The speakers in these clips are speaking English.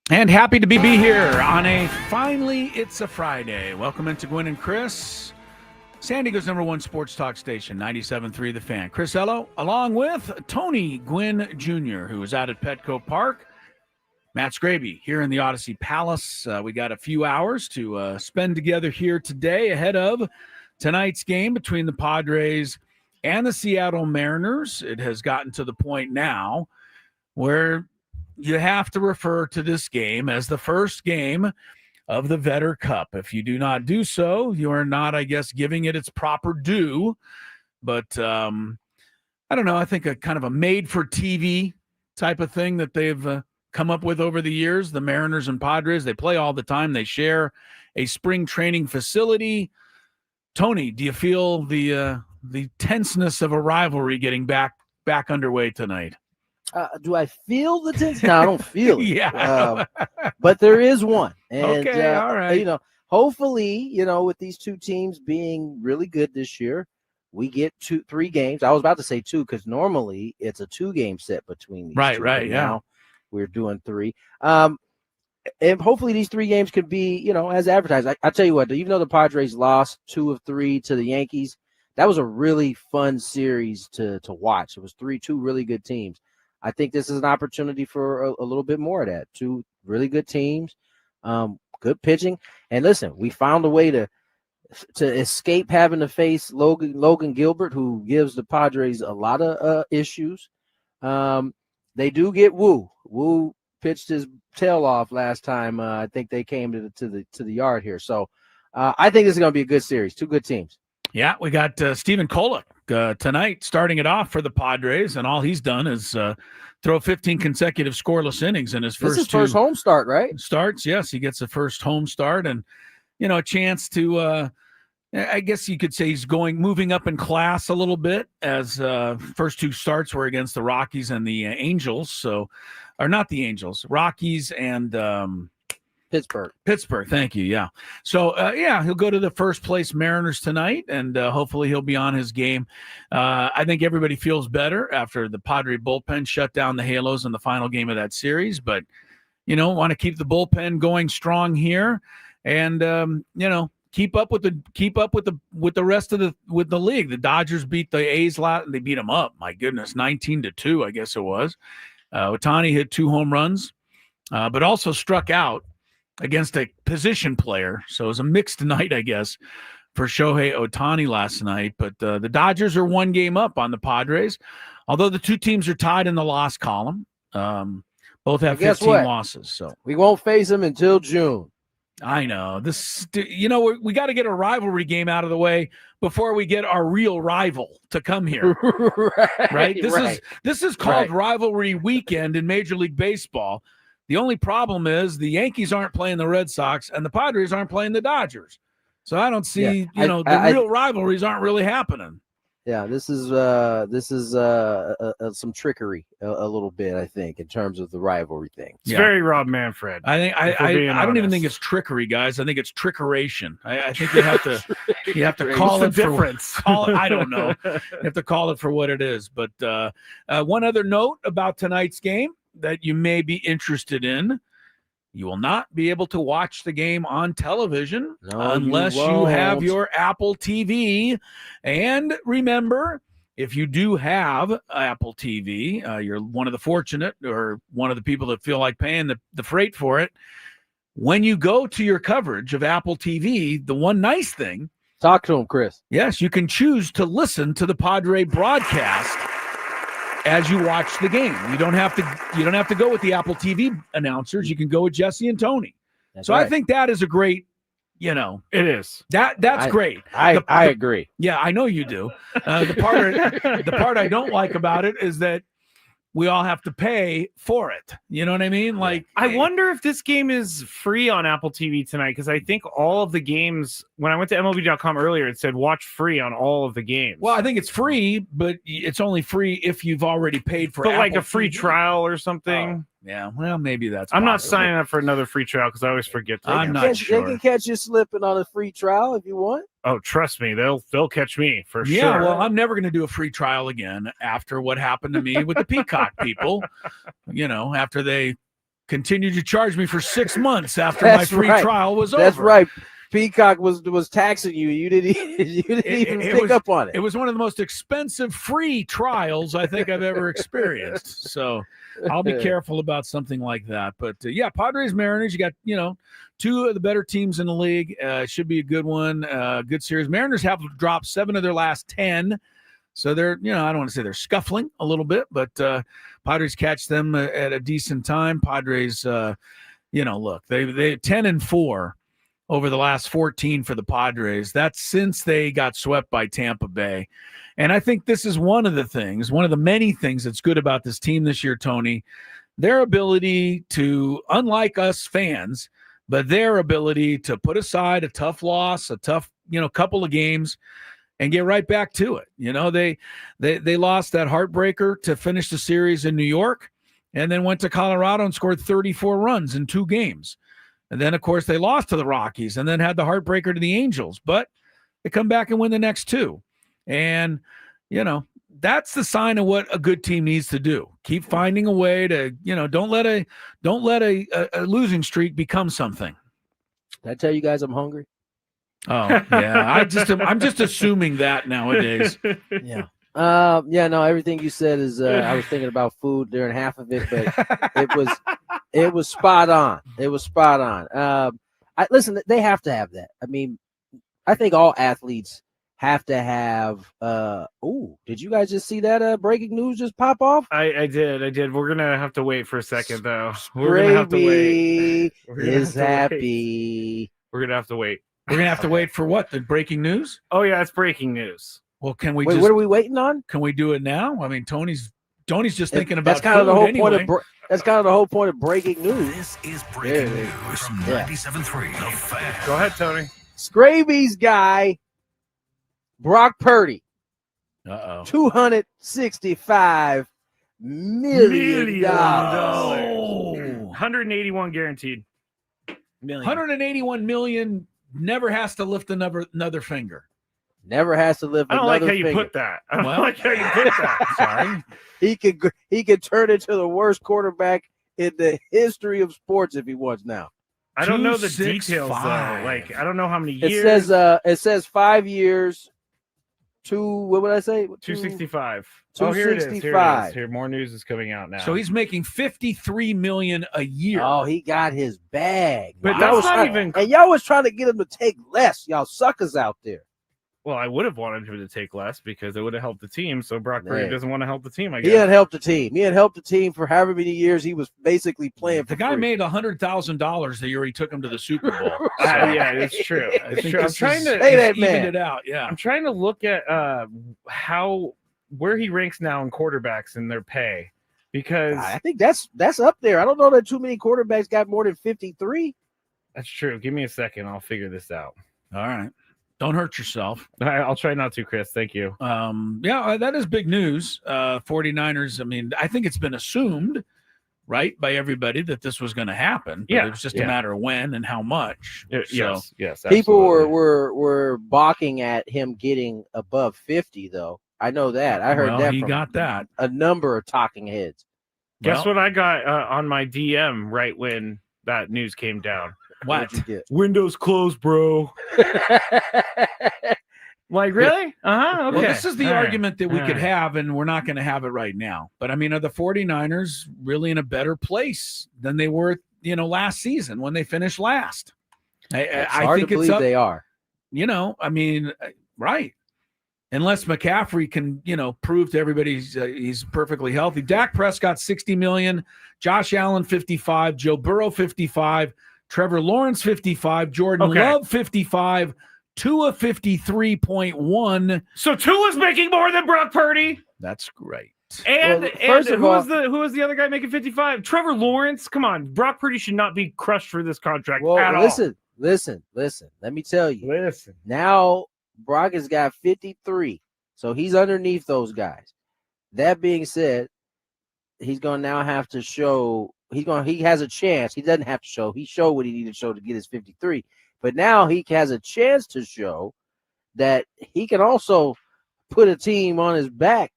And happy to be here on It's a Friday. Welcome into Gwynn Chris, San Diego's #1 sports talk station, 97.3 The Fan. Chris Ello, along with Tony Gwynn Jr., who is out at Petco Park. Matt Scraby here in the Odyssey Palace. We got a few hours to spend together here today ahead of tonight's game between the Padres and the Seattle Mariners. It has gotten to the point now where you have to refer to this game as the first game of the Vetter Cup. If you do not do so, you are not, I guess, giving it its proper due. But I don't know. I think a kind of a made-for-TV type of thing that they've come up with over the years. The Mariners and Padres, they play all the time. They share a spring training facility. Tony, do you feel the tenseness of a rivalry getting back underway tonight? Do I feel the tension? No, I don't feel it. Yeah. But there is one. And, okay, all right. Hopefully, with these two teams being really good this year, we get 3 games. I was about to say 2 because normally it's a 2-game set between these two. Right, yeah. Now we're doing 3. And hopefully these 3 games could be, as advertised. I tell you what, even though the Padres lost 2 of 3 to the Yankees, that was a really fun series to watch. It was 2 really good teams. I think this is an opportunity for a little bit more of that. 2 really good teams, good pitching. And listen, we found a way to escape having to face Logan Gilbert, who gives the Padres a lot of issues. They do get Wu. Wu pitched his tail off last time. I think they came to the yard here. So I think this is going to be a good series. 2 good teams. Yeah, we got Stephen Kolek tonight starting it off for the Padres, and all he's done is throw 15 consecutive scoreless innings in his first first home start, right? Starts, yes. He gets the first home start and, a chance to I guess you could say he's moving up in class a little bit, as first 2 starts were against the Rockies and the Angels. So, or not the Angels, Rockies and Pittsburgh, thank you. Yeah. So, he'll go to the first place Mariners tonight, and hopefully he'll be on his game. I think everybody feels better after the Padre bullpen shut down the Halos in the final game of that series. But, want to keep the bullpen going strong here, and keep up with the rest of the league. The Dodgers beat the A's lot. They beat them up. My goodness, 19-2, I guess it was. Ohtani hit 2 home runs, but also struck out against a position player. So it was a mixed night, I guess, for Shohei Ohtani last night. But the Dodgers are 1 game up on the Padres, although the 2 teams are tied in the loss column. Both have 15 losses. So we won't face them until June. I know. We got to get a rivalry game out of the way before we get our real rival to come here. right? This is called rivalry weekend in Major League Baseball. The only problem is the Yankees aren't playing the Red Sox and the Padres aren't playing the Dodgers. So I don't see, the real rivalries aren't really happening. Yeah, this is some trickery a little bit, I think, in terms of the rivalry thing. It's very Rob Manfred. I think I don't even think it's trickery, guys. I think it's trickeration. I think you have to call it difference. I don't know. You have to call it for what it is. But one other note about tonight's game that you may be interested in: you will not be able to watch the game on television unless you have your Apple TV. And remember, if you do have Apple TV, you're one of the fortunate or one of the people that feel like paying the freight for it. When you go to your coverage of Apple TV, the one nice thing. Talk to him, Chris. Yes, you can choose to listen to the Padre broadcast as you watch the game. You don't have to go with the Apple TV announcers. You can go with Jesse and Tony. That's right. I think that is a great, it is. That's great. I agree. Yeah, I know you do. The part I don't like about it is that we all have to pay for it. You know what I mean? Like, I wonder if this game is free on Apple TV tonight, because I think all of the games, when I went to MLB.com earlier, it said watch free on all of the games. Well, I think it's free, but it's only free if you've already paid for Apple like a free TV. Trial or something. Yeah, well, maybe that's I'm not signing up for another free trial because I always forget to. I'm not sure. They can catch you slipping on a free trial if you want. Oh, trust me, they'll catch me for sure. Yeah, well, I'm never going to do a free trial again after what happened to me with the Peacock people. After they continued to charge me for 6 months after my free trial was over. That's right. Peacock was taxing you. You didn't even pick up on it. It was one of the most expensive free trials I think I've ever experienced. So I'll be careful about something like that. But yeah, Padres Mariners, you got, two of the better teams in the league. Should be a good one. Good series. Mariners have dropped 7 of their last 10. So they're, I don't want to say they're scuffling a little bit, but Padres catch them at a decent time. Padres, look, they 10-4. Over the last 14 for the Padres. That's since they got swept by Tampa Bay. And I think this is one of the many things that's good about this team this year, Tony, their ability to, unlike us fans, but their ability to put aside a tough loss, a tough, couple of games and get right back to it. They lost that heartbreaker to finish the series in New York and then went to Colorado and scored 34 runs in 2 games. And then, of course, they lost to the Rockies and then had the heartbreaker to the Angels. But they come back and win the next 2. And, that's the sign of what a good team needs to do. Keep finding a way to, don't let a losing streak become something. Did I tell you guys I'm hungry? Oh, yeah. I'm just assuming that nowadays. Yeah. No, everything you said is I was thinking about food during half of it, but it was spot on. It was spot on. Listen, they have to have that. I mean, I think all athletes have to have did you guys just see that breaking news just pop off? I did. We're gonna have to wait for a second though. We're gonna have to wait. Is happy. We're gonna have to wait. We're gonna have to wait for what? The breaking news? Oh yeah, it's breaking news. Well, can we what are we waiting on? Can we do it now? I mean, Tony's just thinking about that's kind of the whole anyway. point of that's kind of the whole point of breaking news. This is breaking news from 97.3 The Fan. Go ahead, Tony. Skraby's guy, Brock Purdy. $265 million. Oh. 181 guaranteed. Million. 181 million. Never has to lift another finger. Never has to lift. I don't like how finger. you put that. I don't like how you put that. Sorry. He could turn into the worst quarterback in the history of sports if he wants now. I don't know the details though. Like I don't know how many years. It says 5 years. What would I say? 265. 265. Oh, here it is. Here, more news is coming out now. So he's making $53 million a year. Oh, he got his bag. But that's not even. And y'all was trying to get him to take less. Y'all suckers out there. Well, I would have wanted him to take less because it would have helped the team. So Brock Purdy doesn't want to help the team, I guess. He had helped the team. He had helped the team for however many years he was basically playing for The guy free. made $100,000 the year he took him to the Super Bowl. Yeah, it's true. It's true. I'm trying to say that, man. Even it out. Yeah. I'm trying to look at where he ranks now in quarterbacks and their pay because I think that's up there. I don't know that too many quarterbacks got more than 53. That's true. Give me a second. I'll figure this out. All right. Don't hurt yourself. I'll try not to, Chris. Thank you. Yeah, that is big news. 49ers, I mean, I think it's been assumed, right, by everybody that this was going to happen. But it was just a matter of when and how much. Yes, people were balking at him getting above 50, though. I know that. I heard that. He from got that. A number of talking heads. Guess what I got on my DM right when that news came down? What? What'd you get? Windows closed, bro. Like, really? Okay. Well, this is the argument that we could have, and we're not going to have it right now. But, I mean, are the 49ers really in a better place than they were, last season when they finished last? I think it's up, they are. I mean, right. Unless McCaffrey can, prove to everybody he's perfectly healthy. Dak Prescott, $60 million. Josh Allen, 55. Joe Burrow, 55. Trevor Lawrence, 55. Jordan Love, 55. Tua, 53.1. So Tua's making more than Brock Purdy. That's great. And who was the other guy making 55? Trevor Lawrence. Come on, Brock Purdy should not be crushed for this contract at all. Listen. Let me tell you. Listen. Now Brock has got 53, so he's underneath those guys. That being said, he's going to now have to show. He has a chance. He doesn't have to show. He showed what he needed to show to get his 53. But now he has a chance to show that he can also put a team on his back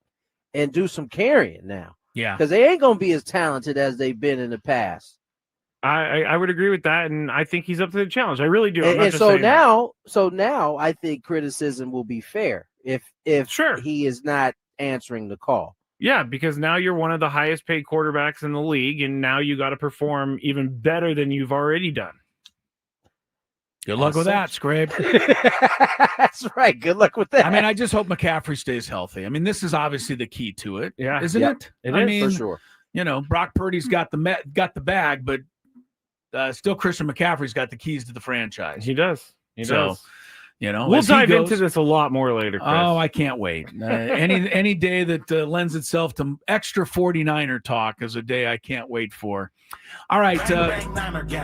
and do some carrying now. Yeah. Because they ain't going to be as talented as they've been in the past. I would agree with that, and I think he's up to the challenge. I really do. I'm not And just so saying that. now I think criticism will be fair if Sure. he is not answering the call. Yeah, because now you're one of the highest paid quarterbacks in the league, and now you got to perform even better than you've already done. Good luck with that, Scrape. That's right. Good luck with that. I mean, I just hope McCaffrey stays healthy. I mean, this is obviously the key to it, Yeah. isn't Yep. it? It I is, mean, for sure. you know, Brock Purdy's got the bag, but still Christian McCaffrey's got the keys to the franchise. He does. He So, does. You know, We'll as he dive goes- into this a lot more later, Chris. Oh, I can't wait. Any day that lends itself to extra 49er talk is a day I can't wait for. All right. Thank you.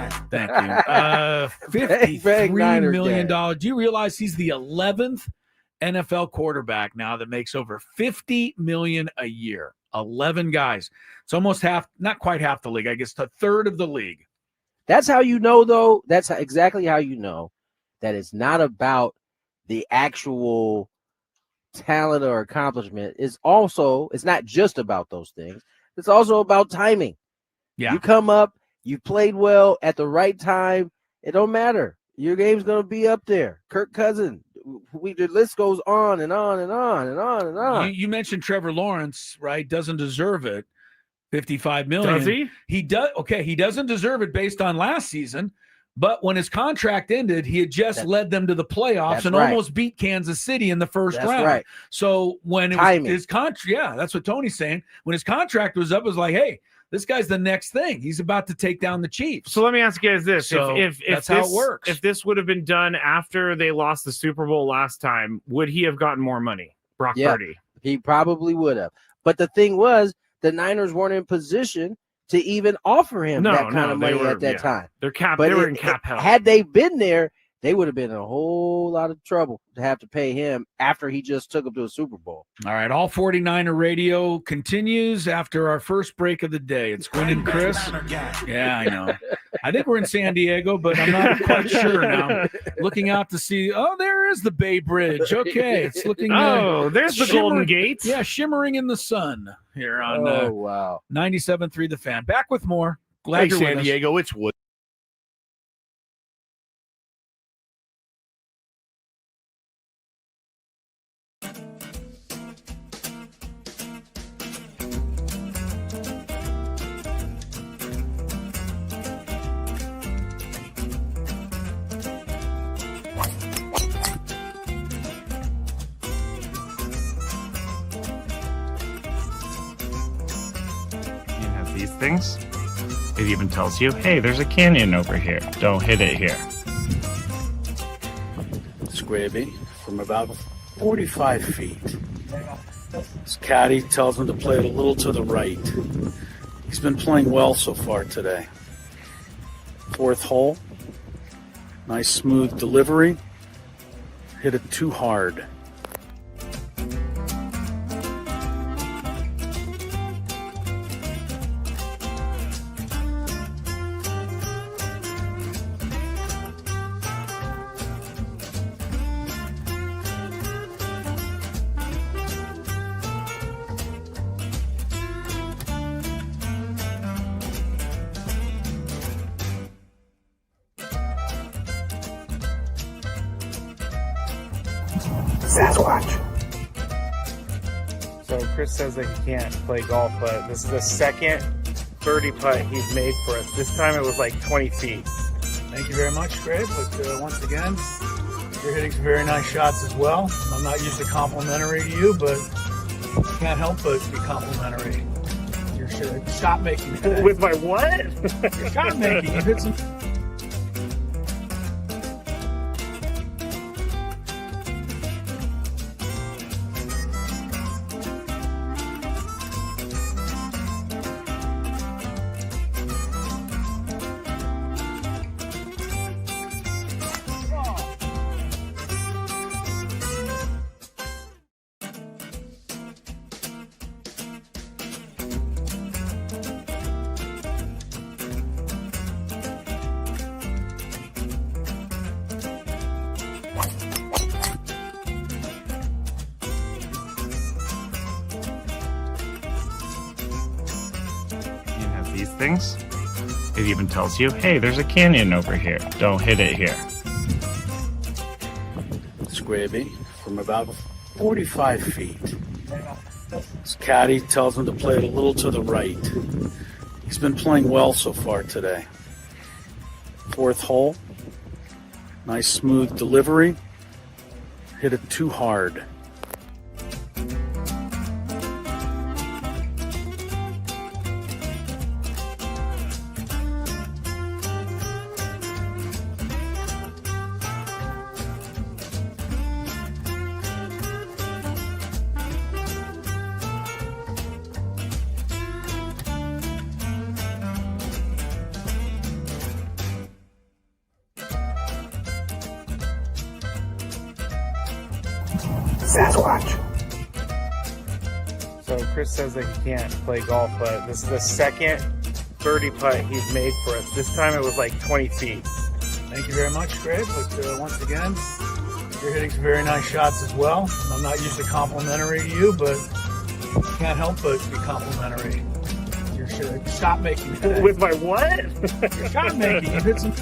$53 million. Do you realize he's the 11th NFL quarterback now that makes over $50 million a year? 11 guys. It's almost half, not quite half the league. I guess a third of the league. That's how you know, though. That's exactly how you know that it's not about the actual talent or accomplishment. It's not just about those things. It's also about timing. Yeah. You come up, you played well at the right time. It don't matter. Your game's going to be up there. Kirk Cousins. The list goes on and on and on and on and on. You mentioned Trevor Lawrence, right? Doesn't deserve it. $55 million. Does he? He does. Okay, he doesn't deserve it based on last season, but when his contract ended, he had just led them to the playoffs and almost beat Kansas City in the first round. Right. So when it was his contract, yeah, that's what Tony's saying. When his contract was up, it was like, hey, this guy's the next thing. He's about to take down the Chiefs. So let me ask you guys this: So if that's this, how it works. If this would have been done after they lost the Super Bowl last time, would he have gotten more money, Brock Purdy? He probably would have. But the thing was, the Niners weren't in position to even offer him that kind of money at that time. They're cap. But they were in cap hell. Had they been there, they would have been in a whole lot of trouble to have to pay him after he just took him to a Super Bowl. All right, all 49er radio continues after our first break of the day. It's Gwynn and Chris. Yeah, I know. I think we're in San Diego, but I'm not quite sure now. Looking out to see, there is the Bay Bridge. Okay, it's looking. There's the Golden Gate. Yeah, shimmering in the sun here on wow. 97.3 The Fan. Back with more. Glad you're San with Diego, it's Wood. It has these things. It even tells you, hey, there's a canyon over here. Don't hit it here. Scraby from about 45 feet. His caddy tells him to play it a little to the right. He's been playing well so far today. Fourth hole. Nice smooth delivery. Hit it too hard. So Chris says that he can't play golf, but this is the second birdie putt he's made for us. This time it was like 20 feet. Thank you very much, Greg. But once again, you're hitting some very nice shots as well. I'm not usually complimentary to you, but I can't help but be complimentary. Your shot making. With my what? Your shot making. You hit some. It has these things. It even tells you, hey, there's a canyon over here. Don't hit it here. Scraby from about 45 feet. His caddy tells him to play it a little to the right. He's been playing well so far today. Fourth hole. Nice smooth delivery. Hit it too hard. So Chris says that he can't play golf, but this is the second birdie putt he's made for us. This time it was like 20 feet. Thank you very much, Greg. But once again, you're hitting some very nice shots as well. I'm not usually complimentary to you, but can't help but be complimentary. Your shot making today. With my what? Your shot making. You hit some.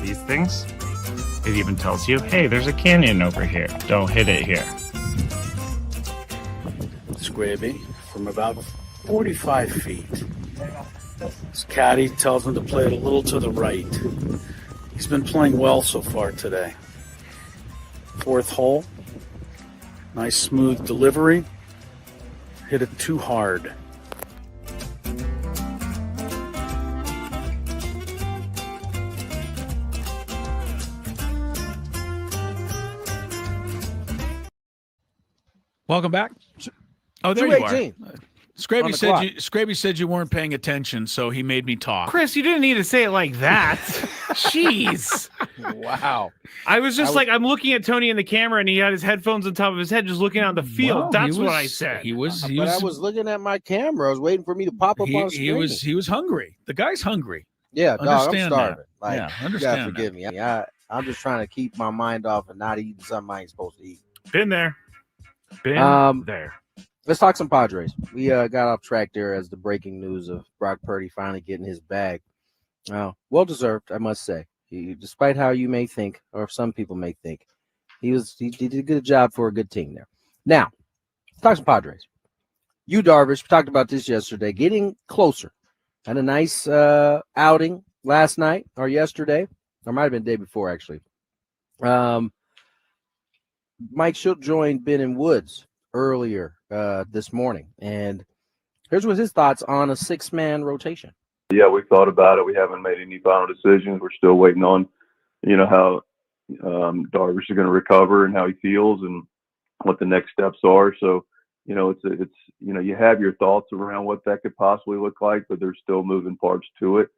These things. It even tells you, hey, there's a canyon over here. Don't hit it here. Scraby from about 45 feet. His caddy tells him to play it a little to the right. He's been playing well so far today. Fourth hole. Nice smooth delivery. Hit it too hard. Welcome back. Oh, there you are. 218. Scraby said you weren't paying attention, so he made me talk. Chris, you didn't need to say it like that. Jeez. Wow. I was just I'm looking at Tony in the camera, and he had his headphones on top of his head, just looking out the field. Well, That's what I said. He was. But I was looking at my camera. I was waiting for me to pop up on screen. He was hungry. The guy's hungry. Yeah, dog, I'm Understand starving. that. Like, Yeah, you understand gotta forgive me. I'm just trying to keep my mind off and not eating something I ain't supposed to eat. Been there. Been there. Let's talk some Padres. We got off track there as the breaking news of Brock Purdy finally getting his bag. Well deserved, I must say. Despite how you may think, or some people may think, he did a good job for a good team there. Now, let's talk some Padres. You, Darvish, we talked about this yesterday, getting closer. Had a nice outing last night or yesterday, or might have been the day before, actually. Mike Schilt joined Ben and Woods earlier this morning, and here's what his thoughts on a 6-man rotation. Yeah, we thought about it. We haven't made any final decisions. We're still waiting on, how Darvish is going to recover and how he feels and what the next steps are. So, it's you have your thoughts around what that could possibly look like, but there's still moving parts to it.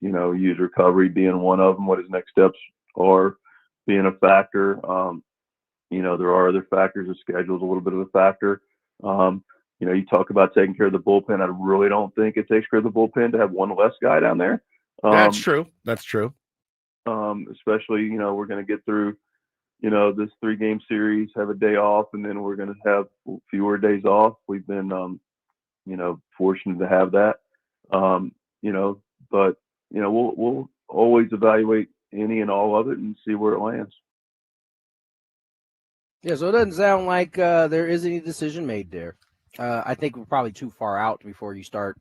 Use recovery being one of them, what his next steps are being a factor. There are other factors. The schedule is a little bit of a factor. You talk about taking care of the bullpen. I really don't think it takes care of the bullpen to have one less guy down there. That's true. Especially, we're going to get through, this 3-game series, have a day off, and then we're going to have fewer days off. We've been, fortunate to have that. But we'll always evaluate any and all of it and see where it lands. Yeah, so it doesn't sound like there is any decision made there. I think we're probably too far out before you start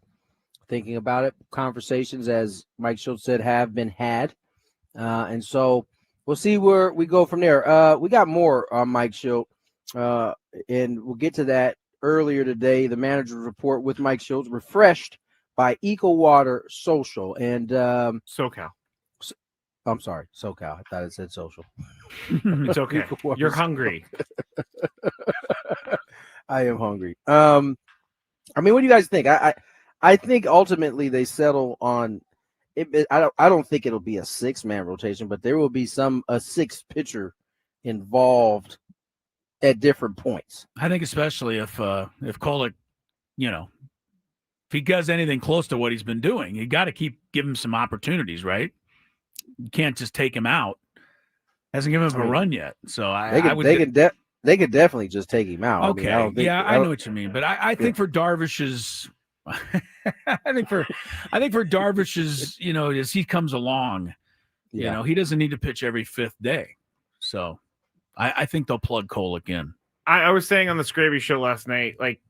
thinking about it. Conversations, as Mike Schultz said, have been had. And so we'll see where we go from there. We got more on Mike Schultz, and we'll get to that earlier today. The manager's report with Mike Schultz, refreshed by EcoWater Social. And SoCal. I'm sorry, SoCal. I thought it said social. It's okay. You're hungry. I am hungry. I mean, what do you guys think? I think ultimately they settle on it. I don't think it'll be a 6-man rotation, but there will be a 6 pitcher involved at different points. I think especially if Kolek, if he does anything close to what he's been doing, you got to give him some opportunities, right? You can't just take him out. Hasn't given him a run yet, so they could definitely just take him out. Okay, I know what you mean, but I think for Darvish's, I think for Darvish's, as he comes along, he doesn't need to pitch every 5th day, so I think they'll plug Kolek in. I was saying on the Scraby show last night, like,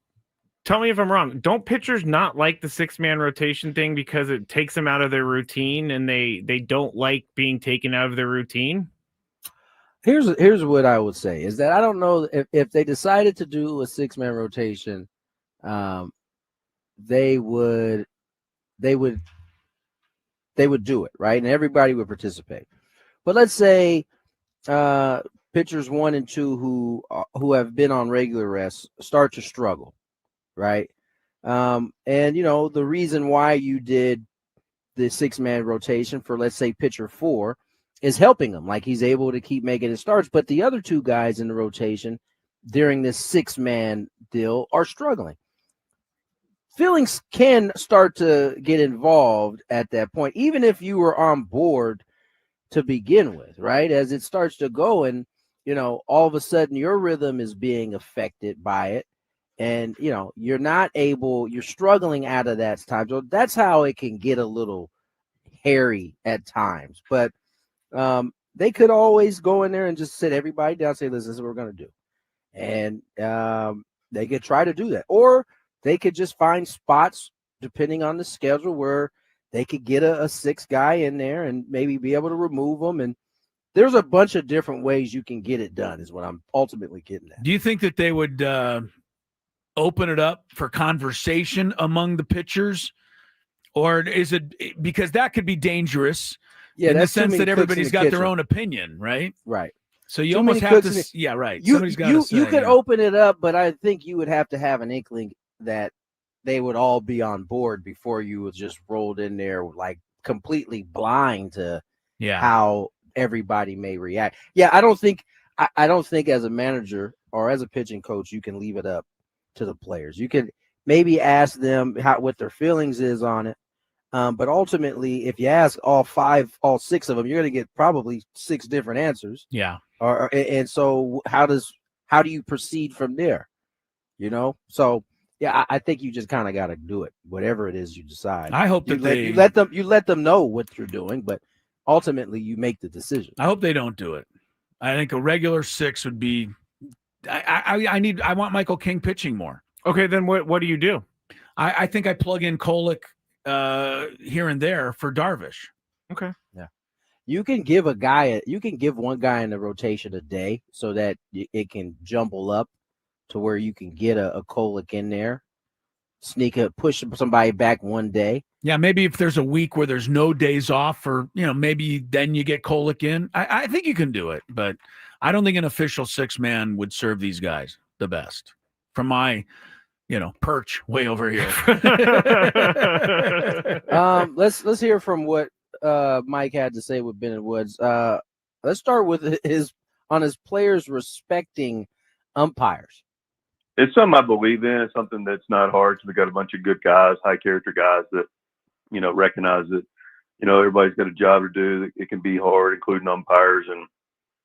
tell me if I'm wrong. Don't pitchers not like the 6-man rotation thing because it takes them out of their routine, and they don't like being taken out of their routine? Here's what I would say is that I don't know if they decided to do a 6-man rotation, they would do it, right, and everybody would participate. But let's say pitchers 1 and 2 who have been on regular rest start to struggle, right? And the reason why you did the 6-man rotation for, let's say, pitcher 4 is helping him, like he's able to keep making his starts, but the other 2 guys in the rotation during this 6-man deal are struggling. Feelings can start to get involved at that point, even if you were on board to begin with, right? As it starts to go and, all of a sudden your rhythm is being affected by it, and, you're struggling out of that time. So that's how it can get a little hairy at times. But they could always go in there and just sit everybody down and say, listen, this is what we're going to do. And they could try to do that. Or they could just find spots, depending on the schedule, where they could get a 6th guy in there and maybe be able to remove them. And there's a bunch of different ways you can get it done is what I'm ultimately getting at. Do you think that they would open it up for conversation among the pitchers? Or is it because that could be dangerous? Yeah, in the sense that everybody's got their own opinion, right? Right. So you almost have to, right. Somebody's got to say, you could open it up, but I think you would have to have an inkling that they would all be on board before you was just rolled in there like completely blind to how everybody may react. Yeah, I don't think as a manager or as a pitching coach you can leave it up to the players. You can maybe ask them what their feelings is on it. But ultimately, if you ask all 6 of them, you're going to get probably 6 different answers. Yeah. And so how do you proceed from there? So yeah, I think you just kind of got to do it, whatever it is you decide. I hope that you let them know what you're doing, but ultimately you make the decision. I hope they don't do it. I think a regular 6 would be. I want Michael King pitching more. Okay, then what do you do? I think I plug in Kolek here and there for Darvish. Okay. Yeah. You can give one guy in the rotation a day so that it can jumble up to where you can get a Kolek in there, push somebody back one day. Yeah, maybe if there's a week where there's no days off, or maybe then you get Kolek in. I think you can do it, but I don't think an official 6-man would serve these guys the best. From my perch way over here. Let's hear from what Mike had to say with Ben and Woods. Let's start with his players respecting umpires. It's something I believe in. It's something that's not hard. So we got a bunch of good guys, high character guys that recognize that everybody's got a job to do. It can be hard, including umpires, and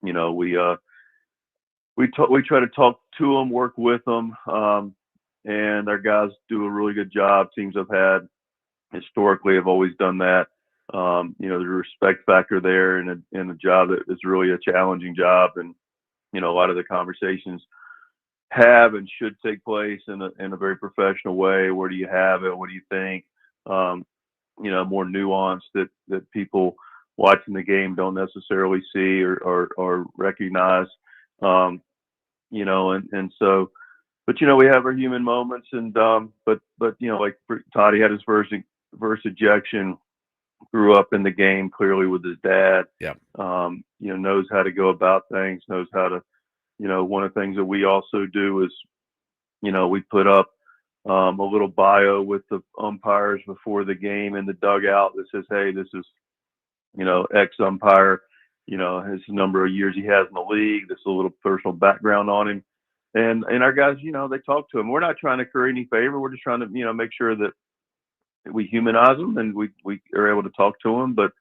we try to talk to them, work with them. And our guys do a really good job. Teams I've had historically have always done that. There's a respect factor there in a job that is really a challenging job. And, a lot of the conversations have and should take place in a very professional way. Where do you have it? What do you think? More nuance that people watching the game don't necessarily see or recognize. And so, but we have our human moments, and but like Toddy had his first ejection, grew up in the game clearly with his dad. Yep. Knows how to go about things, knows how to, one of the things that we also do is, we put up a little bio with the umpires before the game in the dugout that says, hey, this is, ex umpire, his number of years he has in the league. This is a little personal background on him. And our guys, they talk to him. We're not trying to curry any favor. We're just trying to, make sure that we humanize him and we are able to talk to him. But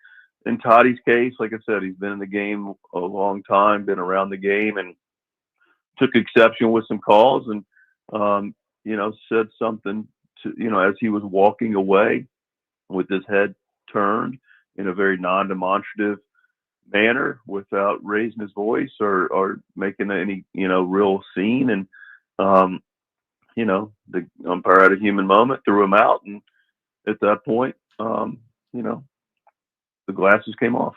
in Toddy's case, like I said, he's been in the game a long time, been around the game, and took exception with some calls and, said something to, as he was walking away with his head turned in a very non-demonstrative manner without raising his voice or making any, real scene. And, the umpire had a human moment, threw him out. And at that point, the glasses came off.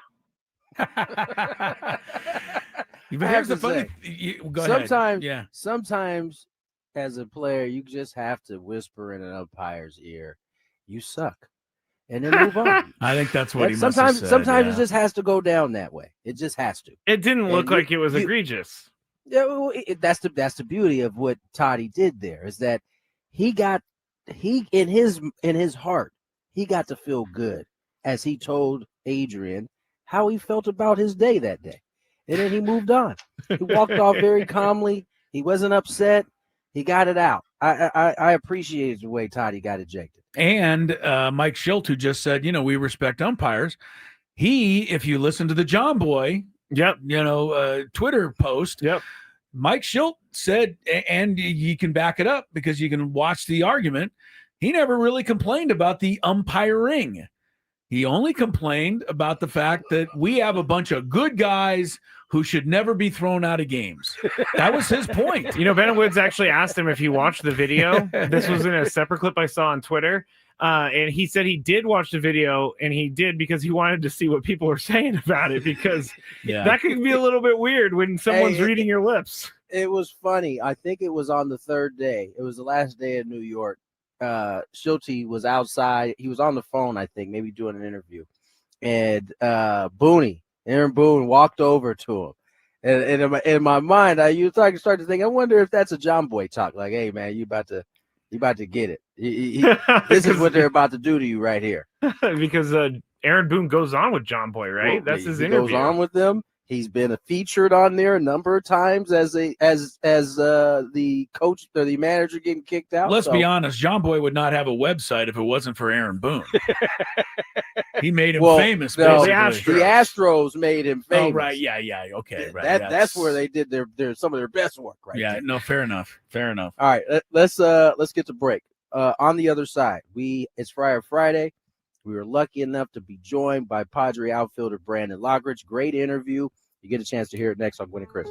Here's the funny. Sometimes as a player, you just have to whisper in an umpire's ear, "You suck," and then move on. I think that's what he must sometimes. have said, Sometimes yeah. it just has to go down that way. It just has to. It didn't look like it was egregious. Yeah, well, that's the beauty of what Toddy did there is that he in his heart he got to feel good as he told Adrian how he felt about his day that day, and then he moved on. He walked off very calmly. He wasn't upset. He got it out. I appreciated the way Toddy got ejected. And Mike Schilt, who just said, we respect umpires. If you listen to the John Boy, Twitter post, Mike Schilt said, and you can back it up because you can watch the argument. He never really complained about the umpiring. He only complained about the fact that we have a bunch of good guys who should never be thrown out of games. That was his point. Ben Woods actually asked him if he watched the video. This was in a separate clip I saw on Twitter. And he said he did watch the video, and he did because he wanted to see what people were saying about it, because that could be a little bit weird when someone's reading your lips. It was funny. I think it was on the third day. It was the last day in New York. Schulte was outside. He was on the phone, I think, maybe doing an interview. And Aaron Boone walked over to him. And in my mind, I started to think, I wonder if that's a John Boy talk. Like, hey, man, you about to get it. This is what they're about to do to you right here. Because Aaron Boone goes on with John Boy, right? Well, that's his interview. He goes on with them. He's been featured on there a number of times as the coach or the manager getting kicked out. Let's be honest, John Boy would not have a website if it wasn't for Aaron Boone. He made him famous. No, basically. the Astros made him famous. Oh, right, yeah, okay, right. That's where they did their some of their best work, right? Yeah, there. no, fair enough. All right, let's get to break. On the other side, it's Friday. We were lucky enough to be joined by Padre outfielder Brandon Lockridge. Great interview. You get a chance to hear it next on Gwynn Chris.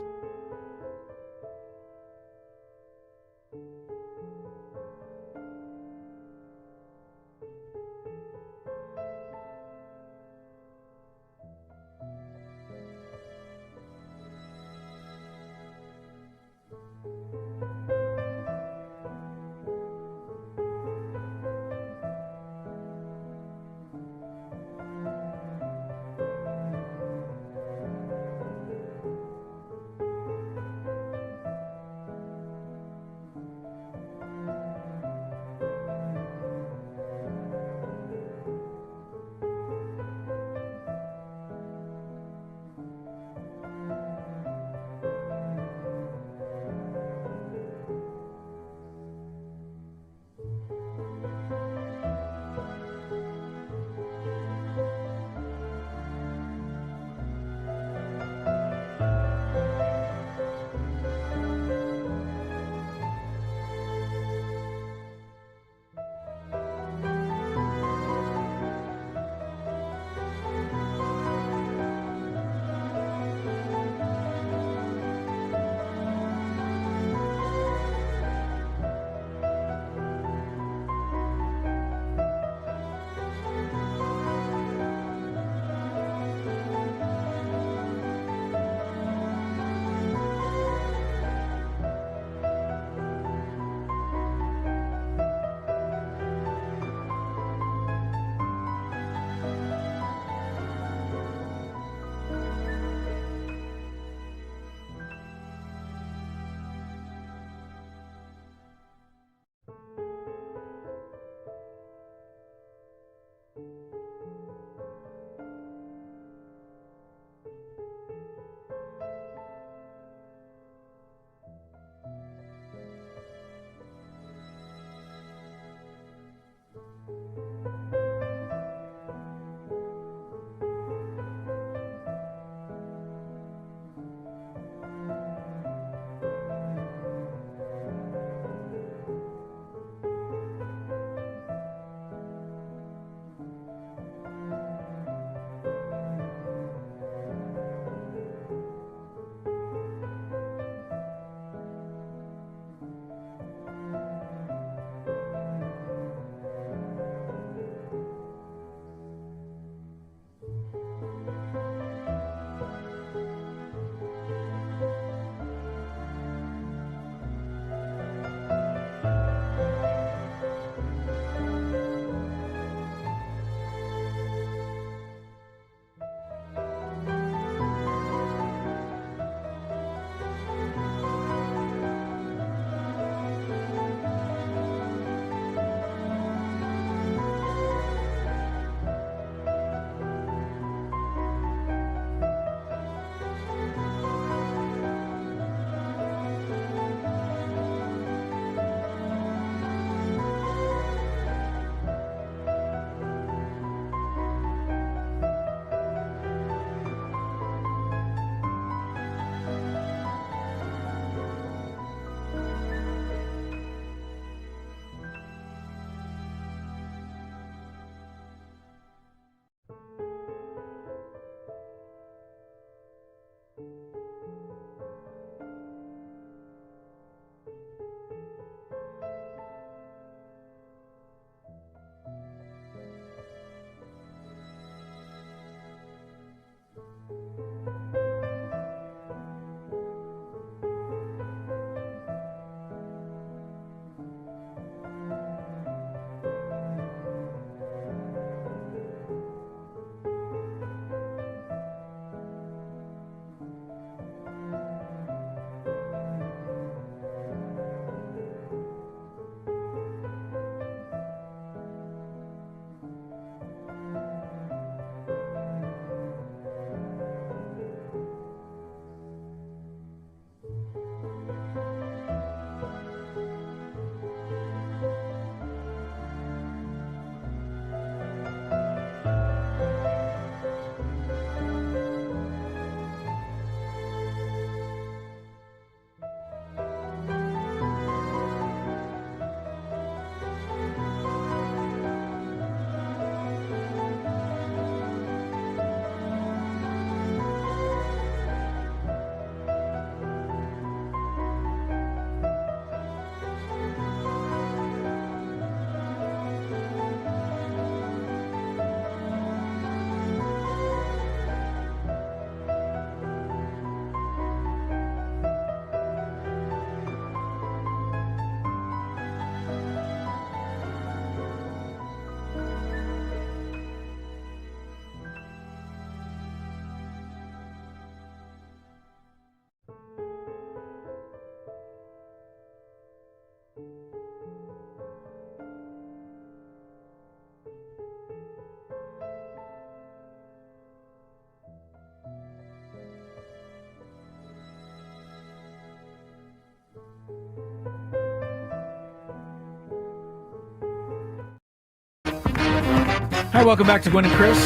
Hi, welcome back to Gwynn and Chris.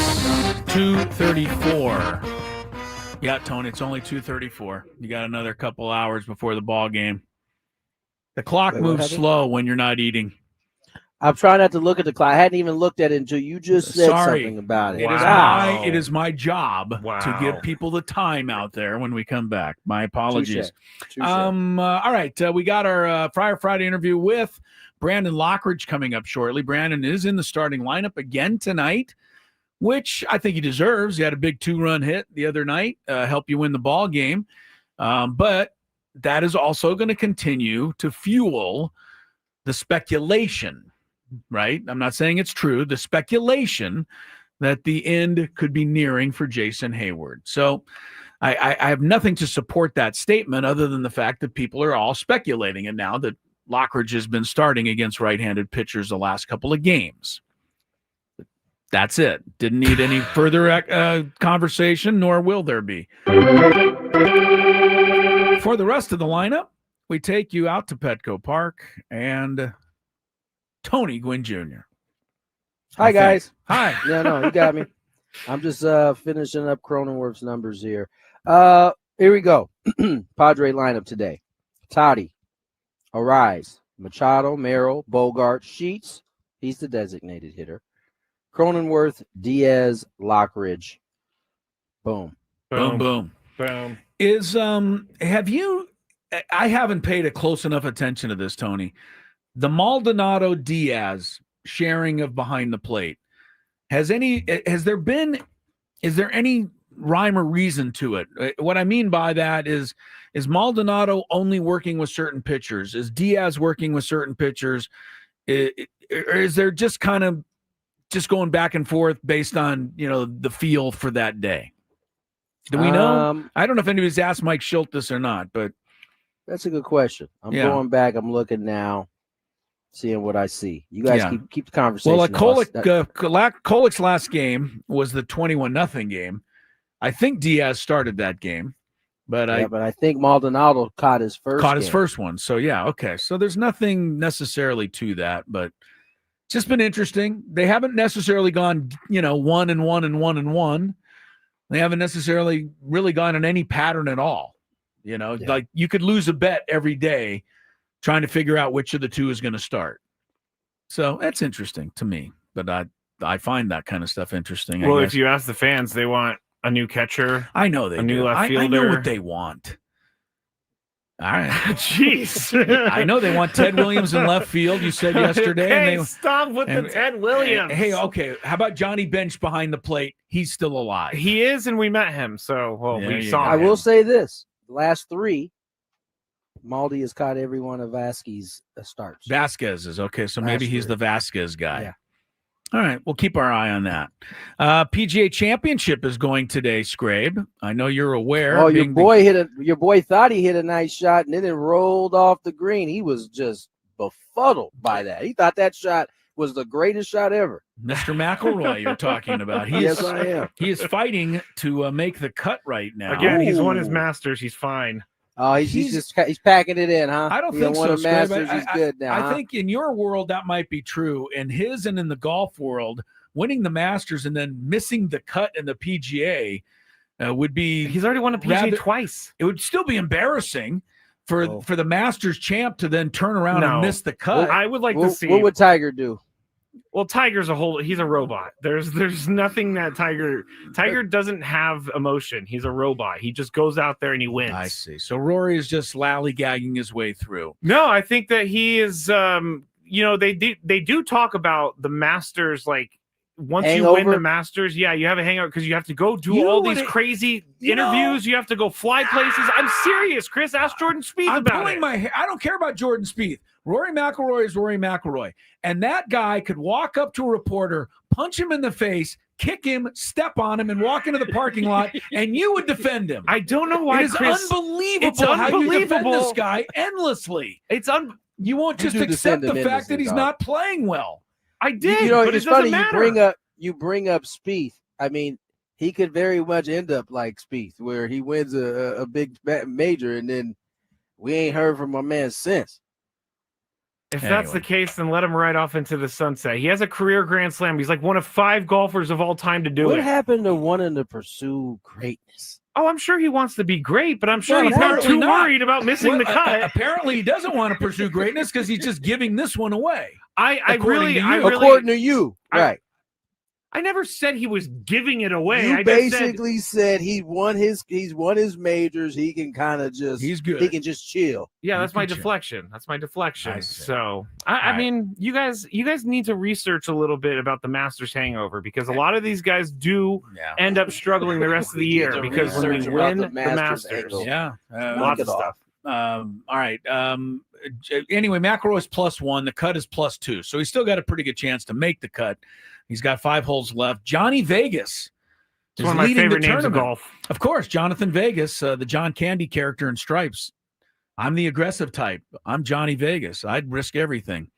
2:34. Yeah, Tony, it's only 2:34. You got another couple hours before the ball game. The clock moves slow when you're not eating. I'm trying not to look at the clock. I hadn't even looked at it until you just said something about it. It is my job to give people the time out there when we come back. My apologies. Touche. All right, we got our Friar Friday interview with Brandon Lockridge coming up shortly. Brandon is in the starting lineup again tonight, which I think he deserves. He had a big 2-run hit the other night, help you win the ball game. But that is also going to continue to fuel the speculation, right? I'm not saying it's true. The speculation that the end could be nearing for Jason Hayward. So I have nothing to support that statement other than the fact that people are all speculating it now that Lockridge has been starting against right-handed pitchers the last couple of games. That's it. Didn't need any further conversation, nor will there be. For the rest of the lineup, we take you out to Petco Park and Tony Gwynn Jr. Hi, guys. Hi. Yeah, no, you got me. I'm just finishing up Cronenworth's numbers here. Here we go. Padre lineup today. Toddy, Arise, Machado, Merrill, Bogart, Sheets. He's the designated hitter. Cronenworth, Diaz, Lockridge. Boom. Boom, boom. Boom. Have you, I haven't paid a close enough attention to this, Tony. The Maldonado Diaz sharing of behind the plate. Is there any rhyme or reason to it? What I mean by that is Maldonado only working with certain pitchers? Is Diaz working with certain pitchers? Or is there just kind of just going back and forth based on, the feel for that day? Do we know? I don't know if anybody's asked Mike Schilt this or not, but that's a good question. I'm going back. I'm looking now, seeing what I see. You guys keep the conversation. Well, Kolik's last game was the 21-0 game. I think Diaz started that game, but I think Maldonado caught his first one. So okay. So there's nothing necessarily to that, but it's just been interesting. They haven't necessarily gone, 1 and 1 and 1 and 1. They haven't necessarily really gone in any pattern at all. Like you could lose a bet every day trying to figure out which of the two is going to start. So that's interesting to me, but I find that kind of stuff interesting. Well, if you ask the fans, they want a new catcher. I know they do. New left fielder. I know what they want. All right. Jeez. I know they want Ted Williams in left field, you said yesterday. Hey, stop with the Ted Williams. Hey, okay. How about Johnny Bench behind the plate? He's still alive. He is, and we met him. So, we saw him. I will say this. The last 3, Maldi has caught every one of Vasquez's starts. Vasquez is okay. So maybe he's the Vasquez guy. Yeah. All right. We'll keep our eye on that. PGA Championship is going today, Scrabe. I know you're aware. Oh, your boy thought he hit a nice shot, and then it rolled off the green. He was just befuddled by that. He thought that shot was the greatest shot ever. Mr. McElroy, you're talking about. Yes, I am. He is fighting to make the cut right now. Again, he's won his Masters. He's fine. Oh, he's packing it in, huh? I don't think so, Masters, he's good now. I think in your world that might be true. In his and in the golf world, winning the Masters and then missing the cut in the PGA would be. He's already won a PGA twice. It would still be embarrassing for the Masters champ to then turn around and miss the cut. Well, I would like to see. What would Tiger do? Well, Tiger's he's a robot. There's nothing that Tiger doesn't have emotion. He's a robot. He just goes out there and he wins. I see. So Rory is just lollygagging his way through. No, I think that he is, they do talk about the Masters, like once you win the Masters, you have a hangout because you have to go do all these crazy interviews. You have to go fly places. I'm serious, Chris. Ask Jordan Spieth about it. I don't care about Jordan Spieth. Rory McIlroy is Rory McIlroy. And that guy could walk up to a reporter, punch him in the face, kick him, step on him, and walk into the parking lot, and you would defend him. I don't know why, Chris. Unbelievable how you defend this guy endlessly. You won't just accept the fact that he's not playing well. I did. But it's funny matter. you bring up Spieth. I mean, he could very much end up like Spieth, where he wins a big major, and then we ain't heard from my man since. If that's the case, then let him ride off into the sunset. He has a career Grand Slam. He's like one of 5 golfers of all time to do What it. happened to wanting to pursue greatness? Oh, I'm sure he wants to be great, but I'm sure No, he's not apparently too not. worried about missing the cut. Apparently, he doesn't want to pursue greatness because he's just giving this one away. According to you, right? I never said he was giving it away. You I basically said he's won his majors. He can kind of just he's good. He can just chill. Yeah, that's my can deflection. That's my deflection. I see. So I mean, you guys need to research a little bit about the Masters hangover because a lot of these guys do end up struggling the rest of the year because when we win the Masters, lots of stuff. All right. Anyway, McIlroy is +1. The cut is +2. So he's still got a pretty good chance to make the cut. He's got 5 holes left. Johnny Vegas. It's one of my favorite names of golf. Of course, Jonathan Vegas, the John Candy character in Stripes. I'm the aggressive type. I'm Johnny Vegas. I'd risk everything.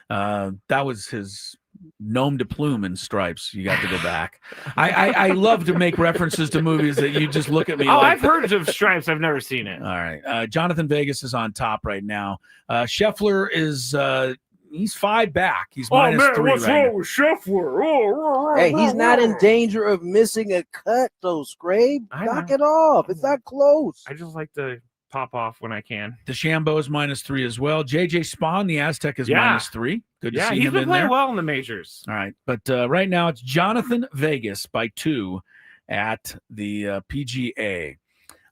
That was his nom de plume in Stripes. You got to go back. I love to make references to movies that you just look at me. I've heard of Stripes. I've never seen it. All right. Jonathan Vegas is on top right now. Scheffler is he's 5 back. He's -3 what's right wrong with Scheffler? Hey, he's not in danger of missing a cut, though, Scrape. Knock it off. It's not close. I just like to pop off when I can. DeChambeau is -3 as well. JJ Spawn, the Aztec, is -3. Good to see he's him been in playing there. well in the majors. All right, but right now it's Jonathan Vegas by 2 at the PGA.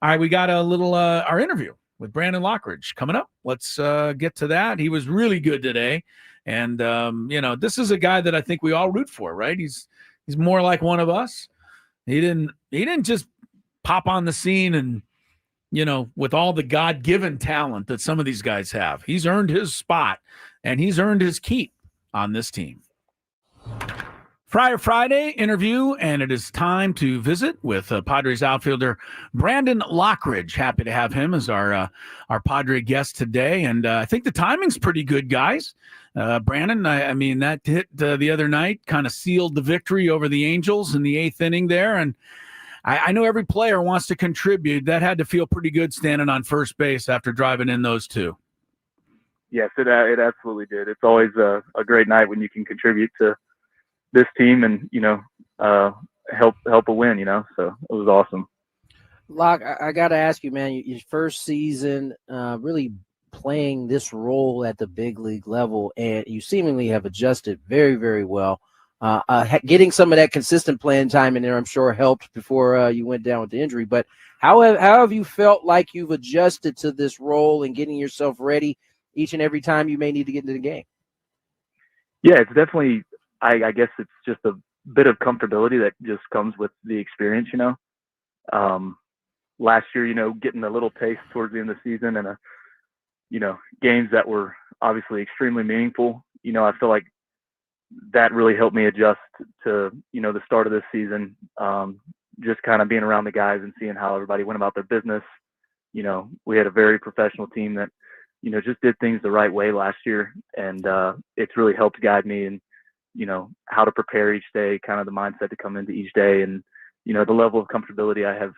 All right, we got a little our interview with Brandon Lockridge coming up. Let's get to that. He was really good today, and this is a guy that I think we all root for, right? He's more like one of us. He didn't just pop on the scene and with all the God-given talent that some of these guys have. He's earned his spot, and he's earned his keep on this team. Friar Friday interview, and it is time to visit with Padres outfielder Brandon Lockridge. Happy to have him as our Padre guest today, and I think the timing's pretty good, guys. Brandon, I mean, that hit the other night kind of sealed the victory over the Angels in the 8th inning there, and I know every player wants to contribute. That had to feel pretty good standing on first base after driving in those 2. Yes, it absolutely did. It's always a great night when you can contribute to this team and help a win. So it was awesome. Lock, I got to ask you, man. Your first season, really playing this role at the big league level, and you seemingly have adjusted very, very well. Getting some of that consistent playing time in there, I'm sure, helped before you went down with the injury. But how have you felt like you've adjusted to this role and getting yourself ready each and every time you may need to get into the game? Yeah, it's definitely. I guess it's just a bit of comfortability that just comes with the experience. Last year, getting a little taste towards the end of the season and games that were obviously extremely meaningful. I feel like that really helped me adjust to, the start of this season. Just kind of being around the guys and seeing how everybody went about their business. We had a very professional team that, just did things the right way last year. And it's really helped guide me in, how to prepare each day, kind of the mindset to come into each day. And, the level of comfortability I have,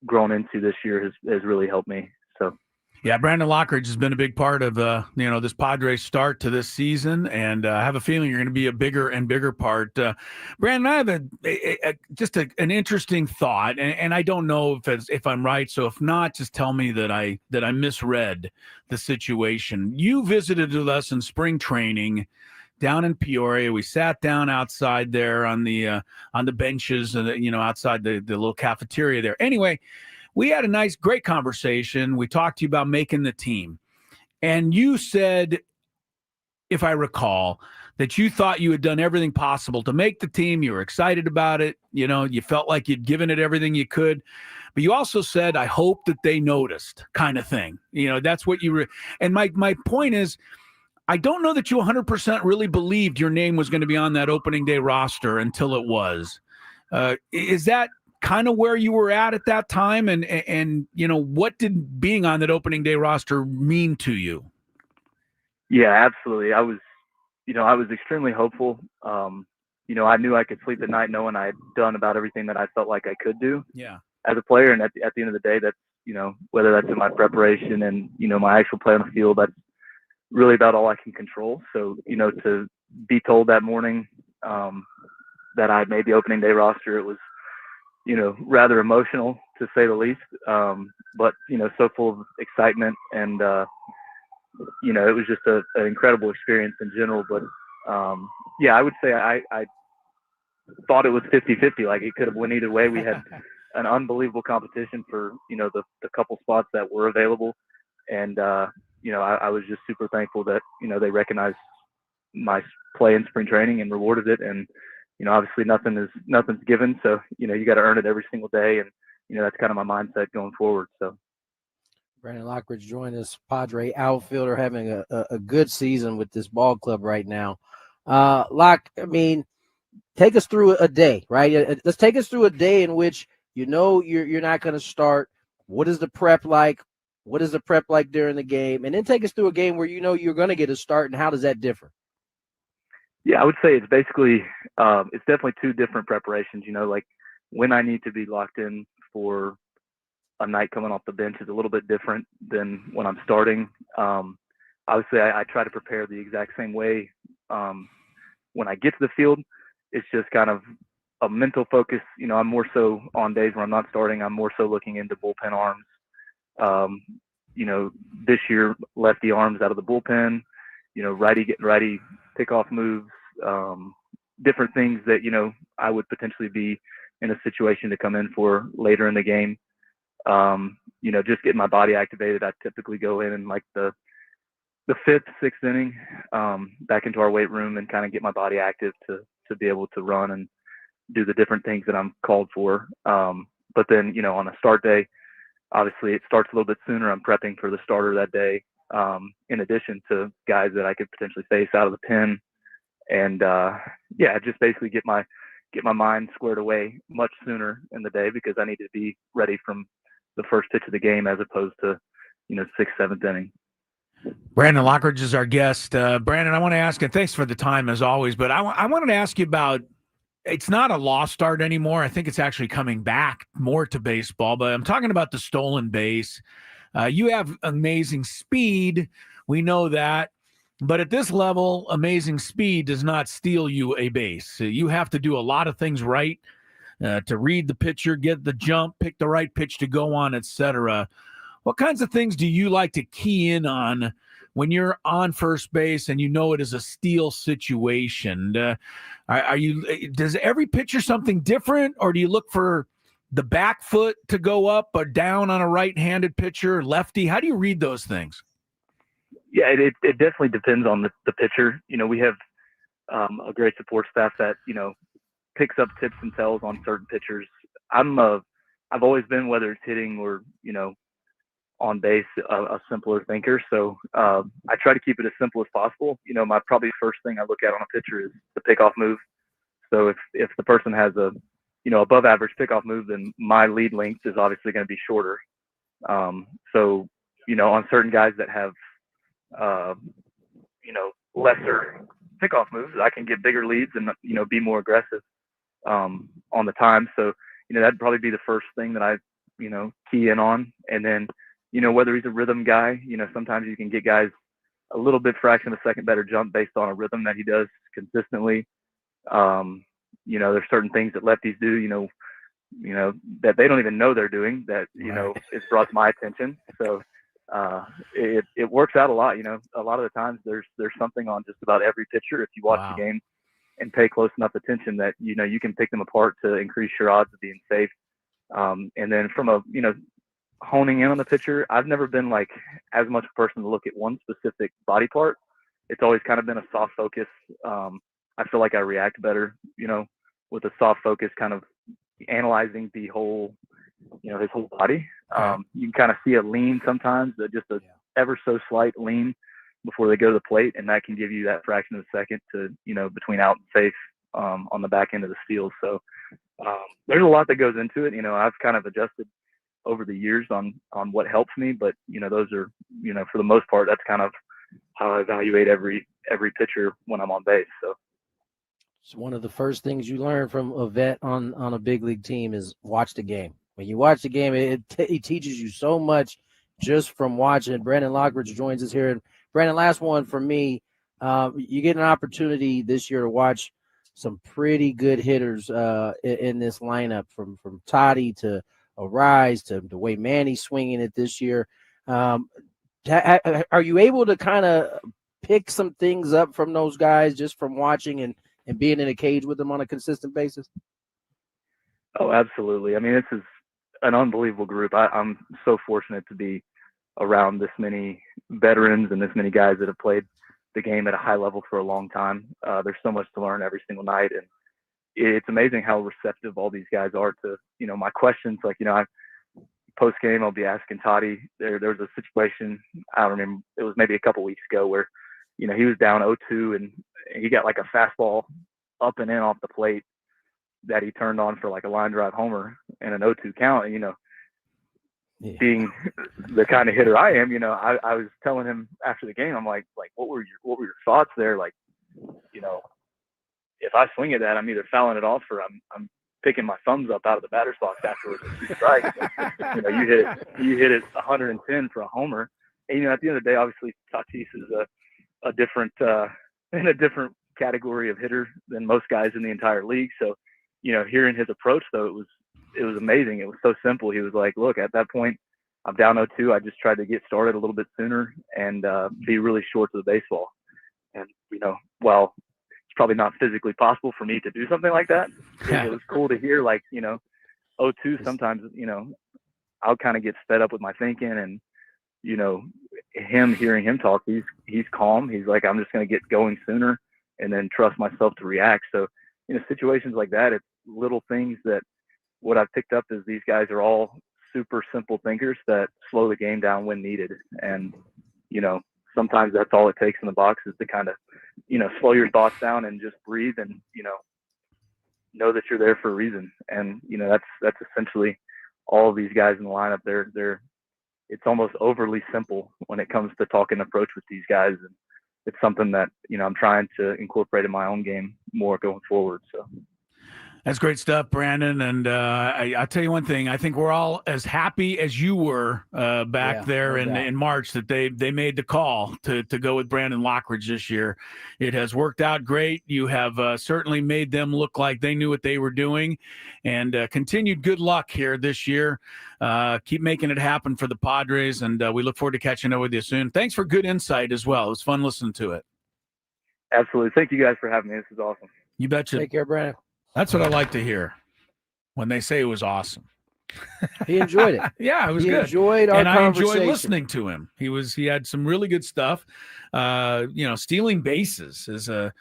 grown into this year has really helped me. So. Yeah, Brandon Lockridge has been a big part of this Padres start to this season, and I have a feeling you're going to be a bigger and bigger part. Brandon, I have just an interesting thought, and I don't know if I'm right. So if not, just tell me that I misread the situation. You visited with us in spring training down in Peoria. We sat down outside there on the benches, and outside the little cafeteria there. Anyway. We had a great conversation. We talked to you about making the team. And you said, if I recall, that you thought you had done everything possible to make the team. You were excited about it. You felt like you'd given it everything you could. But you also said, I hope that they noticed, kind of thing. That's what you were. And my point is, I don't know that you 100% really believed your name was going to be on that opening day roster until it was. Is that kind of where you were at that time, and what did being on that opening day roster mean to you? Yeah, absolutely. I was extremely hopeful. I knew I could sleep at night knowing I had done about everything that I felt like I could do. Yeah. As a player, and at the end of the day, that's whether that's in my preparation and my actual play on the field, really about all I can control. So, to be told that morning that I made the opening day roster, it was, rather emotional to say the least. But, so full of excitement and, it was just an incredible experience in general. But, I would say I thought it was 50-50. Like, it could have went either way. We had an unbelievable competition for, the couple spots that were available. And, I was just super thankful that, they recognized my play in spring training and rewarded it. And, obviously nothing's given. So, you got to earn it every single day. And, that's kind of my mindset going forward. So. Brandon Lockridge joined us, Padre outfielder, having a good season with this ball club right now. Lock, take us through a day, right? Let's take us through a day in which you're not going to start. What is the prep like? What is the prep like during the game? And then take us through a game where you're going to get a start, and how does that differ? Yeah, I would say it's basically it's definitely two different preparations. Like when I need to be locked in for a night coming off the bench is a little bit different than when I'm starting. Obviously, I try to prepare the exact same way when I get to the field. It's just kind of a mental focus. I'm more so on days when I'm not starting, I'm more so looking into bullpen arms. This year, lefty arms out of the bullpen, righty getting righty pickoff moves, different things that, I would potentially be in a situation to come in for later in the game. Just getting my body activated. I typically go in like the fifth, sixth inning, back into our weight room and kind of get my body active to be able to run and do the different things that I'm called for. But then, on a start day, obviously it starts a little bit sooner. I'm prepping for the starter that day, in addition to guys that I could potentially face out of the pen. And, just basically get my mind squared away much sooner in the day because I need to be ready from the first pitch of the game as opposed to, sixth, seventh inning. Brandon Lockridge is our guest. Brandon, I want to ask, and thanks for the time as always, but I wanted to ask you about, it's not a lost art anymore. I think it's actually coming back more to baseball, but I'm talking about the stolen base. You have amazing speed. We know that. But at this level, amazing speed does not steal you a base. You have to do a lot of things right to read the pitcher, get the jump, pick the right pitch to go on, etc. What kinds of things do you like to key in on when you're on first base and it is a steal situation? Does every pitcher something different, or do you look for the back foot to go up or down on a right-handed pitcher, lefty? How do you read those things? Yeah, it definitely depends on the pitcher. We have a great support staff that, picks up tips and tells on certain pitchers. I've always been, whether it's hitting or, on base, a simpler thinker. So I try to keep it as simple as possible. My probably first thing I look at on a pitcher is the pickoff move. So if the person has a, above average pickoff move, then my lead length is obviously going to be shorter. So, on certain guys that have, lesser pickoff moves, I can get bigger leads and, be more aggressive on the time. So, that'd probably be the first thing that I, key in on. And then, whether he's a rhythm guy, sometimes you can get guys a little bit fraction of a second better jump based on a rhythm that he does consistently. There's certain things that lefties do, that they don't even know they're doing that, it's brought to my attention. So it works out a lot. A lot of the times there's something on just about every pitcher. If you watch the game and pay close enough attention that, you can pick them apart to increase your odds of being safe. And then from a, honing in on the pitcher, I've never been like as much a person to look at one specific body part. It's always kind of been a soft focus. I feel like I react better, with a soft focus, kind of analyzing the whole, his whole body. You can kind of see a lean sometimes, just a ever so slight lean before they go to the plate, and that can give you that fraction of a second to, between out and safe on the back end of the steal. So there's a lot that goes into it. I've kind of adjusted over the years on what helps me, but those are, for the most part, that's kind of how I evaluate every pitcher when I'm on base. So it's one of the first things you learn from a vet on a big league team is watch the game. When you watch the game, it teaches you so much just from watching. Brandon Lockridge joins us here. And Brandon, last one for me. You get an opportunity this year to watch some pretty good hitters in this lineup, from Toddy to Arise to the way Manny's swinging it this year. Are you able to kind of pick some things up from those guys just from watching and being in a cage with them on a consistent basis? Oh, absolutely. I mean, this is an unbelievable group. I'm so fortunate to be around this many veterans and this many guys that have played the game at a high level for a long time. There's so much to learn every single night, and it's amazing how receptive all these guys are to, my questions. Like, post game, I'll be asking Toddy. There was a situation, I don't remember, it was maybe a couple weeks ago, where, he was down 0-2 and he got like a fastball up and in off the plate that he turned on for like a line drive homer and an 0-2 count. And, being the kind of hitter I am, I was telling him after the game, I'm like, what were your thoughts there? Like, if I swing at that, I'm either fouling it off or I'm picking my thumbs up out of the batter's box afterwards with 2 strikes. You hit it 110 for a homer. And, at the end of the day, obviously Tatis is a different in a different category of hitter than most guys in the entire league. So, hearing his approach though, it was amazing. It was so simple. He was like, look, at that point, I'm down 0-2. I just tried to get started a little bit sooner and be really short to the baseball. And, while it's probably not physically possible for me to do something like that, it was cool to hear, like, 0-2 sometimes, I'll kind of get fed up with my thinking, and, hearing him talk, he's calm. He's like, I'm just going to get going sooner and then trust myself to react. So, situations like that, it's little things that what I've picked up is these guys are all super simple thinkers that slow the game down when needed. And, sometimes that's all it takes in the box is to kind of, slow your thoughts down and just breathe and, know that you're there for a reason. And, that's essentially all of these guys in the lineup. It's almost overly simple when it comes to talking approach with these guys. And it's something that, I'm trying to incorporate in my own game more going forward. So. That's great stuff, Brandon. And I'll tell you one thing. I think we're all as happy as you were back there in March that they made the call to go with Brandon Lockridge this year. It has worked out great. You have certainly made them look like they knew what they were doing, and continued good luck here this year. Keep making it happen for the Padres, and we look forward to catching up with you soon. Thanks for good insight as well. It was fun listening to it. Absolutely. Thank you guys for having me. This is awesome. You betcha. Take care, Brandon. That's what I like to hear when they say it was awesome. He enjoyed it. Yeah, it was good. He enjoyed our conversation. I enjoyed listening to him. He had some really good stuff. Stealing bases is it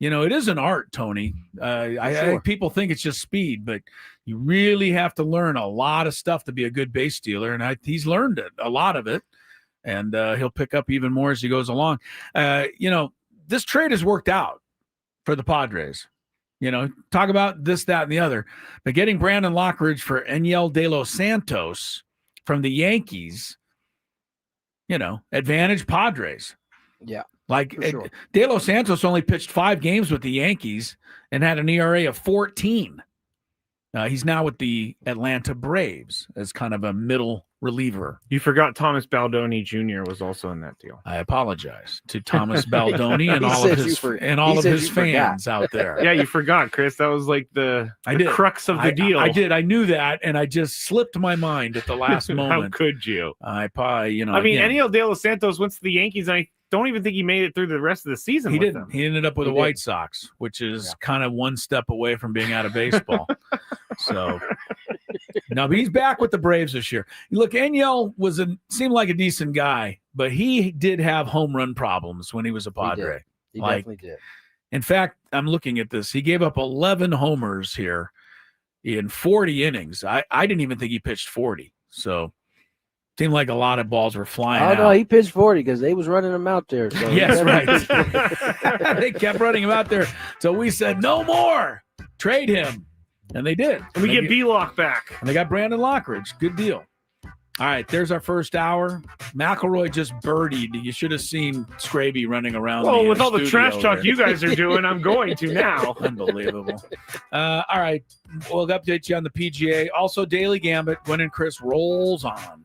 is an art, Tony. I think people think it's just speed, but you really have to learn a lot of stuff to be a good base stealer. And he's learned a lot of it, and he'll pick up even more as he goes along. This trade has worked out for the Padres. Talk about this, that, and the other. But getting Brandon Lockridge for Enyel De Los Santos from the Yankees, advantage Padres. Yeah. Like sure. De Los Santos only pitched 5 games with the Yankees and had an ERA of 14. He's now with the Atlanta Braves as kind of a middle reliever. You forgot Thomas Baldoni Jr. was also in that deal. I apologize to Thomas Baldoni and all of his fans out there. Yeah, you forgot, Chris. That was like the crux of the deal. I did. I knew that, and I just slipped my mind at the last moment. How could you? Enyel De Los Santos went to the Yankees, and I don't even think he made it through the rest of the season. He didn't. He ended up with the White Sox, which is kind of one step away from being out of baseball. So, no, but he's back with the Braves this year. Look, Enyel seemed like a decent guy, but he did have home run problems when he was a Padre. He definitely did. In fact, I'm looking at this. He gave up 11 homers here in 40 innings. I didn't even think he pitched 40. So, seemed like a lot of balls were flying out. No, he pitched 40 because they was running him out there. So yes, right. They kept running him out there. So we said, no more. Trade him. And they did. And we get B-Lock back. And they got Brandon Lockridge. Good deal. All right, there's our first hour. McElroy just birdied. You should have seen Scraby running around. Well, with all the trash talk you guys are doing, I'm going to now. Unbelievable. All right, we'll update you on the PGA. Also, Daily Gambit. Gwynn Chris rolls on.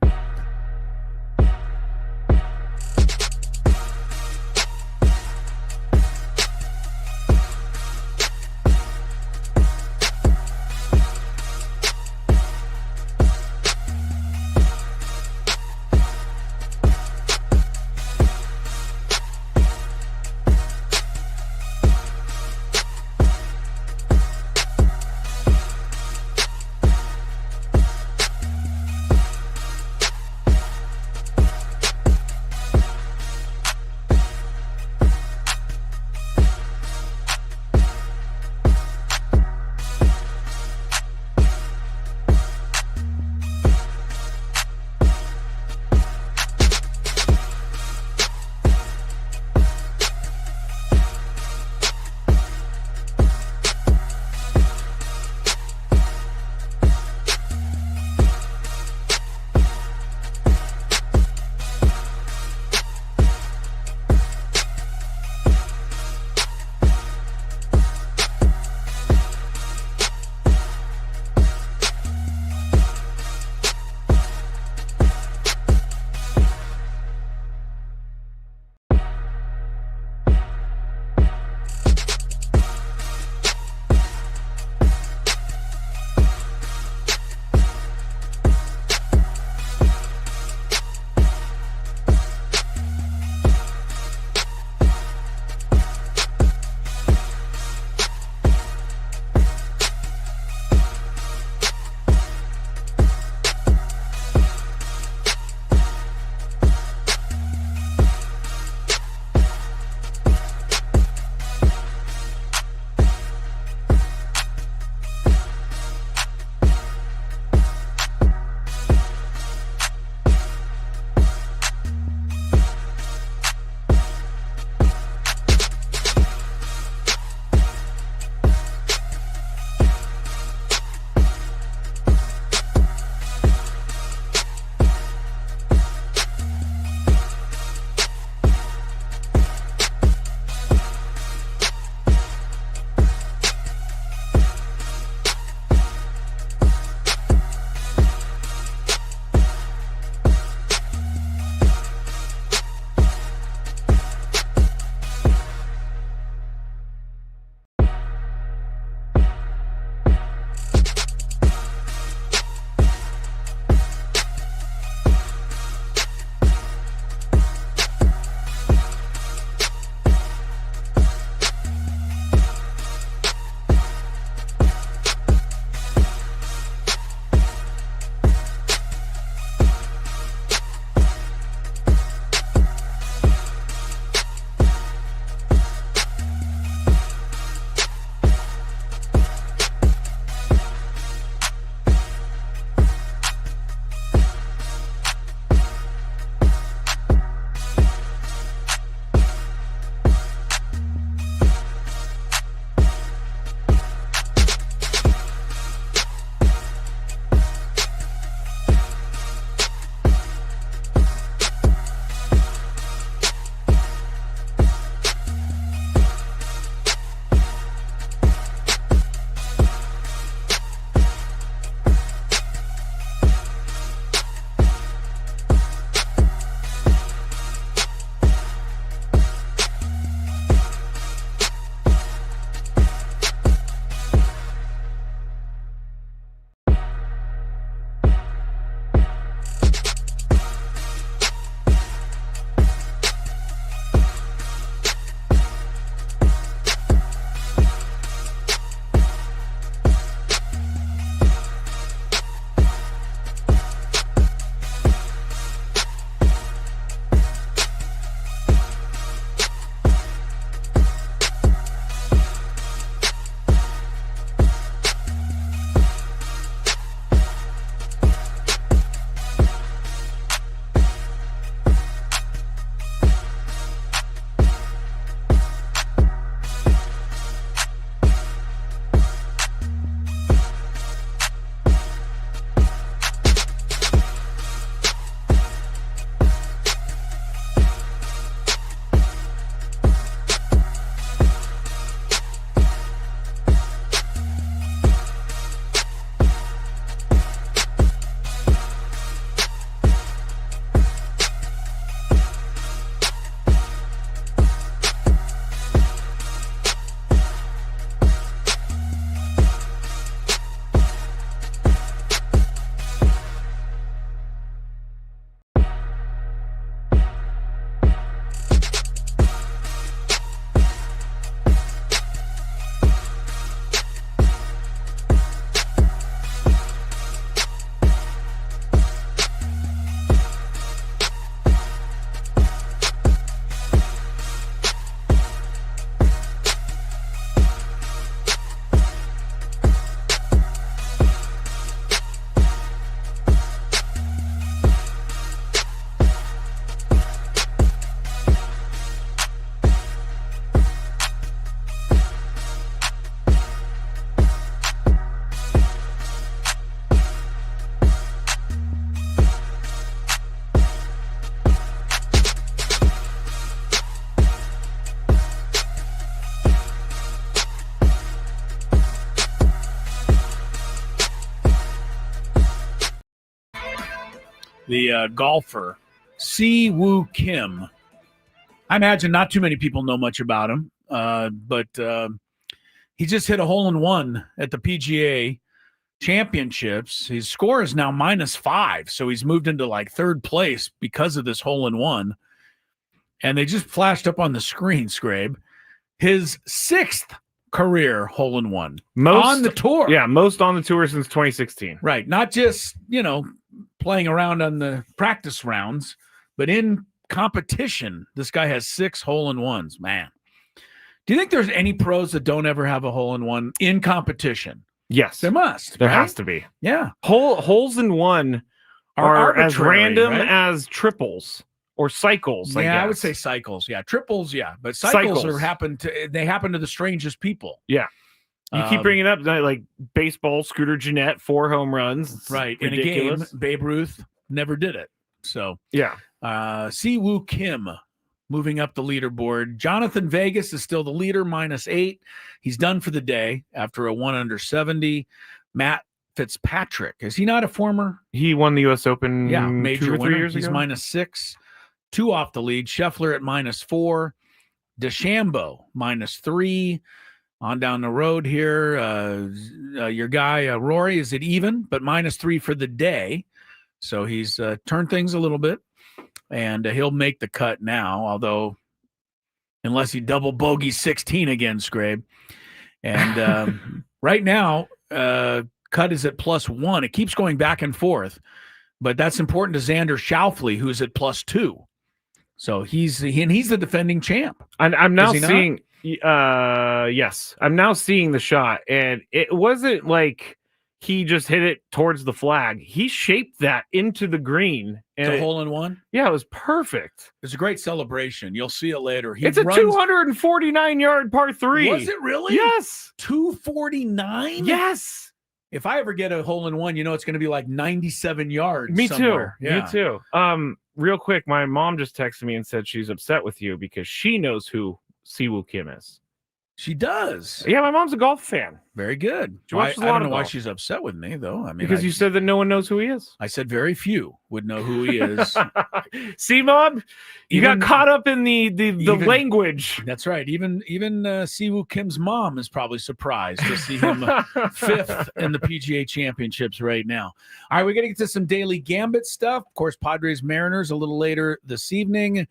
the golfer, Si-Woo Kim. I imagine not too many people know much about him, but he just hit a hole-in-one at the PGA Championships. His score is now -5, so he's moved into like third place because of this hole-in-one. And they just flashed up on the screen, Scrabe, his 6th career hole-in-one on the tour. Yeah, most on the tour since 2016. Right. Not just, playing around on the practice rounds, but in competition. This guy has 6 hole-in-ones, man. Do you think there's any pros that don't ever have a hole-in-one in competition? Yes. There must. There right? has to be. Yeah. Holes in one are as random as triples or cycles. Yeah, I would say cycles. Yeah. Triples, yeah. But cycles happen to the strangest people. Yeah. You keep bringing up like baseball, Scooter Gennett, 4 home runs. It's right. ridiculous. In a game, Babe Ruth never did it. So, yeah. Si-Woo Kim moving up the leaderboard. Jonathan Vegas is still the leader, -8. He's done for the day after a 1 under 70. Matt Fitzpatrick, is he not a former? He won the U.S. Open major 2 or 3 winner. years He's ago. -6. 2 off the lead. Scheffler at -4. DeChambeau -3. On down the road here, your guy Rory is at even, but -3 for the day. So he's turned things a little bit, and he'll make the cut now, although unless he double bogey 16 again, Scrabe. And right now, cut is at +1. It keeps going back and forth, but that's important to Xander Schauffele, who's at +2. So he's the defending champ. I'm now seeing yes, I'm now seeing the shot, and it wasn't like he just hit it towards the flag. He shaped that into the green. And a hole-in-one? Yeah, it was perfect. It's a great celebration. You'll see it later. It's a 249-yard par 3. Was it really? Yes. 249? Yes. If I ever get a hole-in-one, it's going to be like 97 yards. Me somewhere. too. Yeah. Me too. Real quick, my mom just texted me and said she's upset with you because she knows who Si-Woo Kim is. She does. Yeah, my mom's a golf fan. Very good. She watches I a lot don't of know why golf. she's upset with me, though. I mean, because you said that no one knows who he is. I said very few would know who he is. See, Mom? You got caught up in the language. That's right. Even Si-Woo Kim's mom is probably surprised to see him 5th in the PGA Championships right now. All right, we're going to get to some daily Gambit stuff. Of course, Padres Mariners a little later this evening.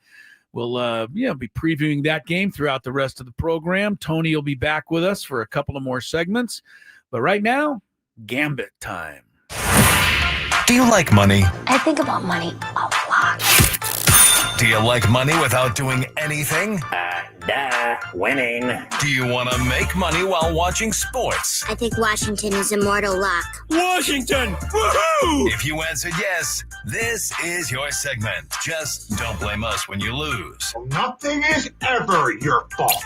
We'll be previewing that game throughout the rest of the program. Tony will be back with us for a couple of more segments. But right now, Gambit time. Do you like money? I think about money a lot. Do you like money without doing anything? Winning. Do you want to make money while watching sports? I think Washington is immortal luck. Washington! Woohoo! If you answered yes, this is your segment. Just don't blame us when you lose. Nothing is ever your fault.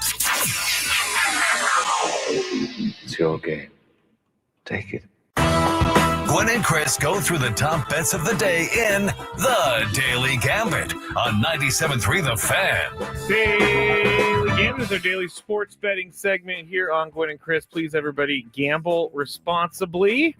It's your game. Take it. Gwynn and Chris go through the top bets of the day in The Daily Gambit on 97.3 The Fan. Daily Gambit is our daily sports betting segment here on Gwynn and Chris. Please, everybody, gamble responsibly.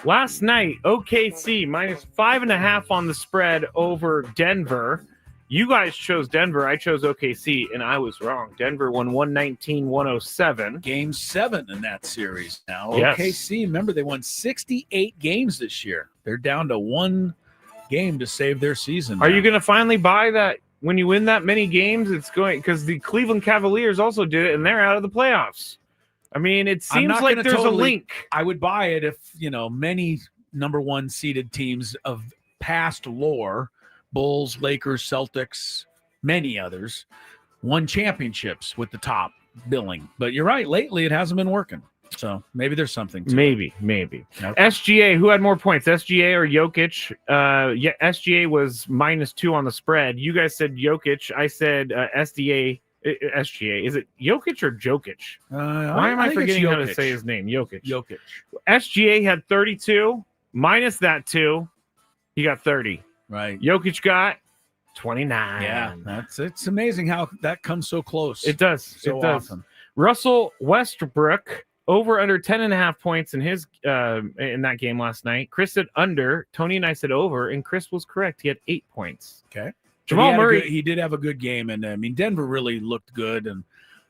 Last night, OKC -5.5 on the spread over Denver. You guys chose Denver. I chose OKC, and I was wrong. Denver won 119-107. Game 7 in that series now. Yes. OKC, remember, they won 68 games this year. They're down to 1 game to save their season. Are you going to finally buy that when you win that many games? It's going because the Cleveland Cavaliers also did it, and they're out of the playoffs. I mean, it seems like there's a link. I would buy it if, many number 1 seeded teams of past lore, Bulls, Lakers, Celtics, many others, won championships with the top billing. But you're right. Lately, it hasn't been working. So maybe there's something to Maybe. Okay. SGA, who had more points, SGA or Jokic? Yeah, SGA was -2 on the spread. You guys said Jokic. I said SGA. Is it Jokic or Jokic? Why am I forgetting how to say his name? Jokic. SGA had 32. Minus that 2, he got 30. Right. Jokic got 29. Yeah, it's amazing how that comes so close. It does. So it does. often. Russell Westbrook over under 10.5 points in his in that game last night. Chris said under. Tony and I said over, and Chris was correct. He had 8 points. Okay. Jamal Murray. He did have a good game, and I mean Denver really looked good, and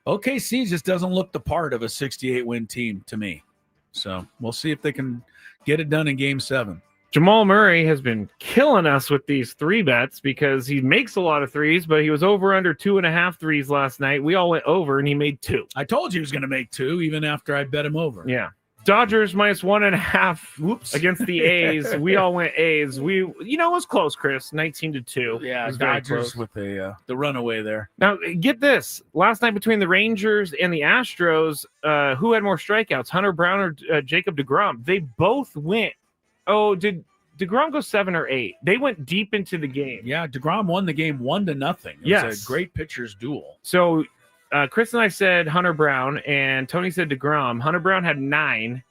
OKC just doesn't look the part of a 68-win team to me. So we'll see if they can get it done in Game 7. Jamal Murray has been killing us with these 3 bets because he makes a lot of threes, but he was over under 2.5 threes last night. We all went over, and he made 2. I told you he was going to make 2 even after I bet him over. Yeah. Dodgers minus 1.5. Whoops. Against the A's. We all went A's. It was close, Chris. 19-2. Yeah, it was very Dodgers close. with the runaway there. Now, get this. Last night between the Rangers and the Astros, who had more strikeouts, Hunter Brown or Jacob deGrom? They both went. Oh, did deGrom go 7 or 8? They went deep into the game. Yeah, deGrom won the game 1-0. It was a great pitcher's duel. So Chris and I said Hunter Brown, and Tony said deGrom. Hunter Brown had 9,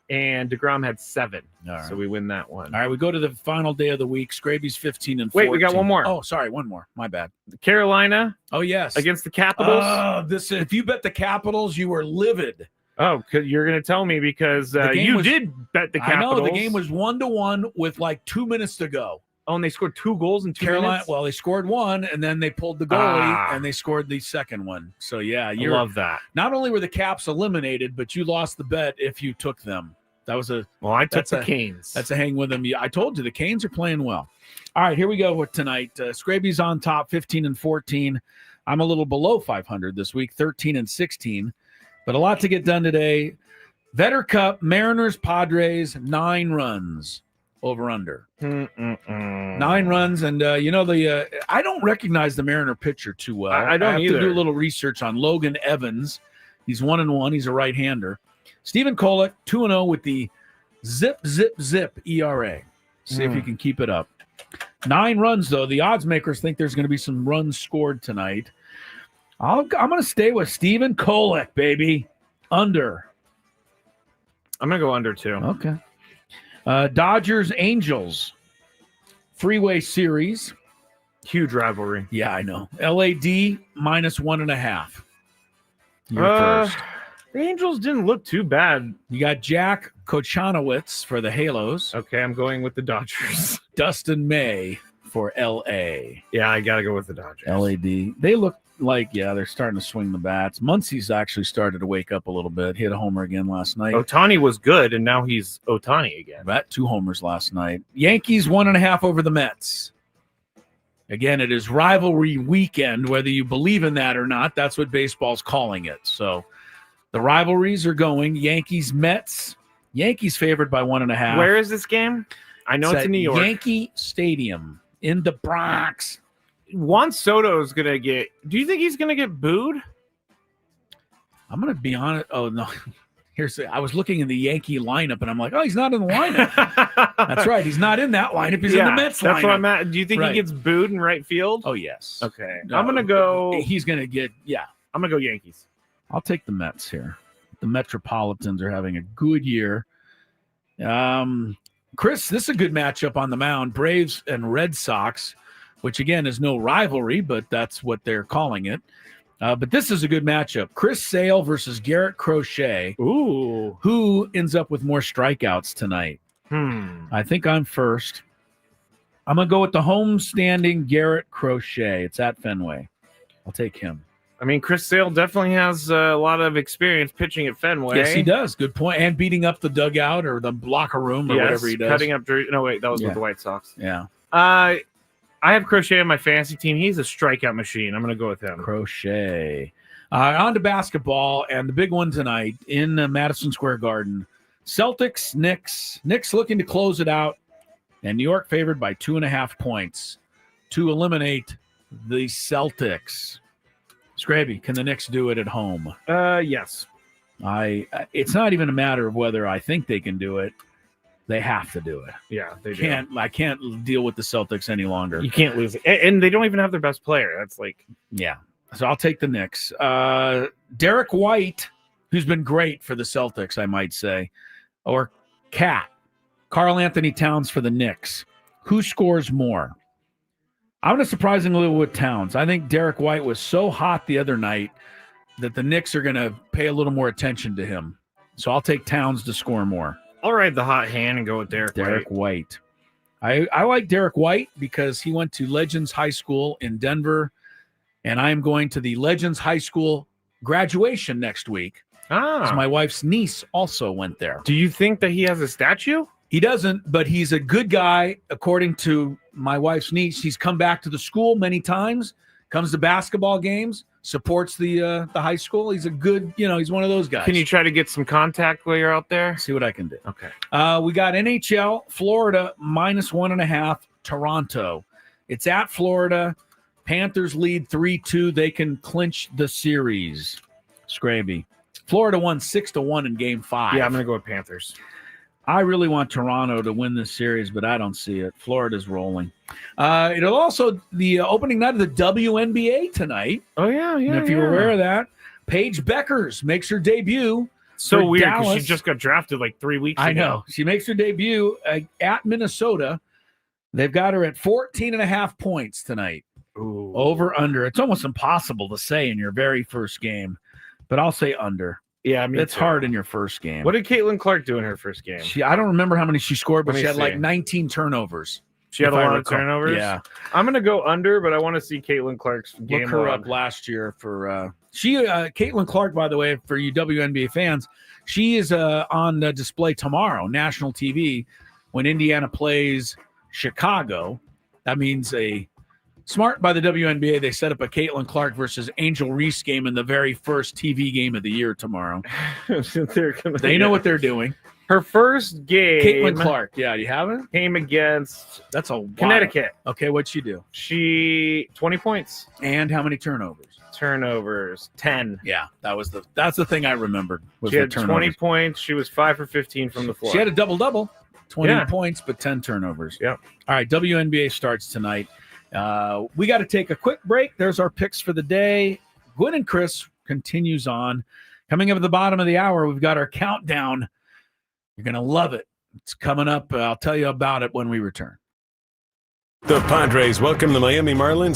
and deGrom had 7. All right. So we win that one. All right, we go to the final day of the week. Scraby's 15-14. Wait, we got one more. Oh, sorry, one more. My bad. Carolina. Oh, yes. Against the Capitals. If you bet the Capitals, you were livid. Oh, you're going to tell me because you did bet the Capitals. I know, the game was 1-1 with like 2 minutes to go. Oh, and they scored 2 goals in 2 minutes? Well, they scored 1, and then they pulled the goalie, and they scored the second one. So, yeah. I love that. Not only were the Caps eliminated, but you lost the bet if you took them. That was I took the Canes. That's a hang with them. I told you, the Canes are playing well. All right, here we go with tonight. Scraby's on top, 15-14. I'm a little below 500 this week, 13-16. But a lot to get done today. Vetter Cup, Mariners, Padres, 9 runs over under. 9 runs, and I don't recognize the Mariner pitcher too well. I don't have either. to do a little research on Logan Evans. He's 1-1. He's a right-hander. Stephen Kolek, 2-0 with the zip ERA. See if he can keep it up. 9 runs, though. The odds makers think there's going to be some runs scored tonight. I'm going to stay with Stephen Kolek, baby. Under. I'm going to go under, too. Okay. Dodgers, Angels. Freeway series. Huge rivalry. Yeah, I know. LAD minus 1.5. You're first. The Angels didn't look too bad. You got Jack Kochanowicz for the Halos. Okay, I'm going with the Dodgers. Dustin May for LA. Yeah, I got to go with the Dodgers. LAD. They look like, they're starting to swing the bats. Muncie's actually started to wake up a little bit. Hit a homer again last night. Ohtani was good, and now he's Ohtani again. Bat 2 homers last night. Yankees 1.5 over the Mets. Again, it is rivalry weekend, whether you believe in that or not. That's what baseball's calling it. So the rivalries are going. Yankees, Mets. Yankees favored by 1.5. Where is this game? I know it's in New York. Yankee Stadium in the Bronx. Juan Soto is going to get – do you think he's going to get booed? I'm going to be honest. Oh, no. I was looking in the Yankee lineup, and I'm like, oh, he's not in the lineup. That's right. He's not in that lineup. He's in the Mets lineup. That's what I'm at. Do you think he gets booed in right field? Oh, yes. Okay. No, I'm going to go – he's going to get – yeah. I'm going to go Yankees. I'll take the Mets here. The Metropolitans are having a good year. Chris, this is a good matchup on the mound. Braves and Red Sox, which, again, is no rivalry, but that's what they're calling it. But this is a good matchup. Chris Sale versus Garrett Crochet. Ooh. Who ends up with more strikeouts tonight? I think I'm first. I'm going to go with the home-standing Garrett Crochet. It's at Fenway. I'll take him. I mean, Chris Sale definitely has a lot of experience pitching at Fenway. Yes, he does. Good point. And beating up the dugout or the locker room or whatever he does. Cutting up. No, wait, that was with the White Sox. Yeah. I have Crochet on my fantasy team. He's a strikeout machine. I'm going to go with him. Crochet. On to basketball, and the big one tonight in Madison Square Garden. Celtics, Knicks. Knicks looking to close it out, and New York favored by 2.5 points to eliminate the Celtics. Scraby, can the Knicks do it at home? Yes. It's not even a matter of whether I think they can do it. They have to do it. Yeah, they do. I can't deal with the Celtics any longer. You can't lose it. And they don't even have their best player. That's like... Yeah. So I'll take the Knicks. Derek White, who's been great for the Celtics, I might say, or Cat. Karl Anthony Towns for the Knicks. Who scores more? I'm going to surprisingly with Towns. I think Derek White was so hot the other night that the Knicks are going to pay a little more attention to him. So I'll take Towns to score more. I'll ride the hot hand and go with Derek White. I like Derek White because he went to Legends High School in Denver, and I'm going to the Legends High School graduation next week. So my wife's niece also went there. Do you think that he has a statue? He doesn't, but he's a good guy. According to my wife's niece, he's come back to the school many times, comes to basketball games, supports the high school. He's a good, he's one of those guys. Can you try to get some contact while you're out there? See what I can do. Okay. We got NHL, Florida, -1.5, Toronto. It's at Florida. Panthers lead 3-2. They can clinch the series. Scraby. Florida won 6-1 in Game 5. Yeah, I'm going to go with Panthers. I really want Toronto to win this series, but I don't see it. Florida's rolling. It'll also the opening night of the WNBA tonight. Oh, yeah. And if you're aware of that, Paige Beckers makes her debut. So weird because Dallas. she just got drafted like 3 weeks ago. I know. She makes her debut at Minnesota. They've got her at 14.5 points tonight. Ooh. Over, under. It's almost impossible to say in your very first game, but I'll say under. Yeah, I mean, it's hard in your first game. What did Caitlin Clark do in her first game? I don't remember how many she scored, but Let she me had see. like 19 turnovers. She had a lot of turnovers? Yeah. I'm going to go under, but I want to see Caitlin Clark's game. Look her log. up last year for Caitlin Clark, by the way, for you WNBA fans, she is on display tomorrow, national TV, when Indiana plays Chicago. That means smart by the WNBA. They set up a Caitlin Clark versus Angel Reese game in the very first TV game of the year tomorrow. They know what they're doing. Her first game, Caitlin Clark. Yeah, you have it? Came against That's a Connecticut. Okay, what'd she do? She 20 points. And how many turnovers? Turnovers 10. Yeah, that's the thing I remembered. Was She the had 20 turnovers. points. She was 5 for 15 from the floor. She had a double-double, 20 Yeah. points, but 10 turnovers. Yep. All right, WNBA starts tonight. We got to take a quick break. There's our picks for the day. Gwynn and Chris continues on. Coming up at the bottom of the hour, we've got our countdown. You're going to love it. It's coming up. I'll tell you about it when we return. The Padres welcome the Miami Marlins.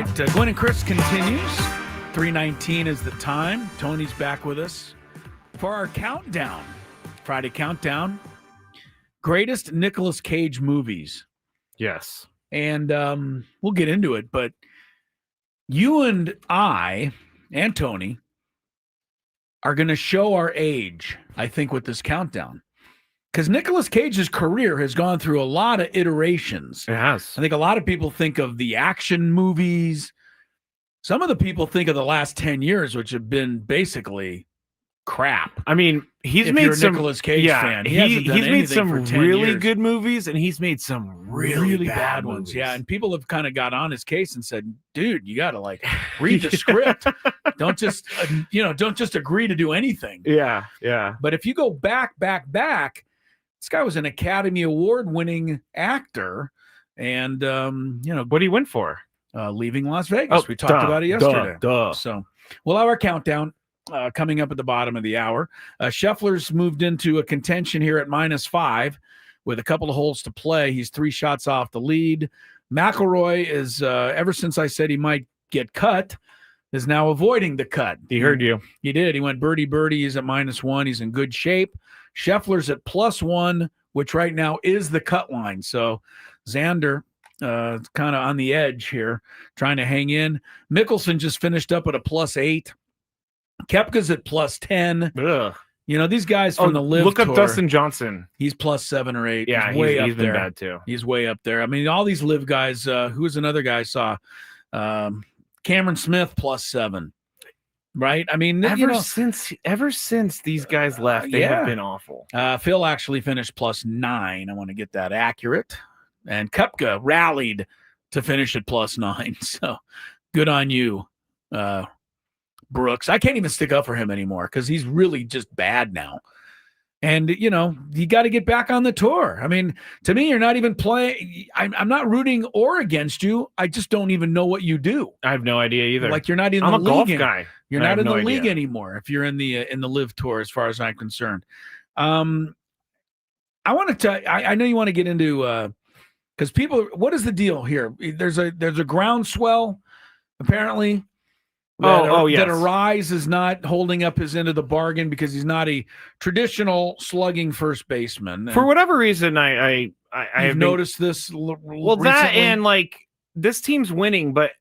right, Gwynn and Chris continues. 3:19 is the time. Tony's back with us for our countdown, Friday countdown. Greatest Nicolas Cage movies. Yes. And we'll get into it, but you and I and Tony are going to show our age, I think, with this countdown. Because Nicolas Cage's career has gone through a lot of iterations. It has. I think a lot of people think of the action movies. Some of the people think of the last 10 years, which have been basically crap. I mean, he's If made you're a some Nicolas Cage fan. He's made some really years. good movies, and he's made some really bad ones. movies. Yeah, and people have kind of got on his case and said, "Dude, you got to like read the script. Don't just don't just agree to do anything." Yeah, yeah. But if you go back, this guy was an Academy Award-winning actor, and what did he win for? Leaving Las Vegas. We talked about it yesterday. So we'll have our countdown coming up at the bottom of the hour. Scheffler's moved into a contention here at -5 with a couple of holes to play. He's 3 shots off the lead. McIlroy is, ever since I said he might get cut, is now avoiding the cut. He heard you. He did. He went birdie. He's at -1. He's in good shape. Scheffler's at +1, which right now is the cut line. So Xander kind of on the edge here, trying to hang in. Mickelson just finished up at a +8. Koepka's at +10. Ugh. You know, these guys from the Live Look up Tour, Dustin Johnson. He's +7 or 8. Yeah, he's way up he's been there. bad too. He's way up there. I mean, all these Live guys. Who was another guy I saw? Cameron Smith +7. Right? I mean, ever since these guys left, they have been awful. Phil actually finished +9. I want to get that accurate. And Koepka rallied to finish at +9. So good on you, Brooks. I can't even stick up for him anymore because he's really just bad now. And, you got to get back on the tour. I mean, to me, you're not even playing. I'm not rooting or against you. I just don't even know what you do. I have no idea either. Like you're not in I'm the a league. golf guy. You're not in the league anymore if you're in the Live Tour, as far as I'm concerned. I want to tell. I know you want to get into because people. What is the deal here? There's a groundswell apparently. Yes. That Arise is not holding up his end of the bargain because he's not a traditional slugging first baseman. For whatever reason, I have noticed this. Well, that and like this team's winning, but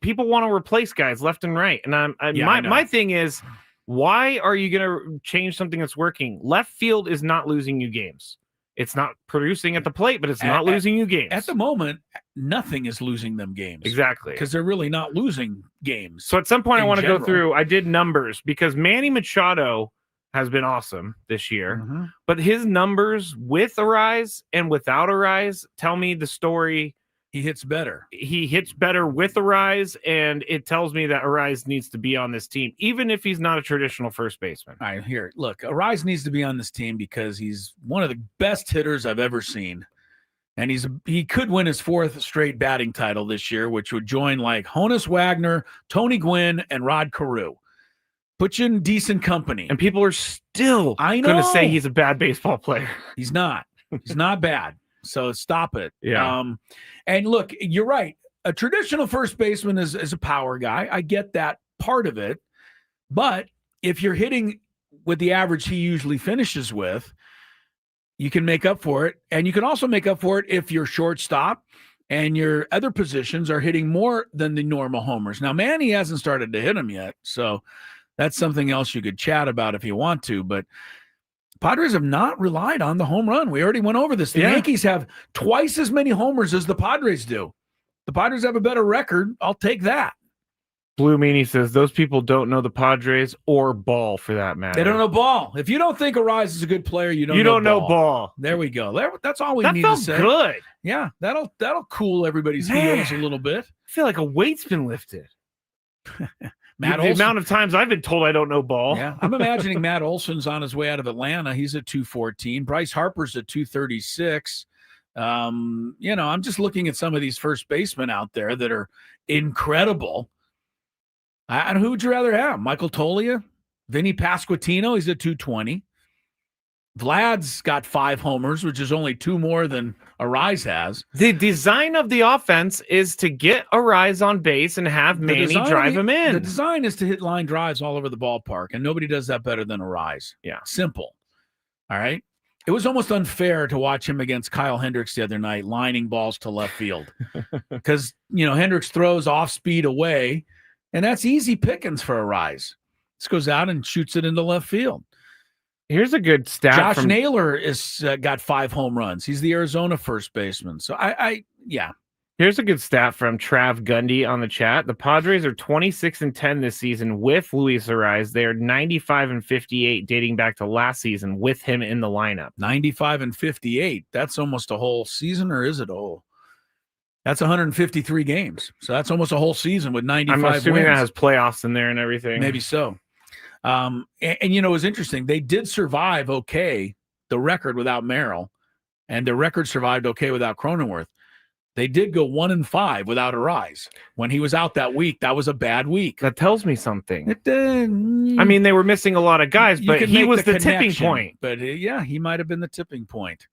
people want to replace guys left and right. And my thing is, why are you going to change something that's working? Left field is not losing you games. It's not producing at the plate, but it's not losing you games. At the moment, nothing is losing them games. Exactly. Because they're really not losing games. So at some point I want to go through, I did numbers because Manny Machado has been awesome this year, but his numbers with Arise and without Arise tell me the story. He hits better. He hits better with Arise, and it tells me that Arise needs to be on this team, even if he's not a traditional first baseman. All right, here. Look, Arise needs to be on this team because he's one of the best hitters I've ever seen. And he could win his 4th straight batting title this year, which would join like Honus Wagner, Tony Gwynn, and Rod Carew. Put you in decent company. And people are still going to say he's a bad baseball player. He's not. He's not bad. So stop it. Yeah. And look, you're right. A traditional first baseman is a power guy. I get that part of it. But if you're hitting with the average he usually finishes with, you can make up for it. And you can also make up for it if your shortstop and your other positions are hitting more than the normal homers. Now, Manny hasn't started to hit them yet. So that's something else you could chat about if you want to. But Padres have not relied on the home run. We already went over this. The Yankees have twice as many homers as the Padres do. The Padres have a better record. I'll take that. Blue Meanie says those people don't know the Padres or ball for that matter. They don't know ball. If you don't think Arise is a good player, you don't know ball. There we go. That's all we need to say. That felt good. Yeah, that'll cool everybody's heels a little bit. I feel like a weight's been lifted. Matt the Olson. amount of times I've been told I don't know ball. Yeah, I'm imagining Matt Olson's on his way out of Atlanta. He's at 214. Bryce Harper's at 236. I'm just looking at some of these first basemen out there that are incredible. And who would you rather have? Michael Toglia? Vinny Pasquantino? He's at 220. Vlad's got 5 homers, which is only 2 more than Arise has. The design of the offense is to get Arise on base and have Manny drive him in. The design is to hit line drives all over the ballpark, and nobody does that better than Arise. Yeah. Simple. All right? It was almost unfair to watch him against Kyle Hendricks the other night, lining balls to left field. Because, Hendricks throws off speed away, and that's easy pickings for Arise. This goes out and shoots it into left field. Here's a good stat. Josh Naylor is got 5 home runs. He's the Arizona first baseman. So yeah. Here's a good stat from Trav Gundy on the chat. The Padres are 26-10 this season with Luis Arise. They are 95-58 dating back to last season with him in the lineup. 95-58. That's almost a whole season, or is it a whole? That's 153 games. So that's almost a whole season with 95 I'm assuming wins. that has playoffs in there and everything. Maybe so. And it was interesting. They did survive okay, the record without Merrill, and the record survived okay without Cronenworth. They did go 1-5 without Arise. When he was out that week, that was a bad week. That tells me something. They were missing a lot of guys, but he was the tipping point. But he might have been the tipping point.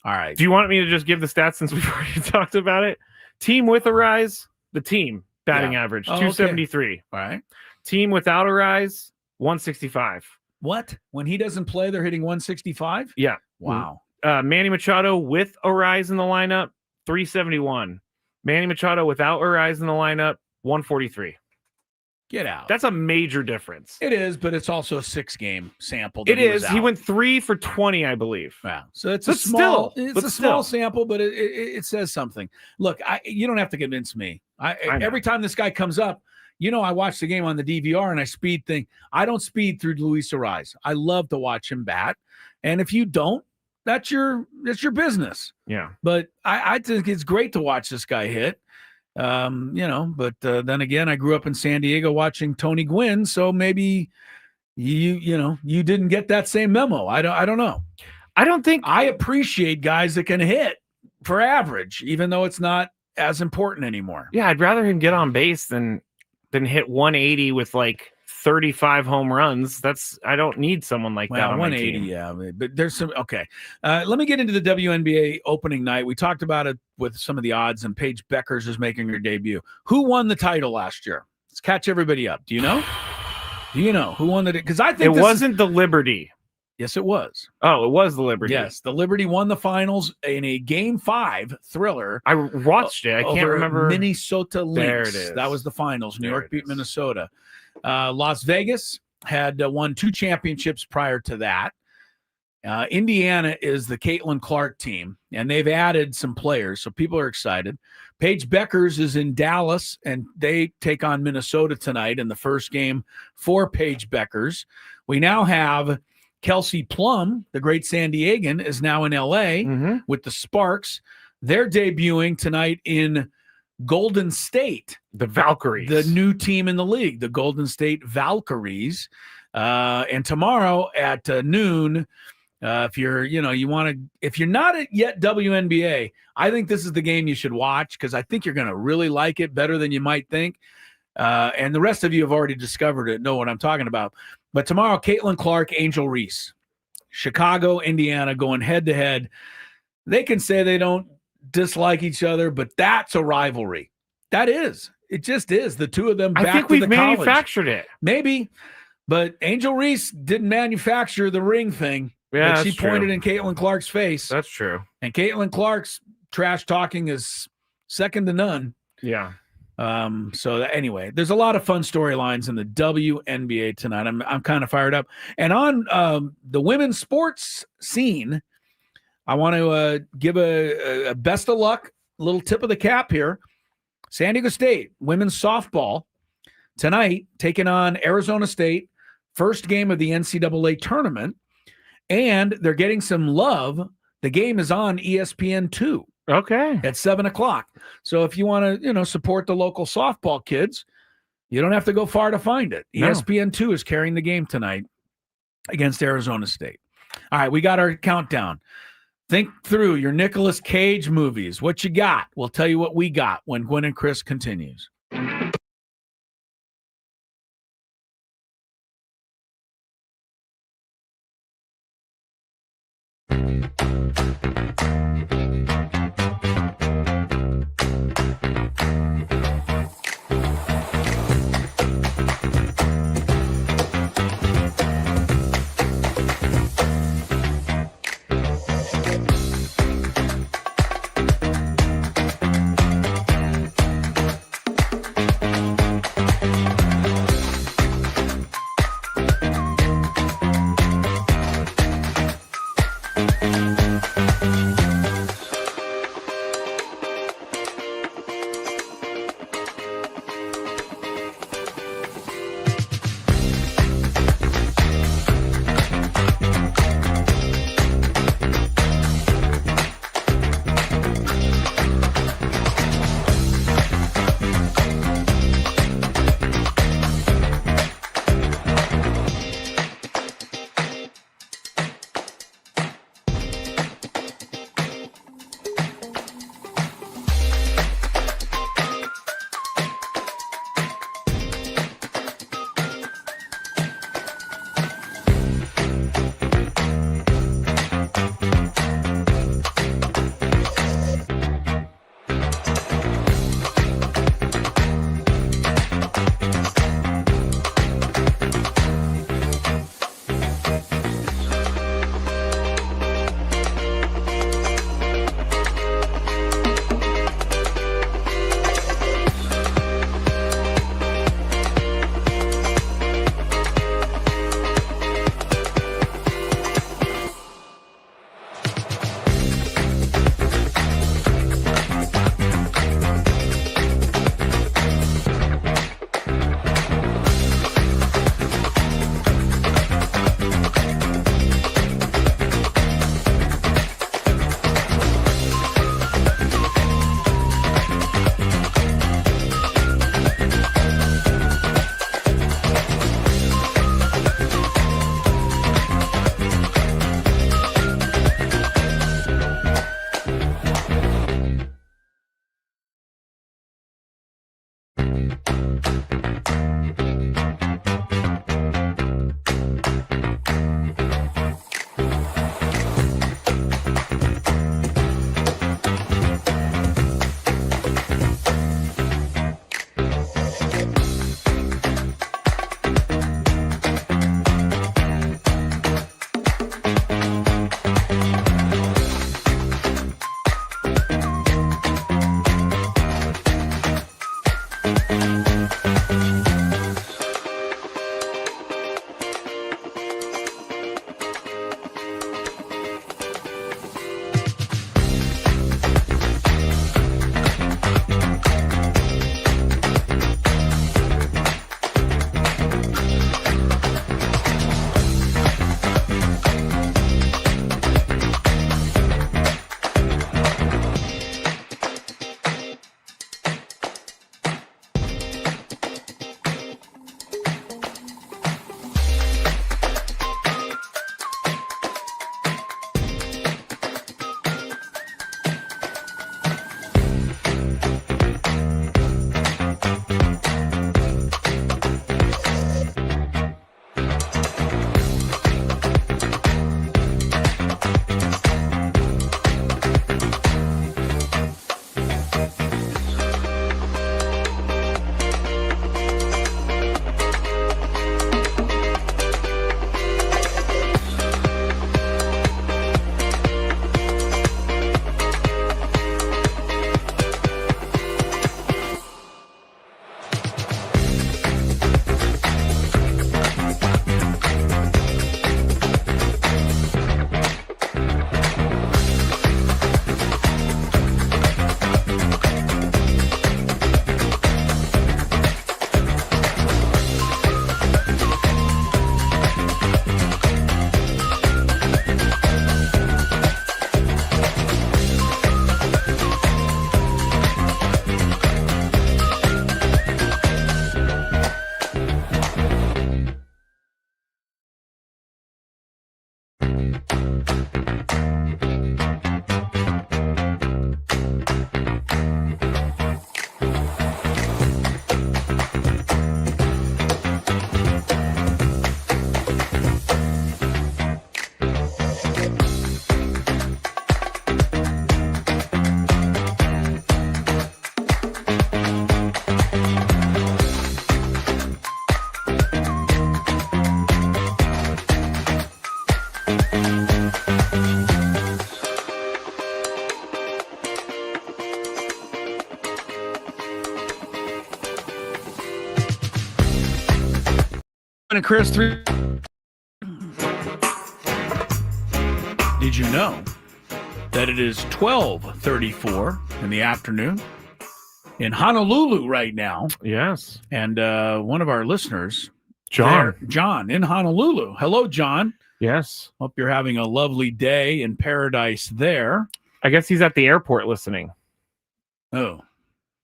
All right. Do you want me to just give the stats since we've already talked about it? Team with Arise, the team batting average, 273. Okay. All right. Team without Arise, 165. What? When he doesn't play, they're hitting 165? Yeah. Wow. Manny Machado with Arise in the lineup, 371. Manny Machado without Arise in the lineup, 143. Get out. That's a major difference. It is, but it's also a 6-game sample. It is. He went 3 for 20, I believe. Wow. So it's a small sample, but it says something. Look, you don't have to convince me. Every time this guy comes up, I watch the game on the DVR and I speed thing. I don't speed through Luis Arise. I love to watch him bat. And if you don't, that's your business. Yeah. But I think it's great to watch this guy hit. But then again, I grew up in San Diego watching Tony Gwynn, so maybe you didn't get that same memo. I don't know. I don't think I appreciate guys that can hit for average, even though it's not as important anymore. Yeah, I'd rather him get on base than hit 180 with like 35 home runs. I don't need someone like that on 180, my team. yeah. But there's some okay. Let me get into the WNBA opening night. We talked about it with some of the odds, and Paige Beckers is making her debut. Who won the title last year? Let's catch everybody up. Do you know? Who won the? Because I think it wasn't the Liberty. Yes, it was. Oh, it was the Liberty. Yes, the Liberty won the finals in a Game 5 thriller. I watched it. I can't remember. Minnesota Lynx. There it is. That was the finals. New York beat Minnesota. Las Vegas had won 2 championships prior to that. Indiana is the Caitlin Clark team, and they've added some players, so people are excited. Paige Beckers is in Dallas, and they take on Minnesota tonight in the first game for Paige Beckers. We now have Kelsey Plum, the great San Diegan, is now in L.A. With the Sparks. They're debuting tonight in Golden State. The Valkyries. The new team in the league, the Golden State Valkyries. And tomorrow at noon, if you're not yet WNBA, I think this is the game you should watch because I think you're going to really like it better than you might think. And the rest of you have already discovered it, know what I'm talking about. But tomorrow, Caitlin Clark, Angel Reese, Chicago, Indiana, going head-to-head. They can say they don't dislike each other, but that's a rivalry. That is. It just is. The two of them back to the college. I think we've manufactured it. Maybe, but Angel Reese didn't manufacture the ring thing. Yeah, that she pointed in Caitlin Clark's face. That's true. And Caitlin Clark's trash talking is second to none. Yeah. Anyway, there's a lot of fun storylines in the WNBA tonight. I'm kind of fired up. And on the women's sports scene, I want to give a best of luck, little tip of the cap here. San Diego State women's softball tonight taking on Arizona State, first game of the NCAA tournament, and they're getting some love. The game is on ESPN2. Okay. At 7:00. So if you want to, support the local softball kids, you don't have to go far to find it. No. ESPN2 is carrying the game tonight against Arizona State. All right, we got our countdown. Think through your Nicolas Cage movies. What you got? We'll tell you what we got when Gwynn and Chris continues. And Chris, did you know that it is 12:34 in the afternoon in Honolulu right now? Yes. And one of our listeners, John in Honolulu. Hello, John. Yes. Hope you're having a lovely day in paradise there. I guess he's at the airport listening. Oh.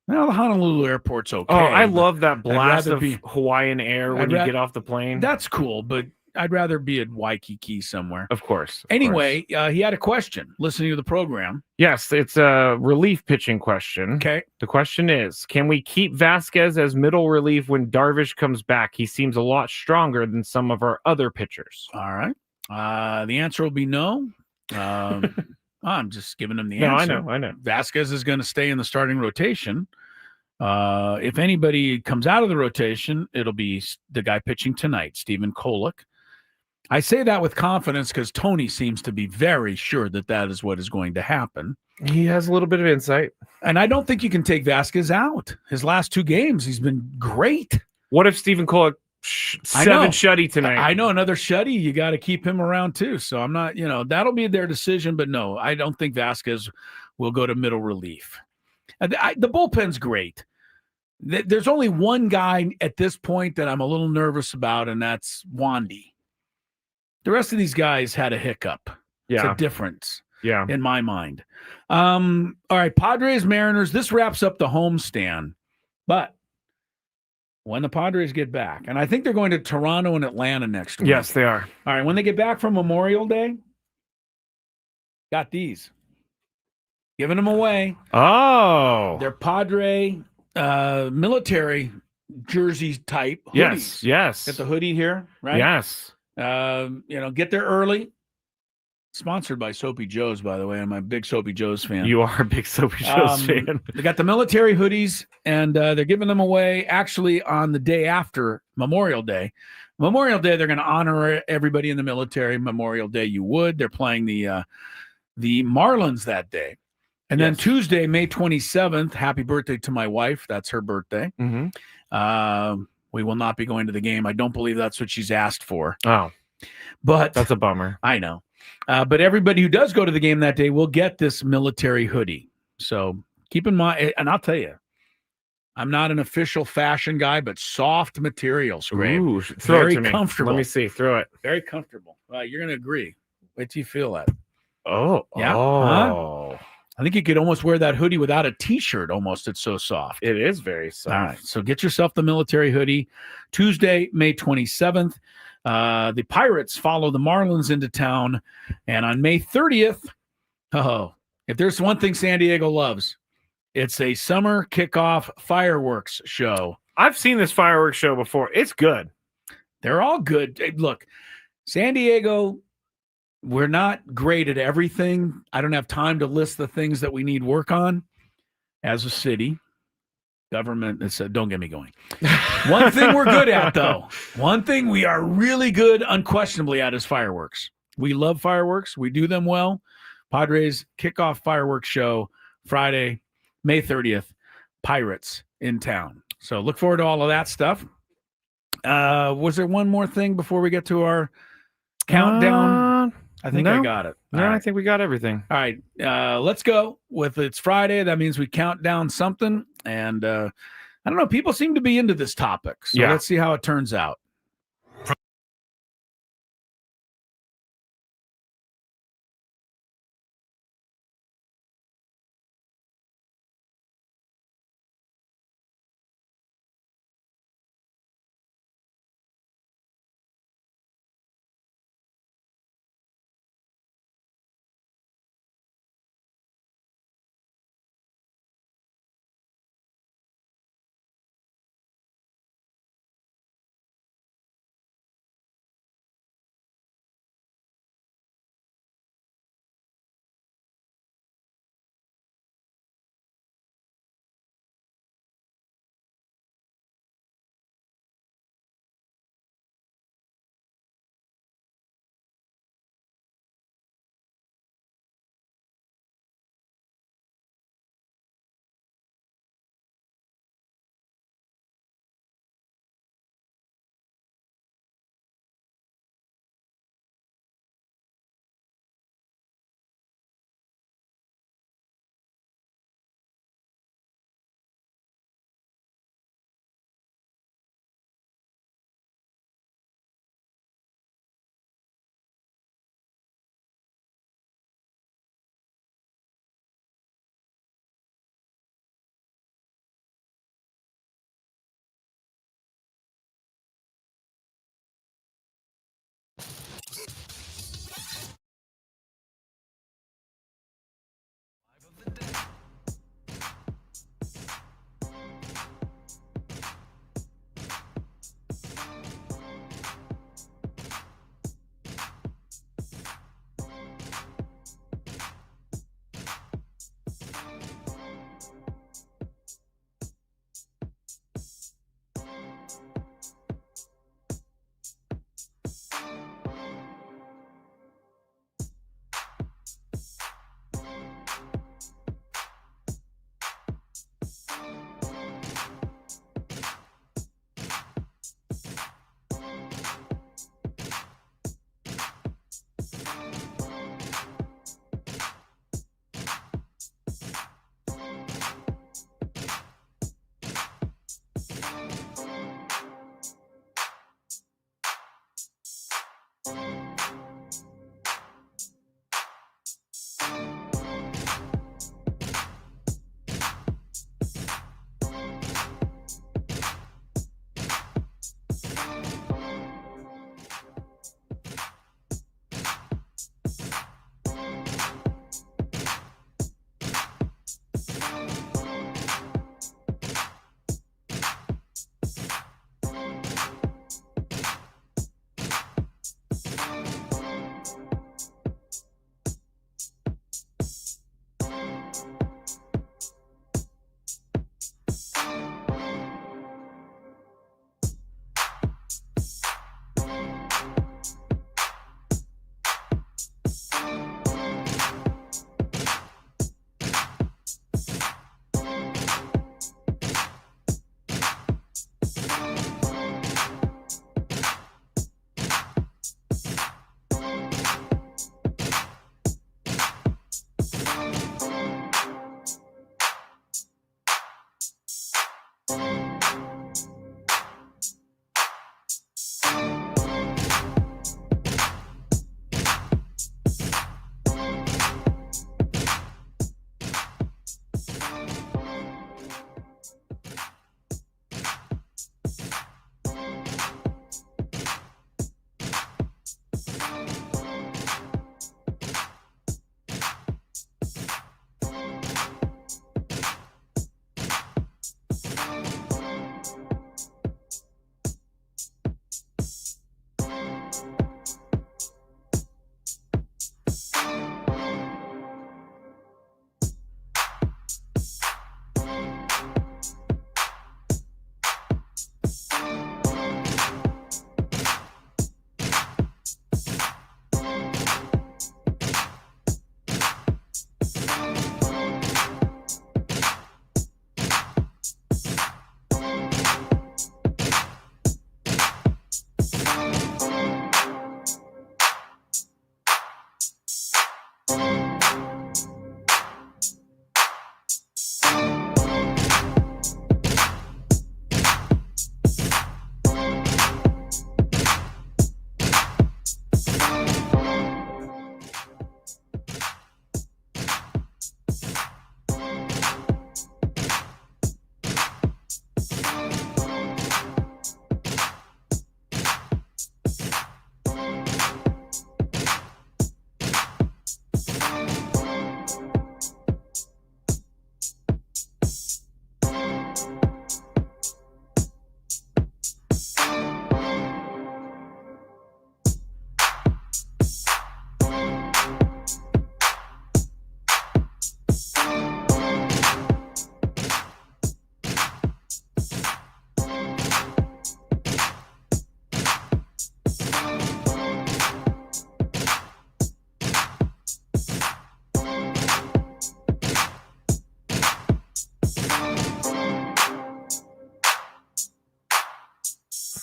Well, the Honolulu airport's okay. Oh, I love that blast of be, Hawaiian air when you get off the plane. That's cool, but I'd rather be at Waikiki somewhere. Of course. Anyway, he had a question listening to the program. Yes, it's a relief pitching question. Okay. The question is, can we keep Vasquez as middle relief when Darvish comes back? He seems a lot stronger than some of our other pitchers. All right. The answer will be no. I'm just giving him the answer. I know. Vasquez is going to stay in the starting rotation. If anybody comes out of the rotation, it'll be the guy pitching tonight, Stephen Kolek. I say that with confidence because Tony seems to be very sure that that is what is going to happen. He has a little bit of insight. And I don't think you can take Vasquez out. His last two games, he's been great. What if Stephen Kolek seven shutty tonight? I know, another shutty. You got to keep him around too. So I'm not, that'll be their decision. But no, I don't think Vasquez will go to middle relief. The bullpen's great. There's only one guy at this point that I'm a little nervous about, and that's Wandy. The rest of these guys had a hiccup. Yeah. It's a difference. Yeah. In my mind. All right, Padres, Mariners. This wraps up the homestand. But when the Padres get back, and I think they're going to Toronto and Atlanta next week. Yes, they are. All right, when they get back from Memorial Day, got these. Giving them away. Oh. They're Padre military jersey type hoodies. Yes. Get the hoodie here, right? Yes. Get there early. Sponsored by Soapy Joe's, by the way. I'm a big Soapy Joe's fan. You are a big Soapy Joe's fan. They got the military hoodies, and they're giving them away actually on the day after Memorial Day. Memorial Day, they're going to honor everybody in the military. Memorial Day, you would. They're playing the Marlins that day. And then Tuesday, May 27th, happy birthday to my wife. That's her birthday. Mm-hmm. We will not be going to the game. I don't believe that's what she's asked for. Oh, but that's a bummer. I know. But everybody who does go to the game that day will get this military hoodie. So keep in mind, and I'll tell you, I'm not an official fashion guy, but soft materials, Grave. Ooh, throw very it to me. comfortable. Let me see. Throw it. Very comfortable. You're going to agree. Wait till you feel that. Oh, yeah. Oh. I think you could almost wear that hoodie without a T-shirt. Almost, it's so soft. It is very soft. All right, so get yourself the military hoodie. Tuesday, May 27th. The Pirates follow the Marlins into town, and on May 30th, if there's one thing San Diego loves, it's a summer kickoff fireworks show. I've seen this fireworks show before. It's good. They're all good. Hey, look, San Diego, we're not great at everything. I don't have time to list the things that we need work on as a city. Government, don't get me going. One thing we're good at, though, one thing we are really good, unquestionably, at is fireworks. We love fireworks. We do them well. Padres kickoff fireworks show Friday, May 30th, Pirates in town. So look forward to all of that stuff. Was there one more thing before we get to our countdown? I think I got it. No, right. I think we got everything. All right. Let's go with it's Friday. That means we count down something. And I don't know. People seem to be into this topic. So let's see how it turns out.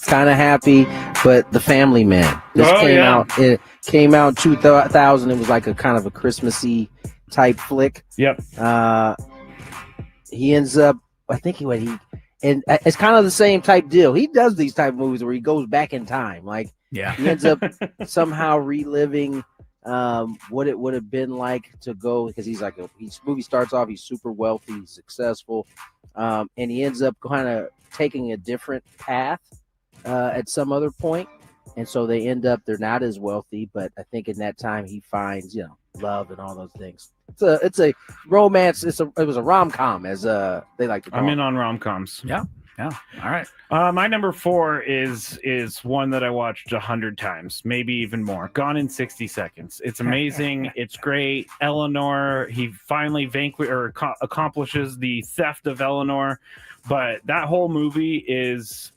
kind of happy, but The Family Man. This It came out in 2000. It was like a kind of a Christmassy type flick. Yep. He ends up, I think and it's kind of the same type deal. He does these type of movies where he goes back in time. Like, he ends up somehow reliving what it would have been like to go, because he's like, his movie starts off, he's super wealthy, he's successful, and he ends up kind of taking a different path at some other point. And so they're not as wealthy, but I think in that time he finds, love and all those things. It's a romance. It was a rom-com, as they like to call it. I'm in on rom-coms. Yeah. All right. My number 4 is one that I watched 100 times, maybe even more. Gone in 60 Seconds. It's amazing. It's great. Eleanor, he finally accomplishes the theft of Eleanor, but that whole movie is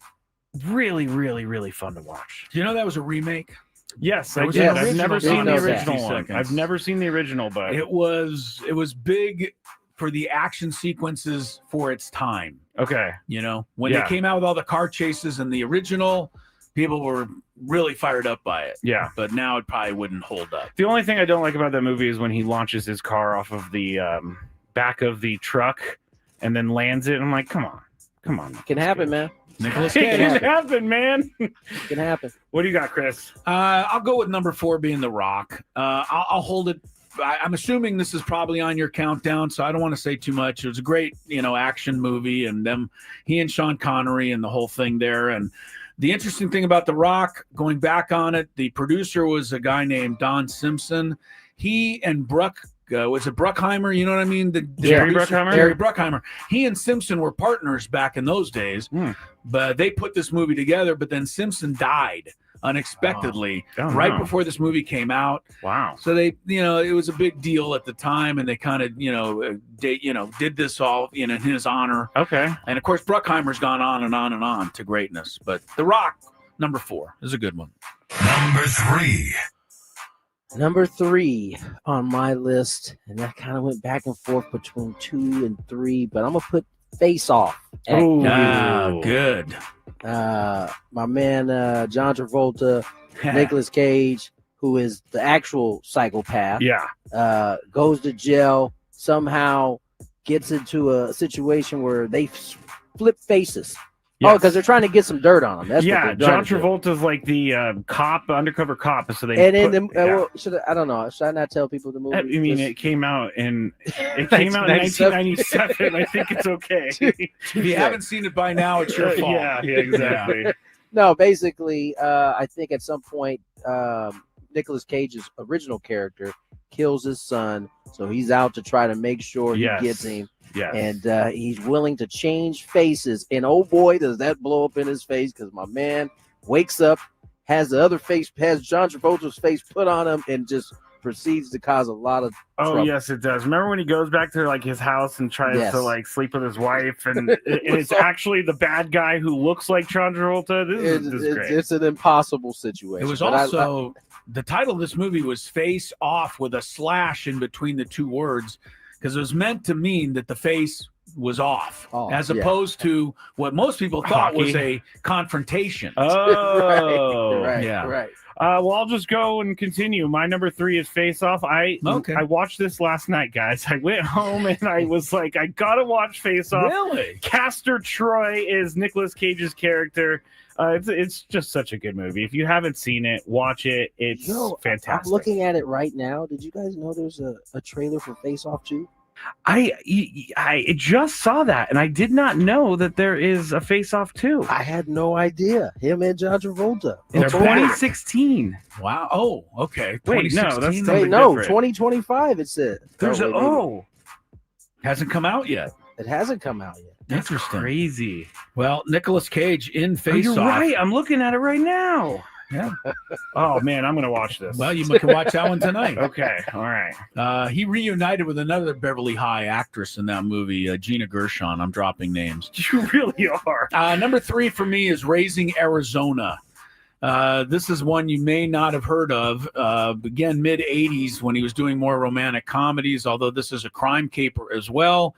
really, really, really fun to watch. Do you know that was a remake? Yes, I did. I've never seen the original one. I've never seen the original, but it was big for the action sequences for its time. Okay. When they came out with all the car chases and the original, people were really fired up by it. Yeah. But now it probably wouldn't hold up. The only thing I don't like about that movie is when he launches his car off of the back of the truck and then lands it. I'm like, come on. It can happen, man. Nicholas It Cage. can happen, man. It can happen. What do you got, Chris? I'll go with number 4 being The Rock. I'll hold it. I'm assuming this is probably on your countdown, so I don't want to say too much. It was a great, action movie, and he and Sean Connery and the whole thing there. And the interesting thing about The Rock, going back on it, the producer was a guy named Don Simpson. He and was it Bruckheimer? You know what I mean? Jerry Bruckheimer? Jerry Bruckheimer. He and Simpson were partners back in those days, but they put this movie together, but then Simpson died unexpectedly before this movie came out. Wow. So they, it was a big deal at the time, and they kind of, did this all, in his honor. Okay. And of course, Bruckheimer's gone on and on and on to greatness, but The Rock, number 4, is a good one. Number 3. Number 3 on my list, and that kind of went back and forth between 2 and 3, but I'm gonna put Face Off. Good. My man John Travolta, Nicolas Cage, who is the actual psychopath. Yeah. Goes to jail, somehow gets into a situation where they flip faces. Yes. Oh, because they're trying to get some dirt on him. That's what John Travolta's like the undercover cop. So they I don't know. Should I not tell people the movie? I mean, it came out in 1997. I think it's okay. If you haven't seen it by now, it's your fault. Yeah, exactly. No, basically, I think at some point, Nicolas Cage's original character kills his son, so he's out to try to make sure he gets him. Yeah, and he's willing to change faces. And oh boy, does that blow up in his face, because my man wakes up, has John Travolta's face put on him, and just proceeds to cause a lot of trouble. Yes, it does. Remember when he goes back to like his house and tries to like sleep with his wife, and it's actually the bad guy who looks like John Travolta. This is great. It's an impossible situation. It was also the title of this movie was Face Off with a slash in between the two words, because it was meant to mean that the face was off, as opposed to what most people thought was a confrontation. Oh, right. Well, I'll just go and continue. My number 3 is Face Off. I watched this last night, guys. I went home and I was like, I gotta watch Face Off. Really? Castor Troy is Nicolas Cage's character. It's just such a good movie. If you haven't seen it, watch it. It's fantastic. I'm looking at it right now. Did you guys know there's a trailer for Face Off 2? I just saw that, and I did not know that there is a Face Off 2. I had no idea. Him and John Travolta. In 2016. Wow. Oh, okay. Wait, no, that's 2025. It said. There's hasn't come out yet. It hasn't come out yet. That's crazy. Well, Nicolas Cage in Face Off. You're right. I'm looking at it right now. Yeah. Oh man, I'm gonna watch this. Well, you can watch that one tonight. Okay. All right. He reunited with another Beverly High actress in that movie, Gina Gershon. I'm dropping names. You really are. Number 3 for me is Raising Arizona. This is one you may not have heard of. Again, mid 80s when he was doing more romantic comedies, although this is a crime caper as well.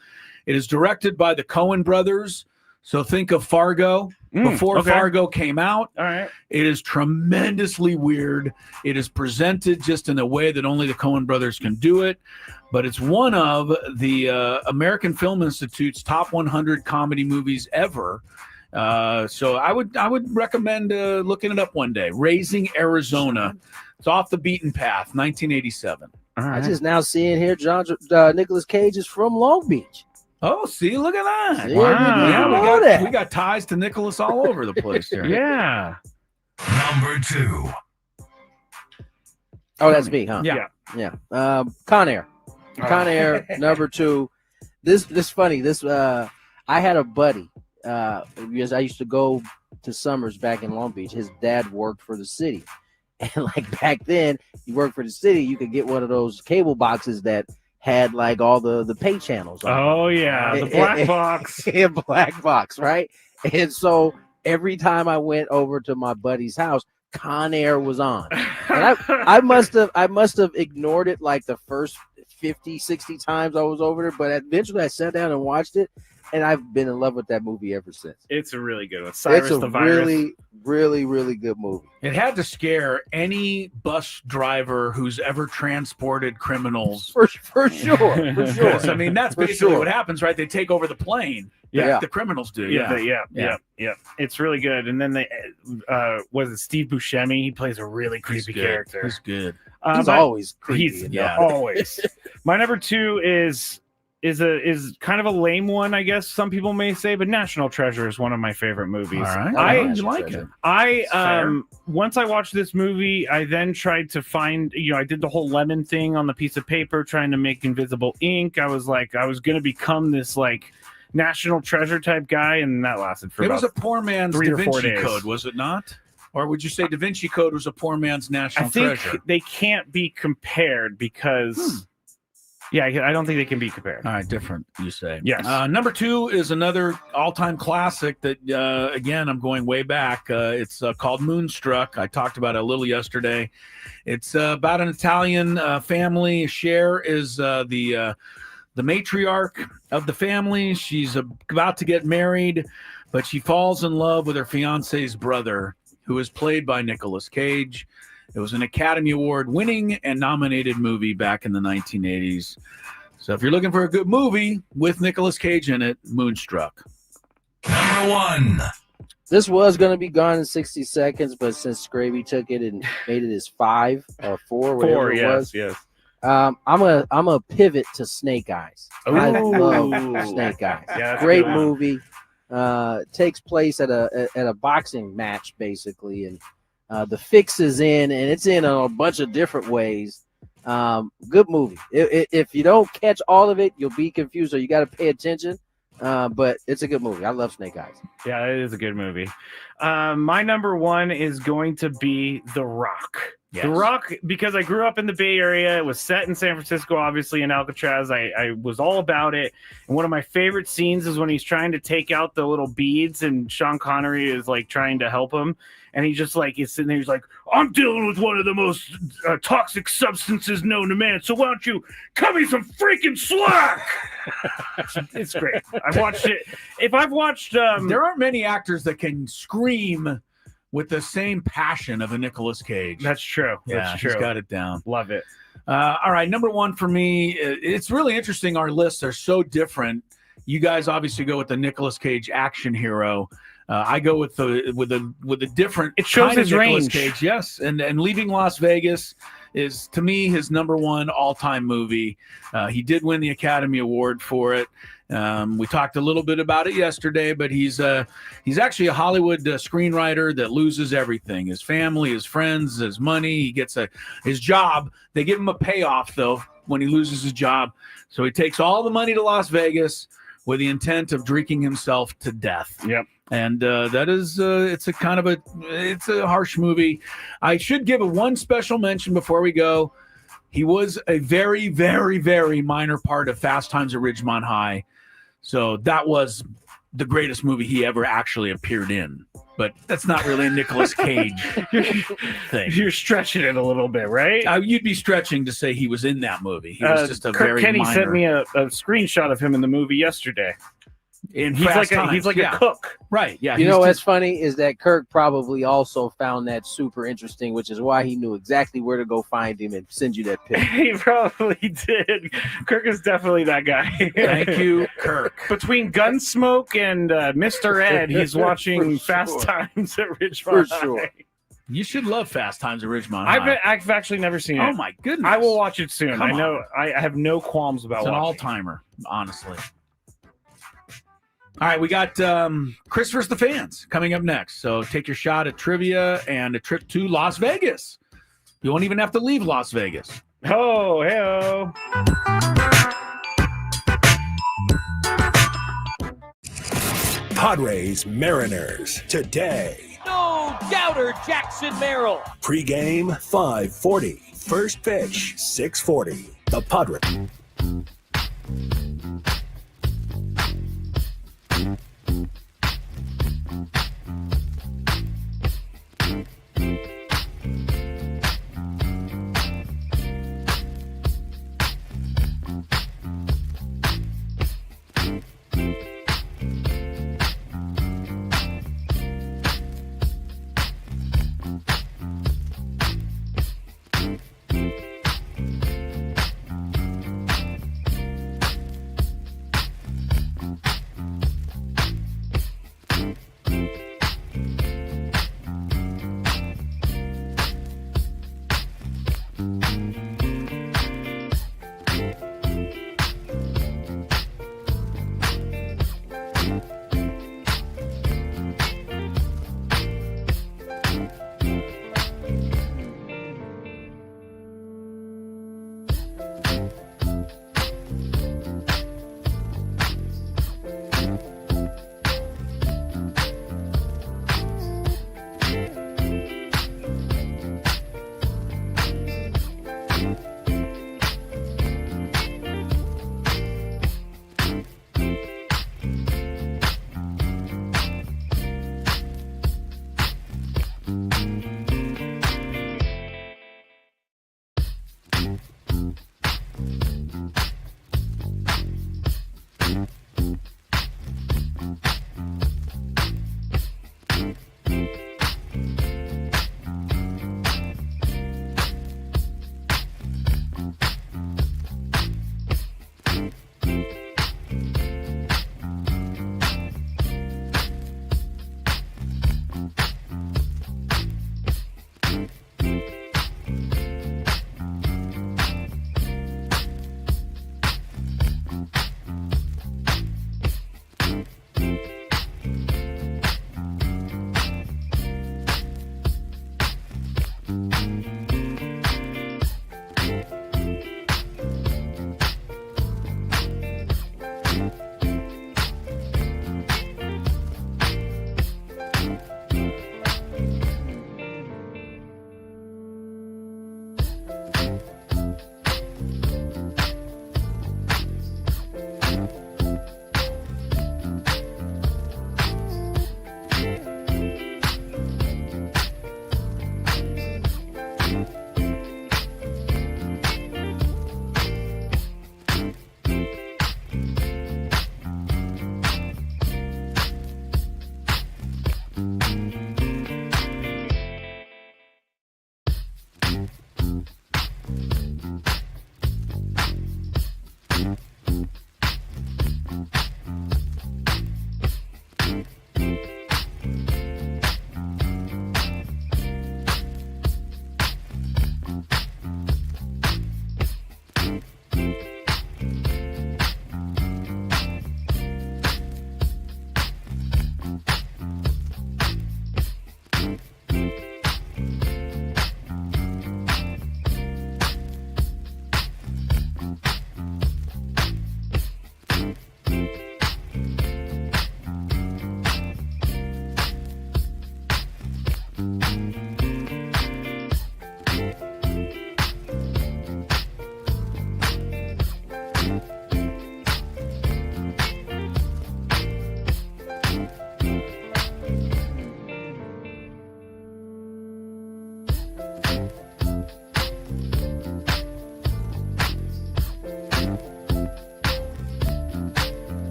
It is directed by the Coen brothers. So think of Fargo. Before Fargo came out, all right, it is tremendously weird. It is presented just in a way that only the Coen brothers can do it, but it's one of the American Film Institute's top 100 comedy movies ever. So I would recommend looking it up one day. Raising Arizona. It's off the beaten path, 1987. I just now seeing here, Nicolas Cage is from Long Beach. Oh, see, look at that. See, Wow. yeah, we got ties to Nicholas all over the place here. Yeah. Number 2. Oh, that's me, huh? Yeah. Con Air. Con Air, number 2. This funny. I had a buddy, because I used to go to summers back in Long Beach. His dad worked for the city. And like back then, you worked for the city, you could get one of those cable boxes that had like all the pay channels on. Oh yeah, the black box. Yeah, black box, right? And so every time I went over to my buddy's house, Con Air was on. And I must have ignored it like the first 50, 60 times I was over there, but eventually I sat down and watched it, and I've been in love with that movie ever since. It's a really good one. Cyrus it's a the Virus. really, really, really good movie. It had to scare any bus driver who's ever transported criminals. For sure. Yes, I mean, that's For basically sure. what happens, right? They take over the plane. Yeah. The criminals do. Yeah. It's really good. And then they was it Steve Buscemi? He plays a really creepy character. He's good. He's always creepy. He's always. My number 2 is kind of a lame one, I guess some people may say, but National Treasure is one of my favorite movies. All right. I like it. Once I watched this movie, I then tried to find, I did the whole lemon thing on the piece of paper, trying to make invisible ink. I was like, I was going to become this like National Treasure type guy, and that lasted for It about was a poor man's 3 Da or 4 Vinci days. Code, was it not? Or would you say Da Vinci Code was a poor man's national I think treasure? they can't be compared because, I don't think they can be compared. All right, different, you say. Yes. Number 2 is another all-time classic that, again, I'm going way back. It's called Moonstruck. I talked about it a little yesterday. It's about an Italian family. Cher is the matriarch of the family. She's about to get married, but she falls in love with her fiance's brother, who is played by Nicolas Cage. It was an Academy Award winning and nominated movie back in the 1980s. So if you're looking for a good movie with Nicolas Cage in it, Moonstruck. Number 1. This was going to be gone in 60 seconds, but since Scraby took it and made it as 5 or 4, whatever it was. Yes. I'm a pivot to Snake Eyes. I love Snake Eyes. Yeah, Great movie. Takes place at a boxing match basically, and the fix is in, and it's in a bunch of different ways. Good movie. If you don't catch all of it, you'll be confused, so you got to pay attention. But it's a good movie. I love Snake Eyes. Yeah, it is a good movie. My number 1 is going to be The Rock. Yes. The Rock, because I grew up in the Bay Area. It was set in San Francisco, obviously, in Alcatraz. I was all about it. And one of my favorite scenes is when he's trying to take out the little beads, and Sean Connery is like trying to help him. And he just like is sitting there. He's like, I'm dealing with one of the most toxic substances known to man. So why don't you cut me some freaking slack? It's great. I've watched it. If I've watched, there aren't many actors that can scream with the same passion of a Nicolas Cage. That's true. Yeah, That's true. he's got it down. Love it. All right, number 1 for me. It's really interesting. Our lists are so different. You guys obviously go with the Nicolas Cage action hero. I go with a different. It shows kind of his Nicolas range. Cage, yes, and Leaving Las Vegas is to me his number 1 all-time movie. He did win the Academy Award for it. We talked a little bit about it yesterday, but he's actually a Hollywood screenwriter that loses everything: his family, his friends, his money. He gets his job. They give him a payoff though when he loses his job, so he takes all the money to Las Vegas with the intent of drinking himself to death. Yep. And that is it's a harsh movie. I should give one special mention before we go. He was a very, very, very minor part of Fast Times at Ridgemont High. So that was the greatest movie he ever actually appeared in. But that's not really a Nicolas Cage thing. You're stretching it a little bit, right? You'd be stretching to say he was in that movie. He was just a Kirk very Kenny minor. sent me a screenshot of him in the movie yesterday. in He's fast like times. a cook. Right. Yeah. You he's know what's just- funny is that Kirk probably also found that super interesting, which is why he knew exactly where to go find him and send you that pic. He probably did. Kirk is definitely that guy. Thank you, Kirk. Between Gunsmoke and Mr. Ed, he's watching For Fast sure. Times at Ridgemont For High. sure. You should love Fast Times at Ridgemont High. I've actually never seen it. Oh my goodness! I will watch it soon. Come I know. on. I have no qualms about It's an watching. all-timer, honestly. All right, we got Chris versus the fans coming up next. So take your shot at trivia and a trip to Las Vegas. You won't even have to leave Las Vegas. Oh, hey-oh. Padres Mariners today. No doubter, Jackson Merrill. Pre-game 5:40. First pitch 6:40. The Padres.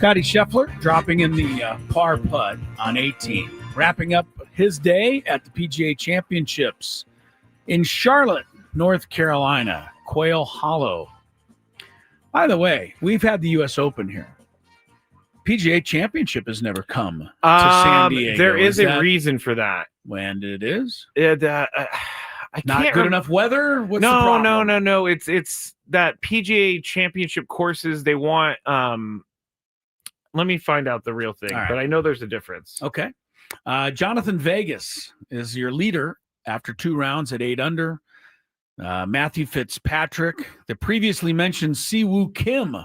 Scotty Scheffler dropping in the par putt on 18, wrapping up his day at the PGA Championships in Charlotte, North Carolina, Quail Hollow. By the way, we've had the U.S. Open here. PGA Championship has never come to San Diego. There is a reason for that. When it is? Not good enough weather? What's the problem? No. It's that PGA Championship courses, they want let me find out the real thing, but I know there's a difference. Okay. Jonathan Vegas is your leader after 2 rounds at 8 under. Matthew Fitzpatrick, the previously mentioned Siwoo Kim,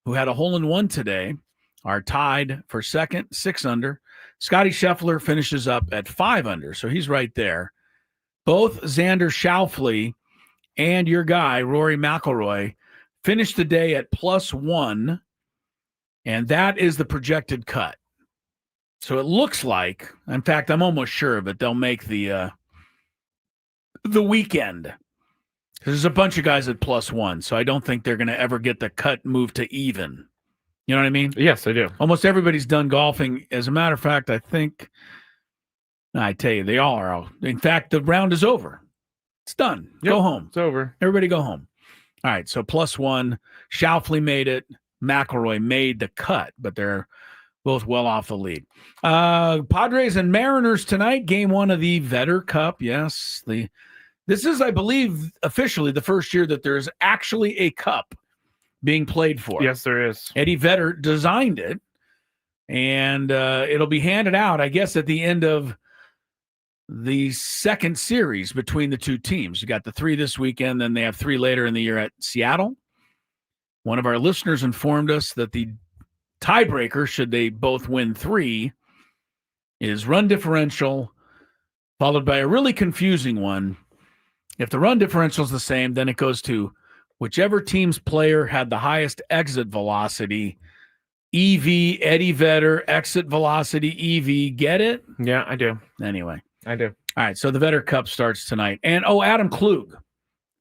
who had a hole-in-one today, are tied for second, 6 under. Scotty Scheffler finishes up at 5 under, so he's right there. Both Xander Schauffele and your guy, Rory McIlroy, finished the day at +1, and that is the projected cut. So it looks like, in fact, I'm almost sure of it, they'll make the weekend. There's a bunch of guys at +1, so I don't think they're going to ever get the cut moved to even. You know what I mean? Yes, I do. Almost everybody's done golfing. As a matter of fact, I tell you, they all are. In fact, the round is over. It's done. Yep, go home. It's over. Everybody go home. All right, so +1. Schauffele made it. McIlroy made the cut, but they're both well off the lead. Padres and Mariners tonight, game 1 of the Vetter Cup. Yes, this is, I believe, officially the first year that there's actually a cup being played for. Yes, there is. Eddie Vedder designed it, and it'll be handed out, I guess, at the end of the second series between the two teams. You got the 3 this weekend, then they have 3 later in the year at Seattle. One of our listeners informed us that the tiebreaker, should they both win 3, is run differential, followed by a really confusing one. If the run differential is the same, then it goes to whichever team's player had the highest exit velocity. EV, Eddie Vedder, exit velocity, EV. Get it? Yeah, I do. Anyway. I do. All right, so the Vetter Cup starts tonight. And, Adam Klug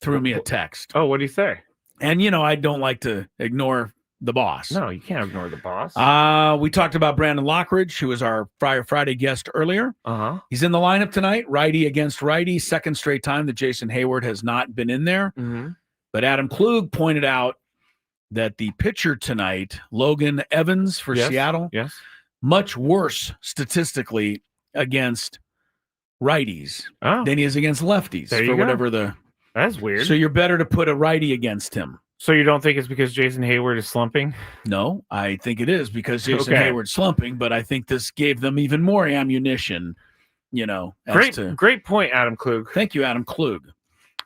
threw me a text. Oh, what did he say? And, I don't like to ignore the boss. No, you can't ignore the boss. We talked about Brandon Lockridge, who was our Friday guest earlier. Uh-huh. He's in the lineup tonight, righty against righty, second straight time that Jason Hayward has not been in there. Mm-hmm. But Adam Klug pointed out that the pitcher tonight, Logan Evans for Seattle, much worse statistically against righties than he is against lefties for whatever That's weird. So you're better to put a righty against him. So you don't think it's because Jason Hayward is slumping? No, I think it is because Jason Hayward's slumping, but I think this gave them even more ammunition, Great point, Adam Klug. Thank you, Adam Klug.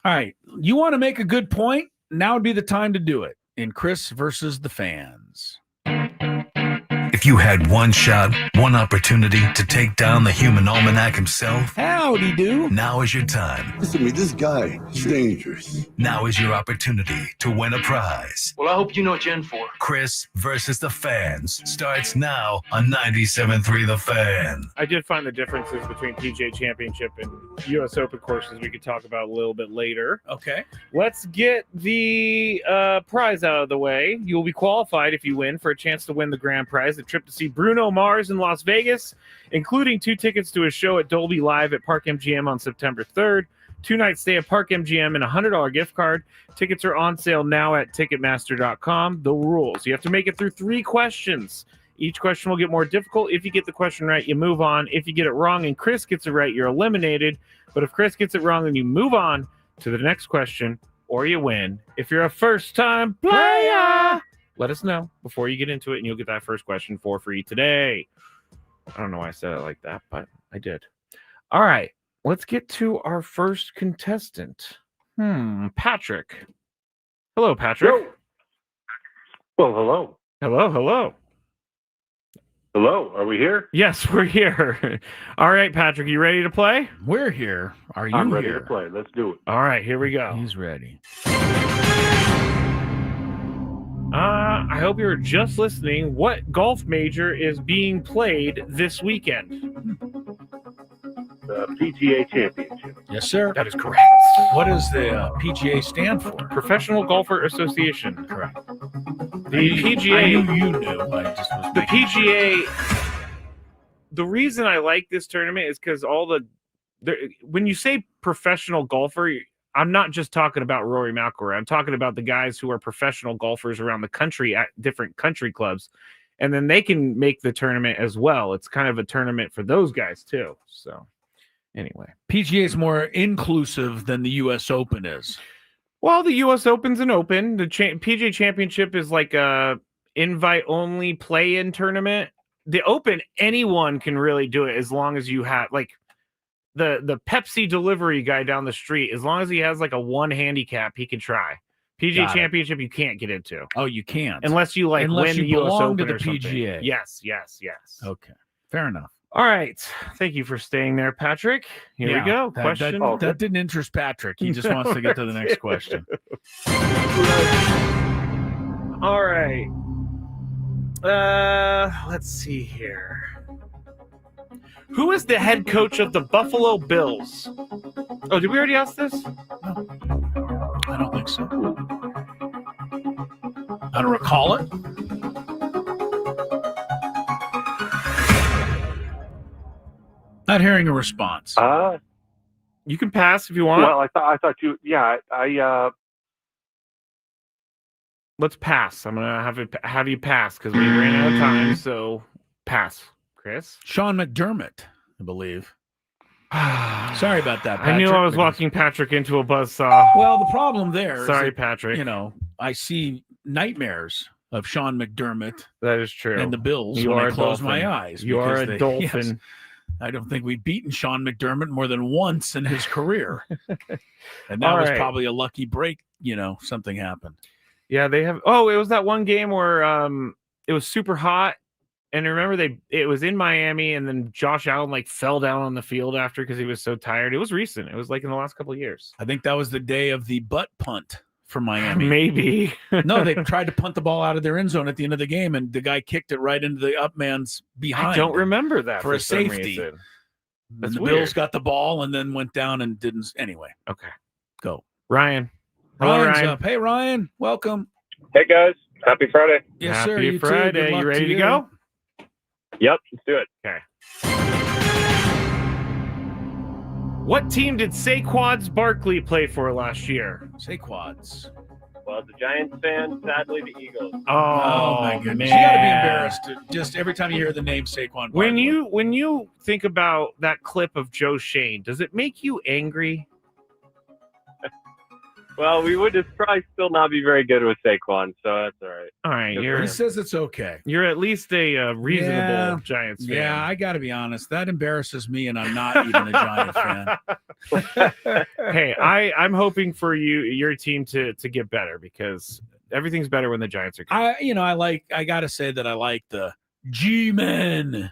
All right. You want to make a good point? Now would be the time to do it in Chris versus the Fans. If If you had one shot, one opportunity to take down the human almanac himself, Howdy do. now is your time. Listen to me, this guy is dangerous. Now is your opportunity to win a prize. Well, I hope you know what you're in for. Chris versus the Fans starts now on 97.3 The Fan. I did find the differences between PGA Championship and U.S. Open courses we could talk about a little bit later. Okay. Let's get the prize out of the way. You'll be qualified if you win for a chance to win the grand prize, the trip to see Bruno Mars in Las Vegas, including 2 tickets to a show at Dolby Live at Park MGM on September 3rd, 2-night stay at Park MGM, and a $100 gift card. Tickets are on sale now at Ticketmaster.com. The rules: you have to make it through 3 questions. Each question will get more difficult. If you get the question right, you move on. If you get it wrong and Chris gets it right, you're eliminated. But if Chris gets it wrong, then you move on to the next question, or you win. If you're a first-time player, let us know before you get into it, and you'll get that first question for free today. I don't know why I said it like that, but I did. All right, let's get to our first contestant. Patrick. Hello, Patrick. Yo. Well, hello. Hello. Hello, are we here? Yes, we're here. All right, Patrick, you ready to play? We're here. Are you I'm ready here? to play. Let's do it. All right, here we go. He's ready. I hope you're just listening. What golf major is being played this weekend? The PGA Championship. Yes, sir. That is correct. What does the PGA stand for? Professional Golfer Association. Correct. The PGA. I knew you knew. I just was The making sure. PGA. The reason I like this tournament is because when you say professional golfer, I'm not just talking about Rory McIlroy. I'm talking about the guys who are professional golfers around the country at different country clubs, and then they can make the tournament as well. It's kind of a tournament for those guys too. So, anyway, PGA is more inclusive than the U.S. Open is. well, the U.S. Open's an open. The PGA Championship is like a invite-only play-in tournament. The Open, anyone can really do it as long as you have like. The Pepsi delivery guy down the street, as long as he has like a 1 handicap, he can try. PGA Championship, you can't get into. Oh, you can't. Unless you win the US Open to the or something. PGA. Yes. Okay. Fair enough. All right. Thank you for staying there, Patrick. Here we go. Question. That didn't interest Patrick. He just wants to get to the next question. All right. Let's see here. Who is the head coach of the Buffalo Bills? Oh, did we already ask this? No. I don't think so. I don't recall it. Not hearing a response. You can pass if you want. Well, I thought you. Yeah, I. Let's pass. I'm gonna have you pass because we ran out of time. So pass, Chris. Sean McDermott, I believe. Sorry about that, Patrick. I knew I was walking Patrick into a buzzsaw. Well, the problem there. Sorry, is that, Patrick. I see nightmares of Sean McDermott. That is true. And the Bills You when are I a close dolphin. my eyes. You are a because dolphin. yes, I don't think we've beaten Sean McDermott more than once in his career. And that All was right. probably a lucky break. Something happened. Yeah, they have. Oh, it was that one game where it was super hot, and remember it was in Miami, and then Josh Allen fell down on the field after because he was so tired. It was recent. It was in the last couple of years. I think that was the day of the butt punt for Miami. Maybe. No, they tried to punt the ball out of their end zone at the end of the game, and the guy kicked it right into the up man's behind. I don't remember that for a some safety. reason. And That's the weird. Bills got the ball and then went down and didn't. Anyway, Okay, go. Ryan. Hello, Ryan's Ryan. up. Hey, Ryan, welcome. Hey guys, happy Friday. Yes, Happy sir. You too. Friday. Good luck You ready to you. go? Yep, let's do it. Okay. What team did Saquon Barkley play for last year? Saquads. Well, as a Giants fan, sadly the Eagles. Oh, my goodness! man. You got to be embarrassed just every time you hear the name Saquon. When Barkley. you think about that clip of Joe Shane, does it make you angry? Well, we would just probably still not be very good with Saquon, so that's all right. All right, he says it's okay. you're at least a reasonable Giants fan. Yeah, I got to be honest. That embarrasses me, and I'm not even a Giant fan. Hey, I'm hoping for your team to get better because everything's better when the Giants are good. I got to say that I like the G-Men.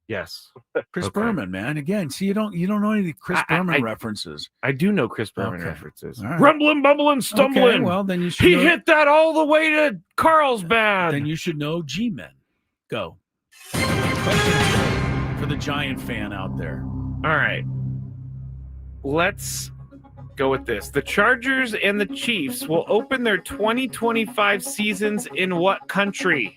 Yes. Chris Okay. Berman, man. Again, see, you don't know any of the Chris Berman references. I do know Chris Berman Okay. references. All right. Rumbling, bumbling, stumbling. Okay, well, then you should He know, hit that all the way to Carlsbad. Then you should know G-Men. Go. Question for the Giant fan out there. All right. Let's go with this. The Chargers and the Chiefs will open their 2025 seasons in what country?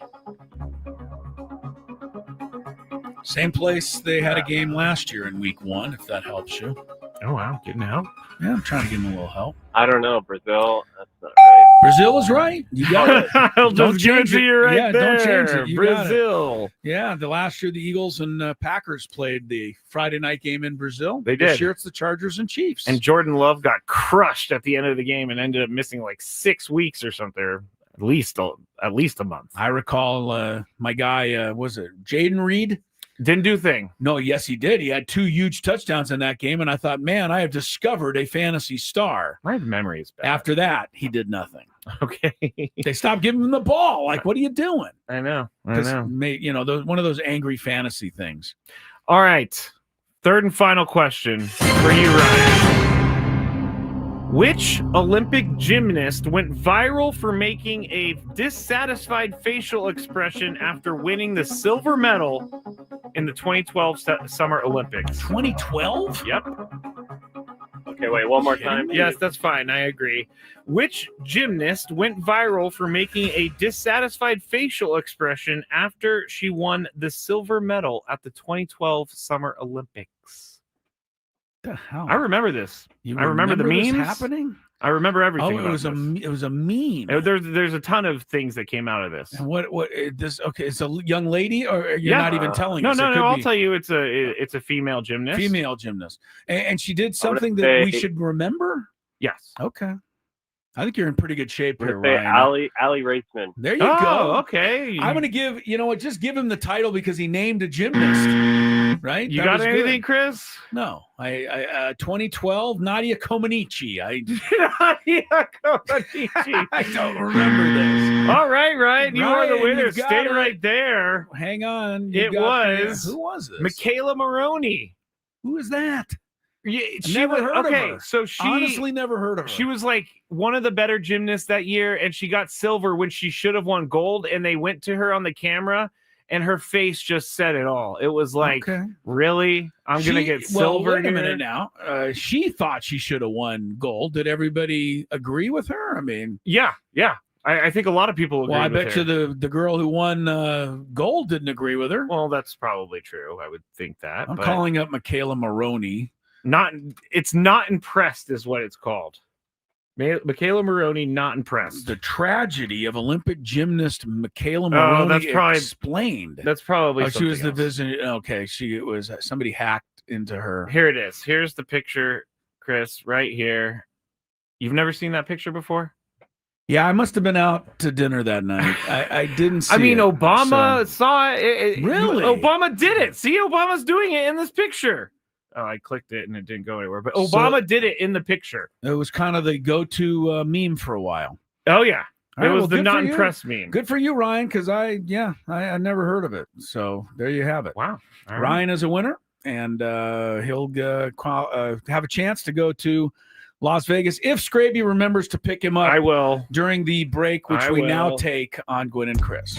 Same place they had a game last year in week 1, if that helps you. Oh, wow. Getting help? Yeah, I'm trying to give them a little help. I don't know. Brazil. That's not right. Brazil is right. You got it. I'll Don't just give it change to it. you right Yeah, there. don't change it. You got it. Brazil. Yeah, the last year the Eagles and Packers played the Friday night game in Brazil. They This did. year it's the Chargers and Chiefs. And Jordan Love got crushed at the end of the game and ended up missing like 6 weeks or something, or at least a month. I recall my guy, was it Jaden Reed? Didn't do a thing. No, yes, he did. He had 2 huge touchdowns in that game, and I thought, man, I have discovered a fantasy star. My memory is bad. After that, he did nothing. Okay. They stopped giving him the ball. Like, what are you doing? I know. One of those angry fantasy things. All right. Third and final question for you, Ryan. Which Olympic gymnast went viral for making a dissatisfied facial expression after winning the silver medal in the 2012 Summer Olympics? 2012? Yep. Okay, wait, one more time. Yes, that's fine. I agree. Which gymnast went viral for making a dissatisfied facial expression after she won the silver medal at the 2012 Summer Olympics? The hell? I remember this. You I remember the this memes happening. I remember everything. Oh, about it was a meme. There's a ton of things that came out of this. And what this? Okay, it's a young lady, or you're not even telling No, us? no, It no. could I'll be tell you, it's a female gymnast. female gymnast, and she did something that say- we should remember. Yes. Okay, I think you're in pretty good shape I'm here, gonna say Ryan. Ali Raceman. There you Oh, go. okay. I'm gonna give just give him the title because he named a gymnast. Right? You That got was anything, good. Chris? No, I 2012 Nadia Comaneci. I I don't remember this. All right, Ryan. You are the Ryan, winner. you've got Stay it. right there. Hang on. It was who was this? Michaela Maroney. Who is that? Yeah, Never heard of her. So she Honestly, never heard of her. She was like one of the better gymnasts that year, and she got silver when she should have won gold. And they went to her on the camera, and her face just said it all. It was like, Okay. really? I'm gonna get silver. Well, wait a here? minute now. She thought she should have won gold. Did everybody agree with her? I mean, Yeah. I think a lot of people agree. well, I with bet her. you the girl who won gold didn't agree with her. Well, that's probably true. I would think that. I'm but calling up Michaela Maroney. it's not impressed, is what it's called. Michaela Maroney, not impressed. The tragedy of Olympic gymnast Michaela Maroney that's probably- explained. That's probably. She was the something else. visitor. Okay, it was somebody hacked into her. Here it is. Here's the picture, Chris, right here. You've never seen that picture before? Yeah, I must have been out to dinner that night. I didn't see I mean, it, Obama so- saw it. Really? Obama did it. See, Obama's doing it in this picture. Oh, I clicked it and it didn't go anywhere. But Obama did it in the picture. It was kind of the go-to meme for a while. Oh, yeah. All It right, was well, the good not for you. impressed meme. Good for you, Ryan, because I never heard of it. So there you have it. Wow. All right. Ryan is a winner, and he'll have a chance to go to Las Vegas if Scraby remembers to pick him up. I will. During the break, which I we now will. take on Gwynn and Chris.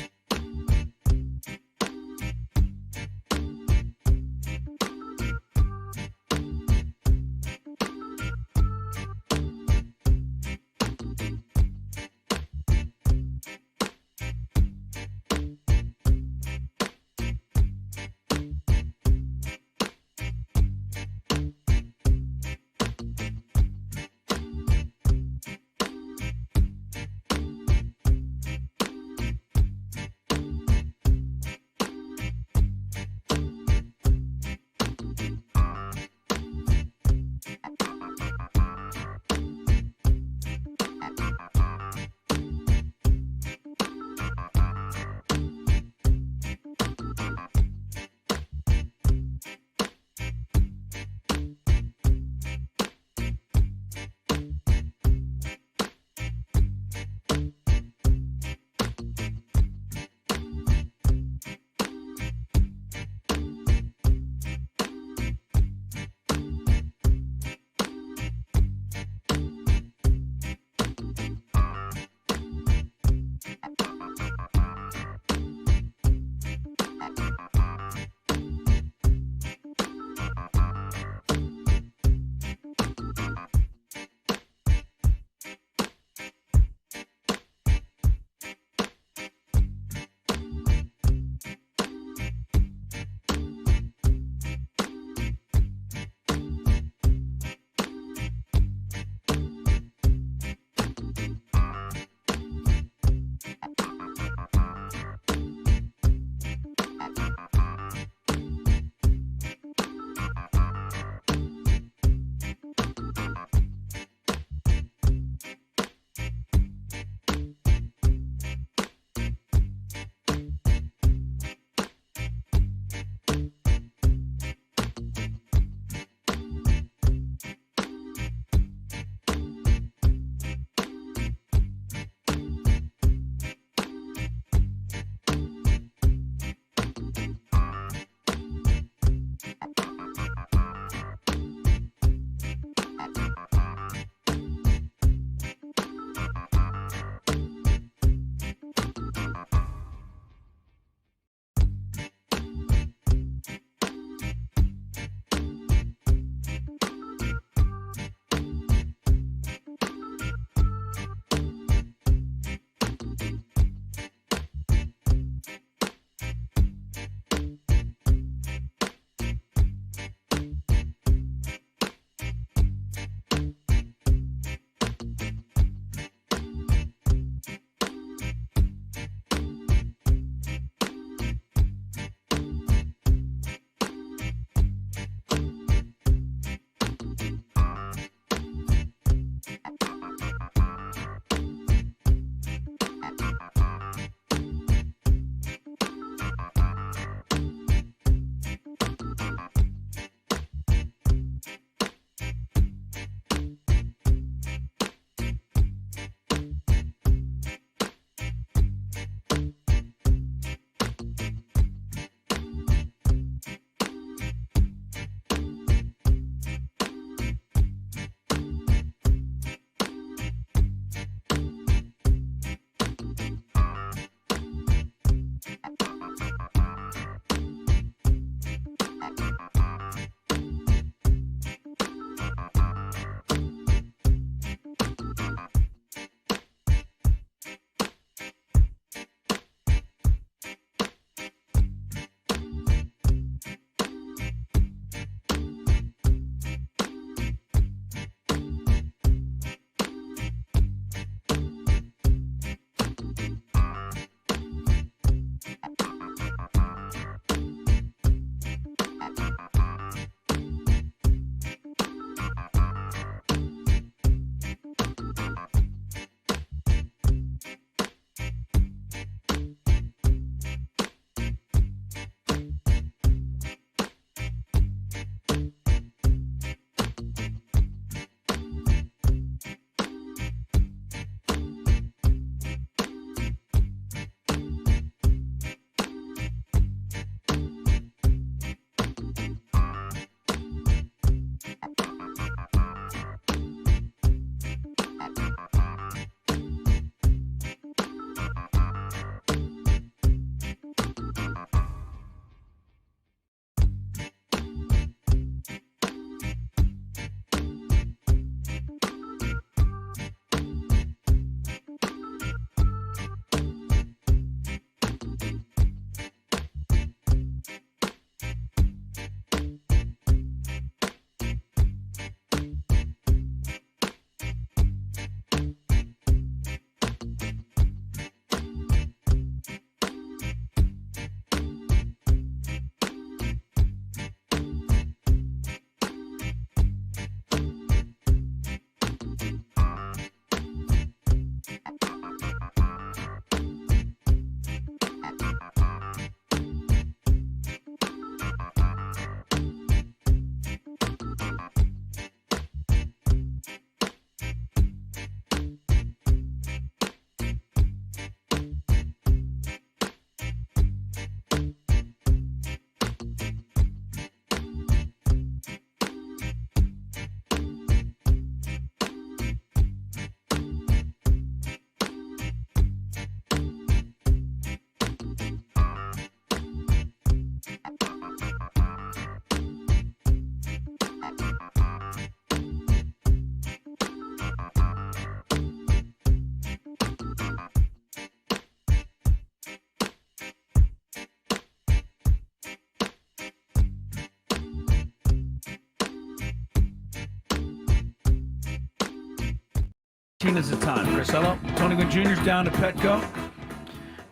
9 is the time. Chris Hello, Tony Gwynn Jr.'s down at Petco.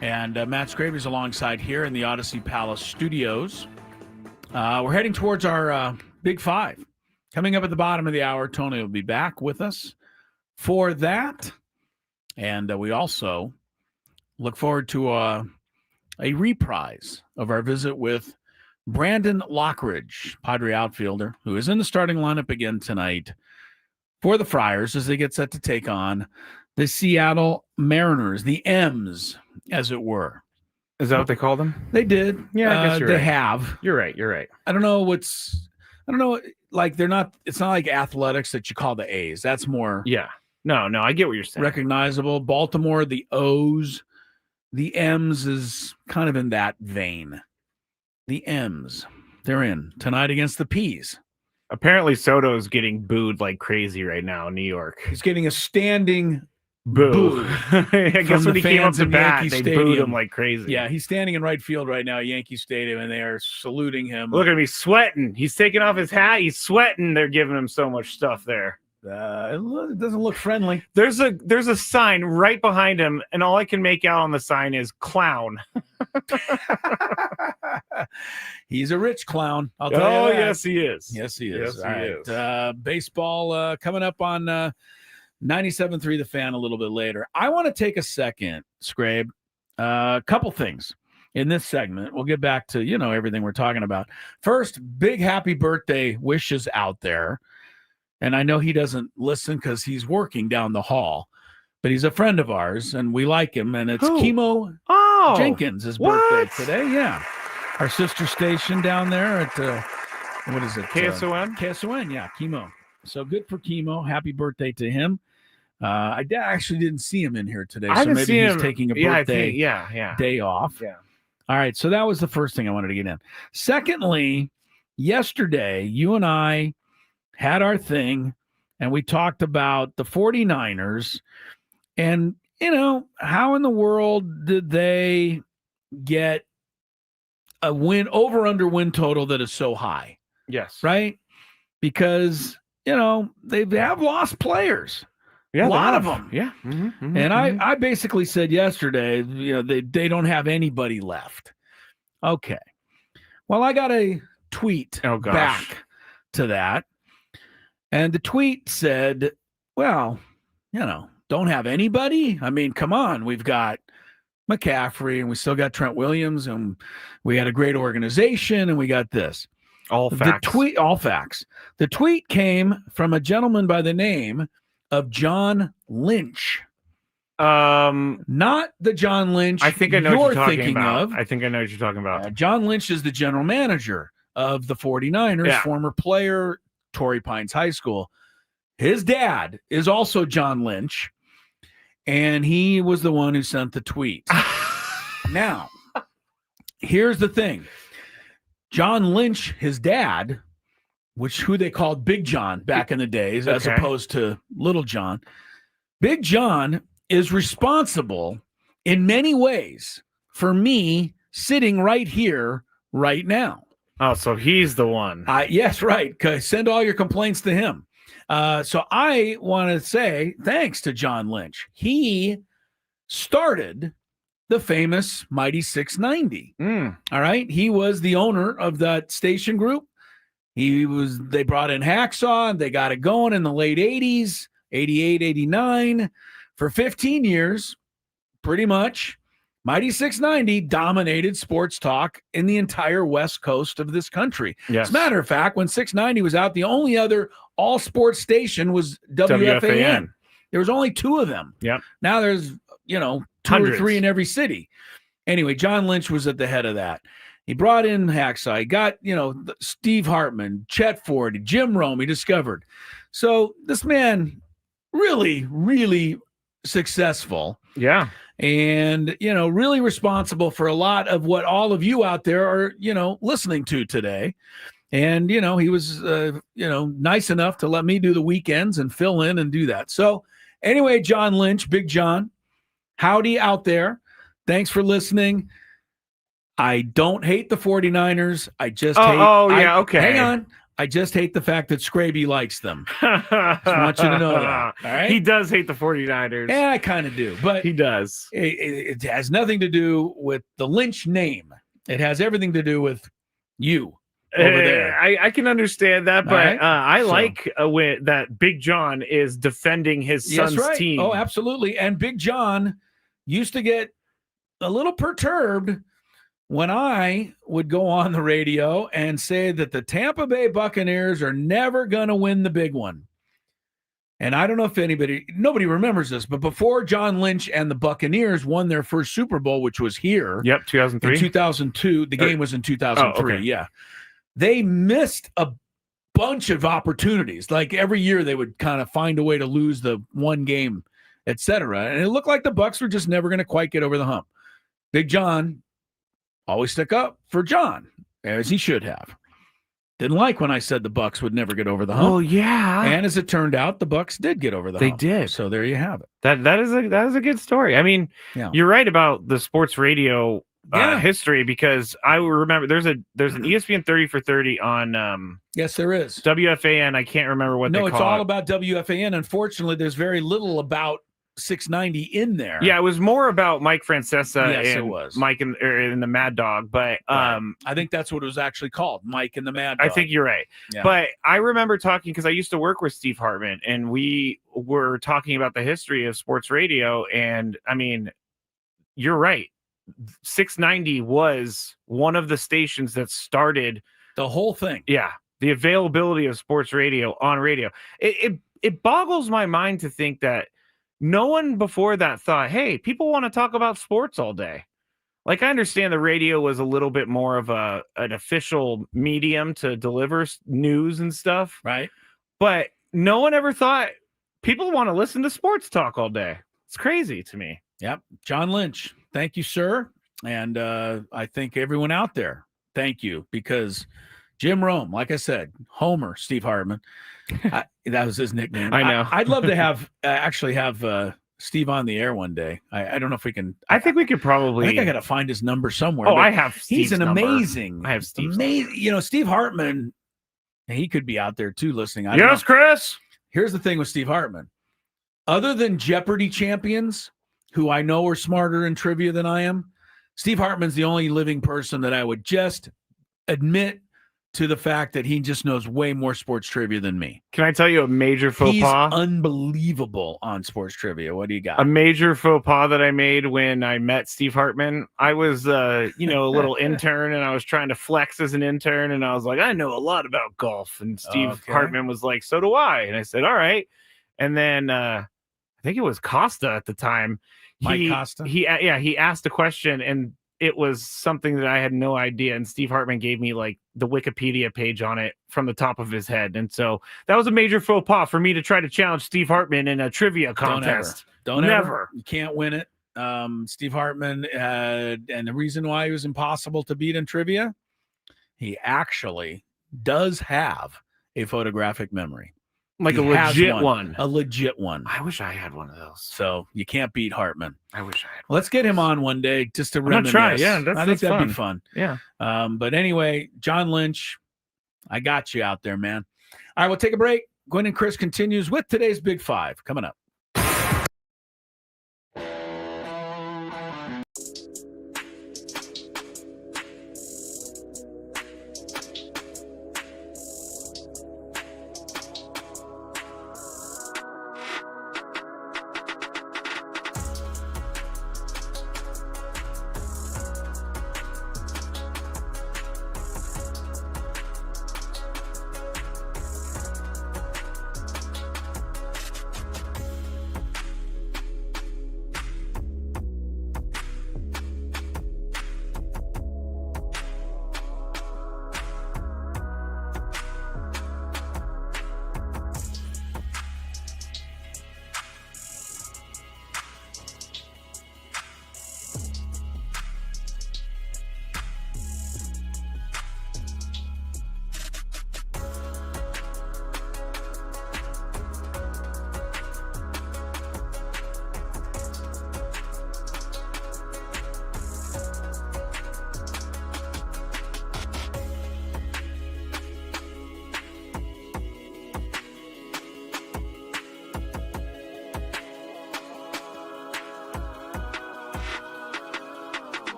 And Matt Scraby's alongside here in the Odyssey Palace studios. We're heading towards our Big Five. Coming up at the bottom of the hour, Tony will be back with us for that. And we also look forward to a reprise of our visit with Brandon Lockridge, Padre outfielder, who is in the starting lineup again tonight for the Friars as they get set to take on the Seattle Mariners, the M's, as it were. Is that what they call them? They did. Yeah, I guess they have. You're right. I don't know. Like they're not. It's not like athletics that you call the A's. That's more. Yeah. No. I get what you're saying. Recognizable. Baltimore, the O's. The M's is kind of in that vein. The M's. They're in tonight against the P's. Apparently, Soto's getting booed like crazy right now in New York. He's getting a standing boo. I guess when he came up to bat, they booed him like crazy. Yeah, he's standing in right field right now at Yankee Stadium, and they are saluting him. Look at him. He's sweating. He's taking off his hat. He's sweating. They're giving him so much stuff there. It doesn't look friendly. There's a sign right behind him, and all I can make out on the sign is clown. He's a rich clown. I'll tell you that. Oh, yes, he is. Yes, he is. Yes, All he right. is. Baseball coming up on 97.3 The Fan a little bit later. I want to take a second, Scrabe. A couple things in this segment. We'll get back to, everything we're talking about. First, big happy birthday wishes out there. And I know he doesn't listen because he's working down the hall, but he's a friend of ours and we like him. And it's Chemo Jenkins' birthday today. Yeah. Our sister station down there at, what is it? KSON? KSON, yeah, Chemo. So good for Chemo. Happy birthday to him. I actually didn't see him in here today. So maybe he's taking a birthday day off. Yeah. All right. So that was the first thing I wanted to get in. Secondly, yesterday, you and I had our thing, and we talked about the 49ers and, how in the world did they get a over-under win total that is so high? Yes. Right? Because, they have lost players. Yeah, a lot of them. Yeah. Mm-hmm, and I basically said yesterday, they don't have anybody left. Okay. Well, I got a tweet back to that. And the tweet said, well, don't have anybody. I mean, come on. We've got McCaffrey and we still got Trent Williams and we had a great organization and we got this. All facts. All facts. The tweet came from a gentleman by the name of John Lynch. Not the John Lynch I think I know what you're thinking talking about. of. I think I know what you're talking about. John Lynch is the general manager of the 49ers, former player, Torrey Pines High School. His dad is also John Lynch, and he was the one who sent the tweet. Now, here's the thing. John Lynch, his dad, who they called Big John back in the days, as opposed to Little John. Big John is responsible in many ways for me sitting right here right now. Oh, so he's the one. Yes, right. Send all your complaints to him. So I want to say thanks to John Lynch. He started the famous Mighty 690. All right. He was the owner of that station group. They brought in Hacksaw and they got it going in the late 80s, 88, 89. For 15 years, pretty much, Mighty 690 dominated sports talk in the entire west coast of this country. Yes. As a matter of fact, when 690 was out, the only other all-sports station was WFAN. There was only two of them. Yep. Now there's, 2 or 3 in every city. Anyway, John Lynch was at the head of that. He brought in Hacksaw. He got, Steve Hartman, Chet Ford, Jim Rome, he discovered. So this man really, really successful. Yeah. And, really responsible for a lot of what all of you out there are, listening to today. And, he was, nice enough to let me do the weekends and fill in and do that. So anyway, John Lynch, Big John, howdy out there. Thanks for listening. I don't hate the 49ers. I just hate. Oh, yeah. Okay. Hang on. I just hate the fact that Scraby likes them. Just want you to know that. All right? He does hate the 49ers. Yeah, I kind of do, but he does. It has nothing to do with the Lynch name. It has everything to do with you over there. I can understand that, but right? I like when that Big John is defending his son's team. Oh, absolutely. And Big John used to get a little perturbed when I would go on the radio and say that the Tampa Bay Buccaneers are never going to win the big one. And I don't know if nobody remembers this, but before John Lynch and the Buccaneers won their first Super Bowl, which was here. Yep, 2003. In 2002. The game was in 2003. Oh, okay. Yeah. They missed a bunch of opportunities. Like every year they would kind of find a way to lose the one game, et cetera. And it looked like the Bucs were just never going to quite get over the hump. Big John always stuck up for John, as he should have. Didn't like when I said the Bucs would never get over the hump. Oh yeah, and as it turned out, the Bucs did get over the hump. They did. So there you have it. That is a good story. I mean, You're right about the sports radio history, because I remember there's an ESPN 30 for 30 on. Yes, there is WFAN. I can't remember what. No, it's all about WFAN. Unfortunately, there's very little about 690 in there. Yeah, it was more about Mike Francesa Yes, and it was. Mike and the Mad Dog, but I think that's what it was actually called, Mike and the Mad Dog. I think you're right. Yeah. But I remember talking, because I used to work with Steve Hartman, and we were talking about the history of sports radio, and I mean, you're right. 690 was one of the stations that started the whole thing. Yeah, the availability of sports radio on radio. It boggles my mind to think that no one before that thought, hey, people want to talk about sports all day. Like, I understand the radio was a little bit more of an official medium to deliver news and stuff. Right. But no one ever thought people want to listen to sports talk all day. It's crazy to me. Yep. John Lynch, thank you, sir. And I think everyone out there, thank you, because Jim Rome, like I said, Homer, Steve Hartman, that was his nickname. I know. I'd love to have Steve on the air one day. I don't know if we can. I think we could probably. I think I got to find his number somewhere. Oh, I have. He's an number. amazing. I have Steve's amazing. You know, Steve Hartman. He could be out there too, listening. Yes, Chris. Here's the thing with Steve Hartman. Other than Jeopardy champions, who I know are smarter in trivia than I am, Steve Hartman's the only living person that I would just admit to the fact that he just knows way more sports trivia than me. Can I tell you a major faux pas? He's unbelievable on sports trivia. What do you got? A major faux pas that I made when I met Steve Hartman. I was, a little intern, and I was trying to flex as an intern, and I was like, I know a lot about golf. And Steve Hartman was like, so do I. And I said, all right. And then I think it was Costa at the time. Mike Costa? He asked a question, and it was something that I had no idea. And Steve Hartman gave me like the Wikipedia page on it from the top of his head. And so that was a major faux pas for me to try to challenge Steve Hartman in a trivia contest. Don't ever. You can't win it. Steve Hartman, and the reason why he was impossible to beat in trivia, he actually does have a photographic memory. Like a legit one. A legit one. I wish I had one of those. So you can't beat Hartman. I wish I had one. Let's get him on one day just to reminisce. Try. Yeah, I think that'd be fun. Yeah. But anyway, John Lynch, I got you out there, man. All right, we'll take a break. Gwynn and Chris continues with today's Big Five coming up.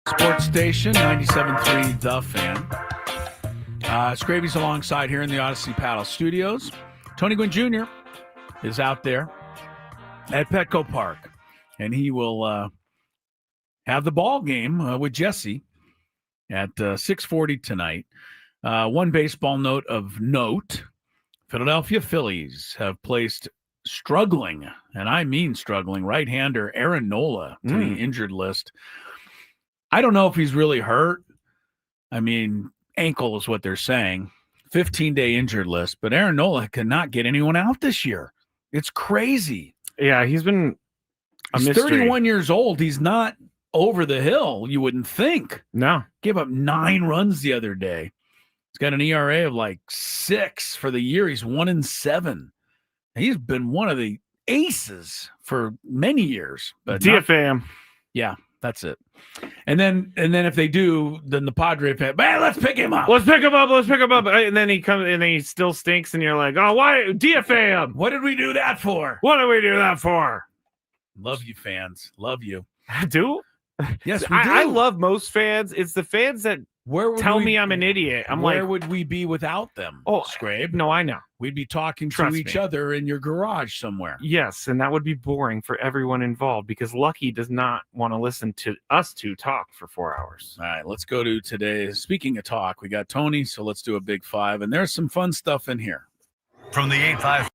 Sports Station 97.3 The Fan. Scravy's alongside here in the Odyssey Paddle Studios. Tony Gwynn Jr. is out there at Petco Park, and he will have the ball game with Jesse at 6:40 tonight. One baseball note of note: Philadelphia Phillies have placed struggling, and I mean struggling, right-hander Aaron Nola to the injured list. I don't know if he's really hurt. I mean, ankle is what they're saying. 15-day injured list, but Aaron Nola cannot get anyone out this year. It's crazy. Yeah, he's been a He's mystery. 31 years old. He's not over the hill, you wouldn't think. No. Gave up 9 runs the other day. He's got an ERA of like 6 for the year. He's 1-7. He's been one of the aces for many years. But DFA. Yeah, that's it. And then if they do, then the Padre fan, man, let's pick him up. Let's pick him up. And then he comes and then he still stinks, and you're like, oh, why DFA him? What did we do that for? What did we do that for? Love you, fans. Love you. Do? Yes, we do. I love most fans. It's the fans that tell me I'm an idiot. Where would we be without them? Oh, Scrape. No, I know. We'd be talking Trust to each me. other in your garage somewhere. Yes, and that would be boring for everyone involved because Lucky does not want to listen to us two talk for 4 hours. All right, let's go to today. Speaking of talk, we got Tony, so let's do a big 5. And there's some fun stuff in here. From the 8-5.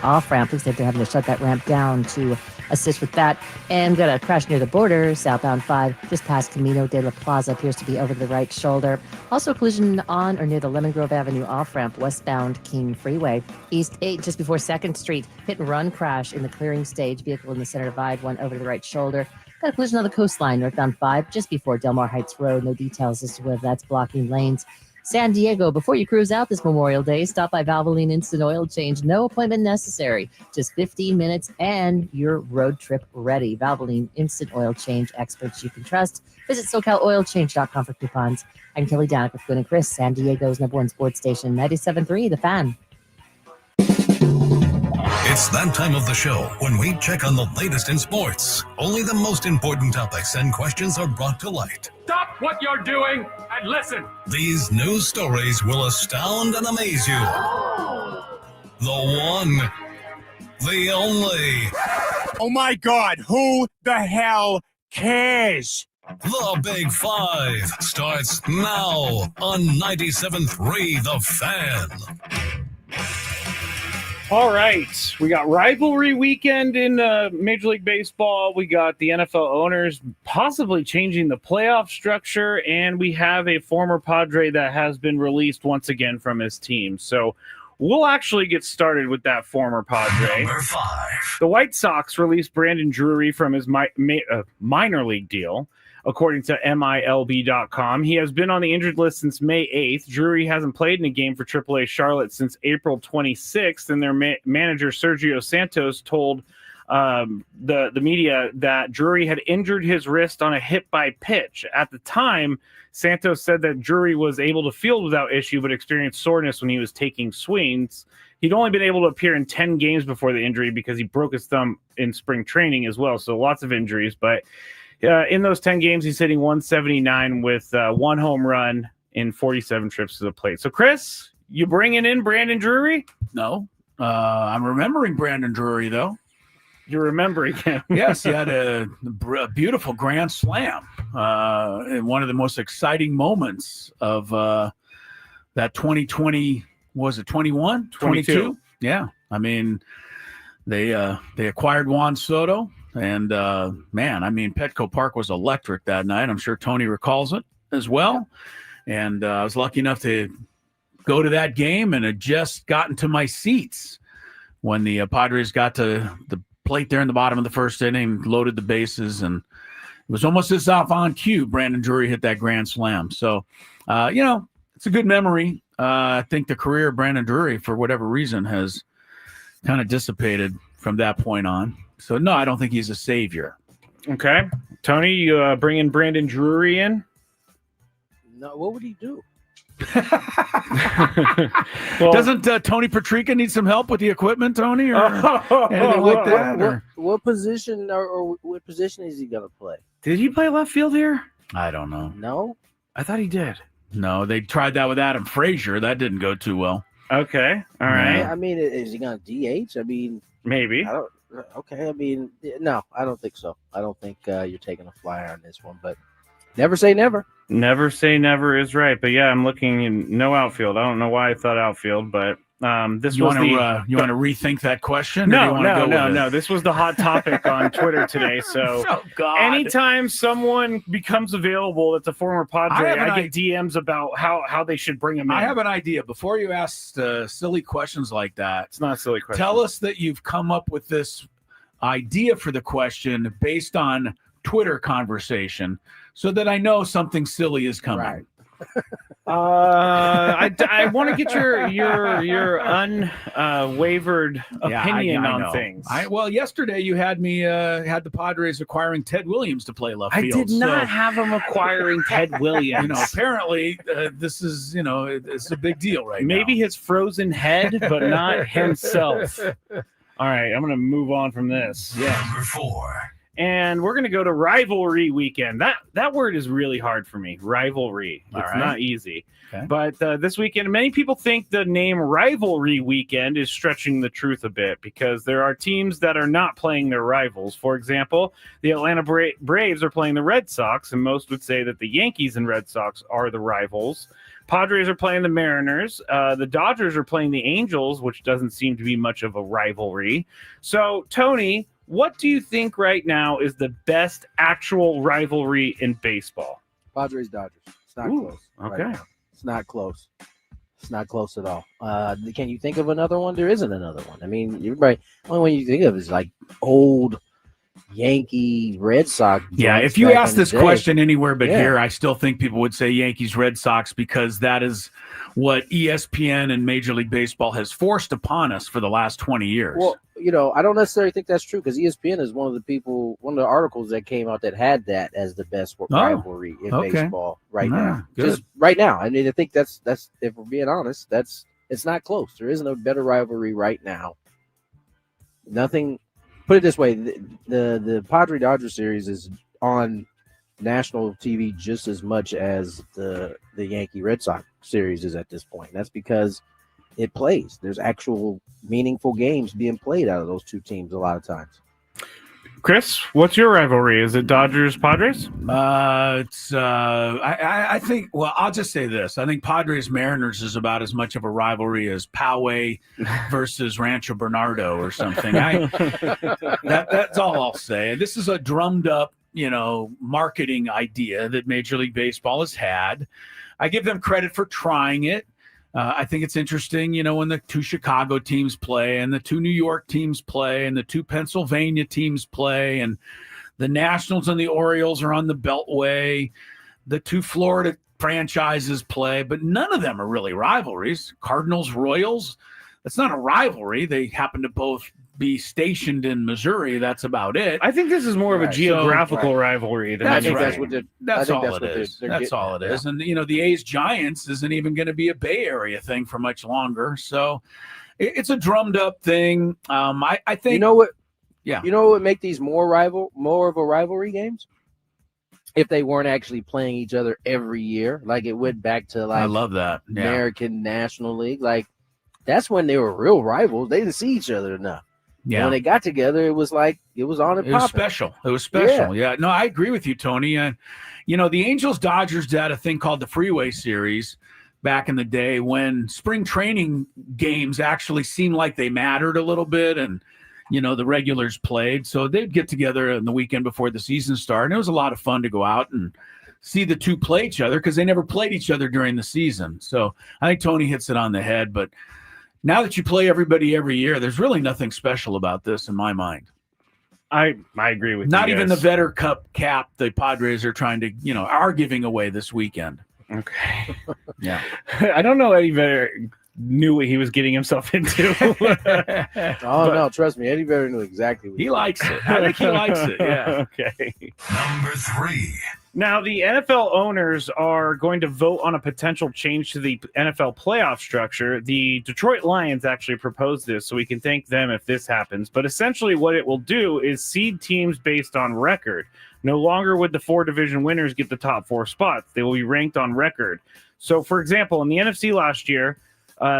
Off ramp. Looks like they're having to shut that ramp down to assist with that. And got a crash near the border, southbound 5, just past Camino de la Plaza, appears to be over the right shoulder. Also a collision on or near the Lemon Grove Avenue off ramp, westbound King Freeway. East 8, just before 2nd Street, hit and run crash in the clearing stage. Vehicle in the center divide, one over the right shoulder. Got a collision on the coastline, northbound 5, just before Delmar Heights Road. No details as to whether that's blocking lanes. San Diego, before you cruise out this Memorial Day, stop by Valvoline Instant Oil Change. No appointment necessary. Just 15 minutes and you're road trip ready. Valvoline Instant Oil Change, experts you can trust. Visit SoCalOilChange.com for coupons. I'm Kelly Danick with Gwynn Chris, San Diego's #1 sports station, 97.3 The Fan. It's that time of the show when we check on the latest in sports. Only the most important topics and questions are brought to light. Stop what you're doing and listen. These news stories will astound and amaze you. The one, the only. Oh my God, who the hell cares? The Big 5 starts now on 97.3 The Fan. All right. We got rivalry weekend in Major League Baseball. We got the NFL owners possibly changing the playoff structure, and we have a former Padre that has been released once again from his team. So we'll actually get started with that former Padre. Number 5. The White Sox released Brandon Drury from his minor league deal. According to MILB.com, he has been on the injured list since May 8th. Drury hasn't played in a game for AAA Charlotte since April 26th, and their manager Sergio Santos told the media that Drury had injured his wrist on a hit-by-pitch. At the time, Santos said that Drury was able to field without issue but experienced soreness when he was taking swings. He'd only been able to appear in 10 games before the injury because he broke his thumb in spring training as well, so lots of injuries, but in those 10 games, he's hitting 179 with 1 home run in 47 trips to the plate. So, Chris, you bringing in Brandon Drury? No. I'm remembering Brandon Drury, though. You're remembering him. Yes, he had a beautiful grand slam. In one of the most exciting moments of that 2020, was it 21? 22? Yeah. I mean, they acquired Juan Soto. And, man, I mean, Petco Park was electric that night. I'm sure Tony recalls it as well. And I was lucky enough to go to that game and had just gotten to my seats when the Padres got to the plate there in the bottom of the first inning, loaded the bases, and it was almost as off on cue. Brandon Drury hit that grand slam. So, it's a good memory. I think the career of Brandon Drury, for whatever reason, has kind of dissipated from that point on. So, no, I don't think he's a savior. Okay. Tony, you bringing Brandon Drury in? No, what would he do? Well, Doesn't Tony Patrica need some help with the equipment, Tony, or anything like that? Or? What position or what position is he gonna play? Did he play left field here? I don't know. No, I thought he did. No, they tried that with Adam Frazier. That didn't go too well. Okay, all right. I mean, is he gonna DH? I mean, maybe. I don't. Okay, I mean, no, I don't think so. I don't think you're taking a flyer on this one, but never say never. Never say never is right, but yeah, I'm looking in no outfield. I don't know why I thought outfield, but this You was want to rethink that question? No. This was the hot topic on Twitter today. So Oh, God. anytime someone becomes available that's a former Padre, I have I an get DMs about how they should bring him in. I have an idea. Before you ask silly questions like that, It's not a silly question. tell us that you've come up with this idea for the question based on Twitter conversation, so that I know something silly is coming. Right. I want to get your unwavered opinion I on know. things. Well, yesterday you had me had the Padres acquiring Ted Williams to play left I field. did not so, have him acquiring Ted Williams. apparently this is it's a big deal right Maybe now. his frozen head, but not himself. All right, I'm going to move on from this. Number 4. And we're going to go to rivalry weekend. That word is really hard for me. Rivalry. It's All right. not easy. Okay. But this weekend, many people think the name rivalry weekend is stretching the truth a bit because there are teams that are not playing their rivals. For example, the Atlanta Braves are playing the Red Sox, and most would say that the Yankees and Red Sox are the rivals. Padres are playing the Mariners. The Dodgers are playing the Angels, which doesn't seem to be much of a rivalry. So, Tony, what do you think right now is the best actual rivalry in baseball? Padres Dodgers. It's not Ooh, close. okay. Right now. It's not close. It's not close at all. Can you think of another one? There isn't another one. I mean, everybody. Only one you think of is like old Yankee Red Sox. Yeah, joints if you back ask in the this day. question anywhere but Yeah. here, I still think people would say Yankees Red Sox because that is what ESPN and Major League Baseball has forced upon us for the last 20 years. Well, I don't necessarily think that's true because ESPN is one of the articles that came out that had that as the best rivalry in baseball right now. Good. Just right now. I mean, I think that's if we're being honest, it's not close. There isn't a better rivalry right now. Nothing. Put it this way: the Padre Dodger series is on national TV just as much as the Yankee Red Sox series is at this point. That's because it plays. There's actual meaningful games being played out of those two teams a lot of times. Chris, what's your rivalry? Is it Dodgers Padres? I think. Well, I'll just say this: I think Padres Mariners is about as much of a rivalry as Poway versus Rancho Bernardo or something. That's all I'll say. This is a drummed up, marketing idea that Major League Baseball has had. I give them credit for trying it. I think it's interesting, when the two Chicago teams play and the two New York teams play and the two Pennsylvania teams play and the Nationals and the Orioles are on the Beltway. The two Florida franchises play, but none of them are really rivalries. Cardinals, Royals, that's not a rivalry. They happen to both be stationed in Missouri. That's about it. I think this is more of a geographical rivalry than That's anything. right. That's all it is. That's all it is. And the A's Giants isn't even going to be a Bay Area thing for much longer. So it's a drummed up thing. I think. You know what? Yeah. You know what would make these more of a rivalry games? If they weren't actually playing each other every year, like it went back to I love that. Yeah. American National League. Like that's when they were real rivals. They didn't see each other enough. Yeah. And when they got together, it was like it was on and It was popping. special. It was special. Yeah. No, I agree with you, Tony. The Angels Dodgers had a thing called the Freeway Series back in the day when spring training games actually seemed like they mattered a little bit, and the regulars played. So they'd get together on the weekend before the season started. And it was a lot of fun to go out and see the two play each other because they never played each other during the season. So I think Tony hits it on the head. But now that you play everybody every year, there's really nothing special about this in my mind. I agree with you. Not even the Vetter Cup cap the Padres are trying to, are giving away this weekend. Okay. Yeah. I don't know any knew what he was getting himself into. No, trust me, Eddie Vedder knew exactly what he likes it. I think he likes it. Yeah. Okay. Number 3. Now, the NFL owners are going to vote on a potential change to the NFL playoff structure. The Detroit Lions actually proposed this, so we can thank them if this happens. But essentially what it will do is seed teams based on record. No longer would the 4 division winners get the top 4 spots. They will be ranked on record. So, for example, in the NFC last year,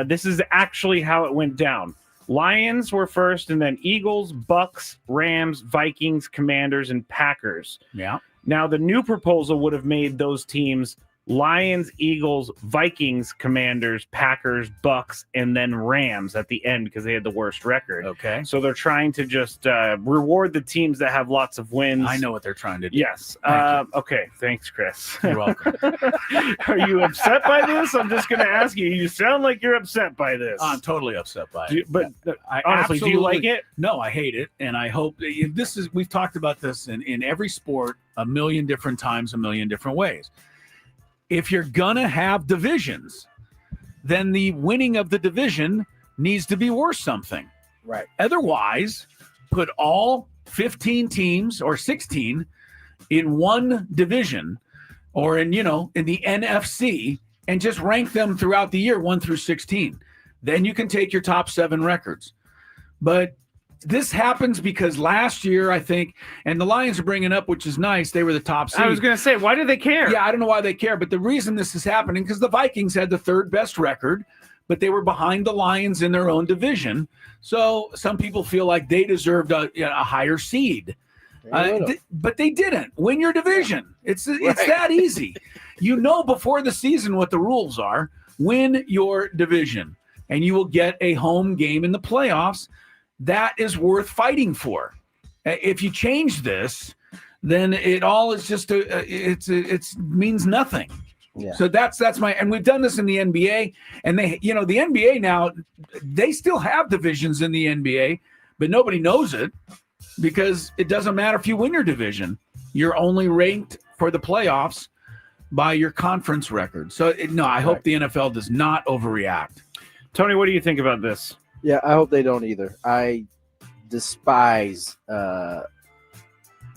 this is actually how it went down. Lions were first, and then Eagles, Bucks, Rams, Vikings, Commanders, and Packers. Yeah. Now, the new proposal would have made those teams Lions, Eagles, Vikings, Commanders, Packers, Bucks, and then Rams at the end because they had the worst record. Okay. So they're trying to just reward the teams that have lots of wins. I know what they're trying to do. Yes. Okay. Thanks, Chris. You're welcome. Are you upset by this? I'm just going to ask you. You sound like you're upset by this. I'm totally upset by it. Honestly, do you like it? No, I hate it. And I hope we've talked about this in every sport a million different times, a million different ways. If you're going to have divisions, then the winning of the division needs to be worth something. Right. Otherwise, put all 15 teams or 16 in one division or in the NFC and just rank them throughout the year 1 through 16. Then you can take your top 7 records. But this happens because last year, I think, and the Lions are bringing up, which is nice, they were the top seed. I was going to say, why do they care? Yeah, I don't know why they care, but the reason this is happening because the Vikings had the 3rd best record, but they were behind the Lions in their own division. So some people feel like they deserved a higher seed. But they didn't. Win your division. It's that easy. You know before the season what the rules are. Win your division, and you will get a home game in the playoffs. That is worth fighting for. If you change this, then it all is just it means nothing. Yeah. So that's and we've done this in the NBA, and the NBA now, they still have divisions in the NBA, but nobody knows it because it doesn't matter if you win your division. You're only ranked for the playoffs by your conference record. So I hope the NFL does not overreact. Tony, what do you think about this? Yeah, I hope they don't either. I despise. I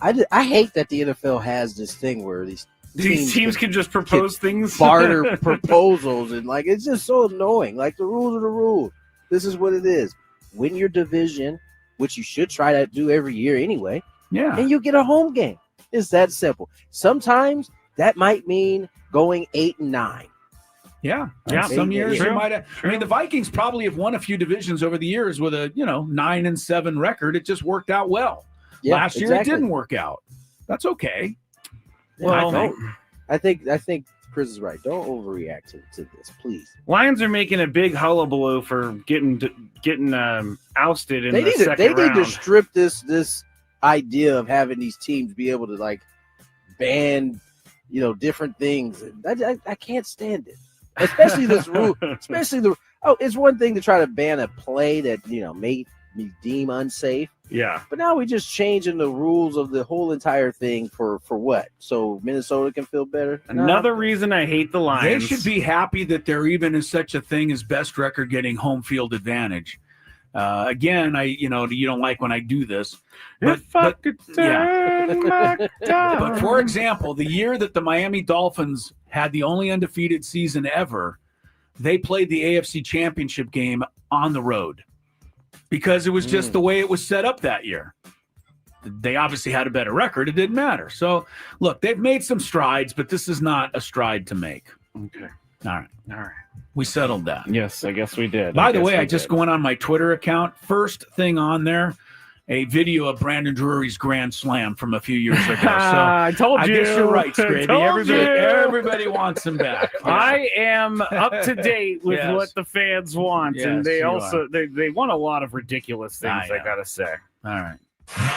hate that the NFL has this thing where these teams can just propose things, barter proposals, and it's just so annoying. Like, the rules are the rules. This is what it is. Win your division, which you should try to do every year anyway. Yeah, and you get a home game. It's that simple. Sometimes that might mean going 8-9. Yeah. Some years you might have. I mean, the Vikings probably have won a few divisions over the years with a 9-7 record. It just worked out well. Yeah, Last year it didn't work out. That's okay. Well, I think Chris is right. Don't overreact to this, please. Lions are making a big hullabaloo for getting ousted in the second round. They need to strip this idea of having these teams be able to ban different things. I can't stand it. Especially this rule, it's one thing to try to ban a play that may be deemed unsafe. Yeah. But now we're just changing the rules of the whole entire thing for what? So Minnesota can feel better? Another reason I hate the Lions. They should be happy that there even is such a thing as best record getting home field advantage. Again, you don't like when I do this. But for example, the year that the Miami Dolphins had the only undefeated season ever, they played the AFC Championship game on the road because it was just the way it was set up that year. They obviously had a better record. It didn't matter. So, look, they've made some strides, but this is not a stride to make. Okay. All right. We settled that. Yes, I guess we did. By the way, I just went on my Twitter account. First thing on there, a video of Brandon Drury's Grand Slam from a few years ago. So I told you. I guess you're right, Scraby. Everybody wants him back. I am up to date with what the fans want, and they also they want a lot of ridiculous things. I gotta say. All right.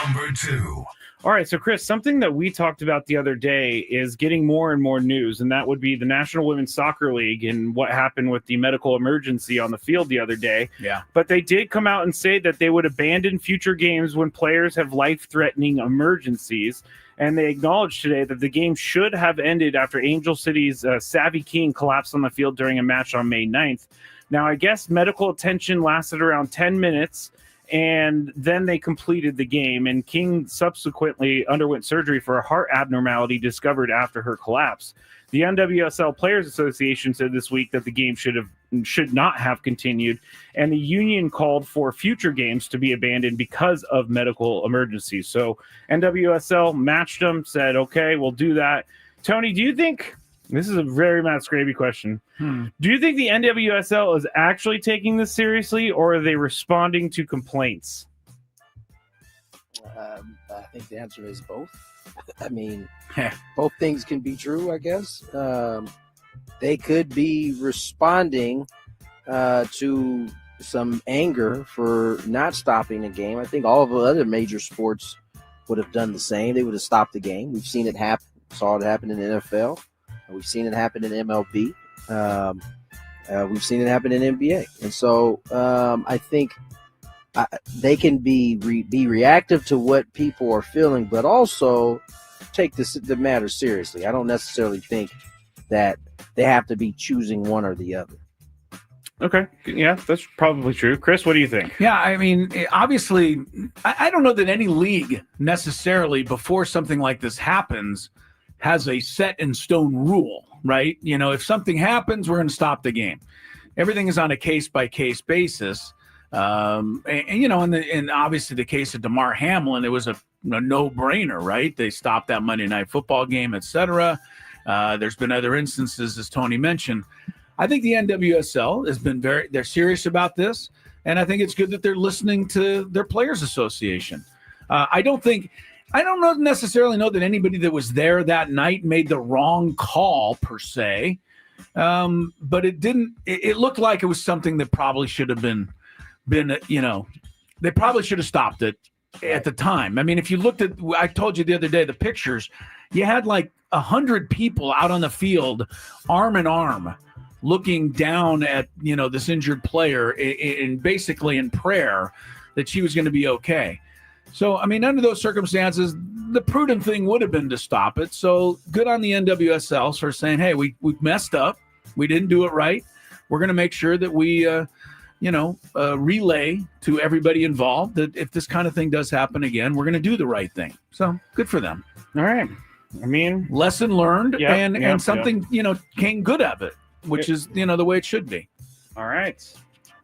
Number 2. All right, so Chris, something that we talked about the other day is getting more and more news, and that would be the National Women's Soccer League and what happened with the medical emergency on the field the other day. Yeah. But they did come out and say that they would abandon future games when players have life-threatening emergencies, and they acknowledged today that the game should have ended after Angel City's Savvy King collapsed on the field during a match on May 9th. Now, I guess medical attention lasted around 10 minutes, and then they completed the game. And King subsequently underwent surgery for a heart abnormality discovered after her collapse. The NWSL Players Association said this week that the game should not have continued, and the union called for future games to be abandoned because of medical emergencies. So NWSL matched them, said, okay, we'll do that. Tony, do you think, this is a very Matt Scraby question, do you think the NWSL is actually taking this seriously, or are they responding to complaints? I think the answer is both. I mean, both things can be true, I guess. They could be responding to some anger for not stopping the game. I think all of the other major sports would have done the same. They would have stopped the game. We've seen it happen. Saw it happen in the NFL. We've seen it happen in MLB. We've seen it happen in NBA. And so I think they can be reactive to what people are feeling, but also take the matter seriously. I don't necessarily think that they have to be choosing one or the other. Okay. Yeah, that's probably true. Chris, what do you think? Yeah, I mean, obviously, I don't know that any league necessarily before something like this happens has a set in stone rule, right? You know, if something happens, we're going to stop the game. Everything is on a case-by-case basis. And obviously the case of DeMar Hamlin, it was a no-brainer, right? They stopped that Monday Night Football game, etc. There's been other instances, as Tony mentioned. I think the NWSL has been they're serious about this, and I think it's good that they're listening to their Players Association. I don't necessarily know that anybody that was there that night made the wrong call per se, but it looked like it was something that probably should have been, they probably should have stopped it at the time. I mean, if you looked at, I told you the other day, the pictures, you had like 100 people out on the field, arm in arm, looking down at, this injured player in basically in prayer that she was going to be okay. So, I mean, under those circumstances, the prudent thing would have been to stop it. So good on the NWSL for saying, hey, we messed up. We didn't do it right. We're going to make sure that we, relay to everybody involved that if this kind of thing does happen again, we're going to do the right thing. So good for them. All right. I mean, lesson learned and something, came good of it, which is, the way it should be. All right.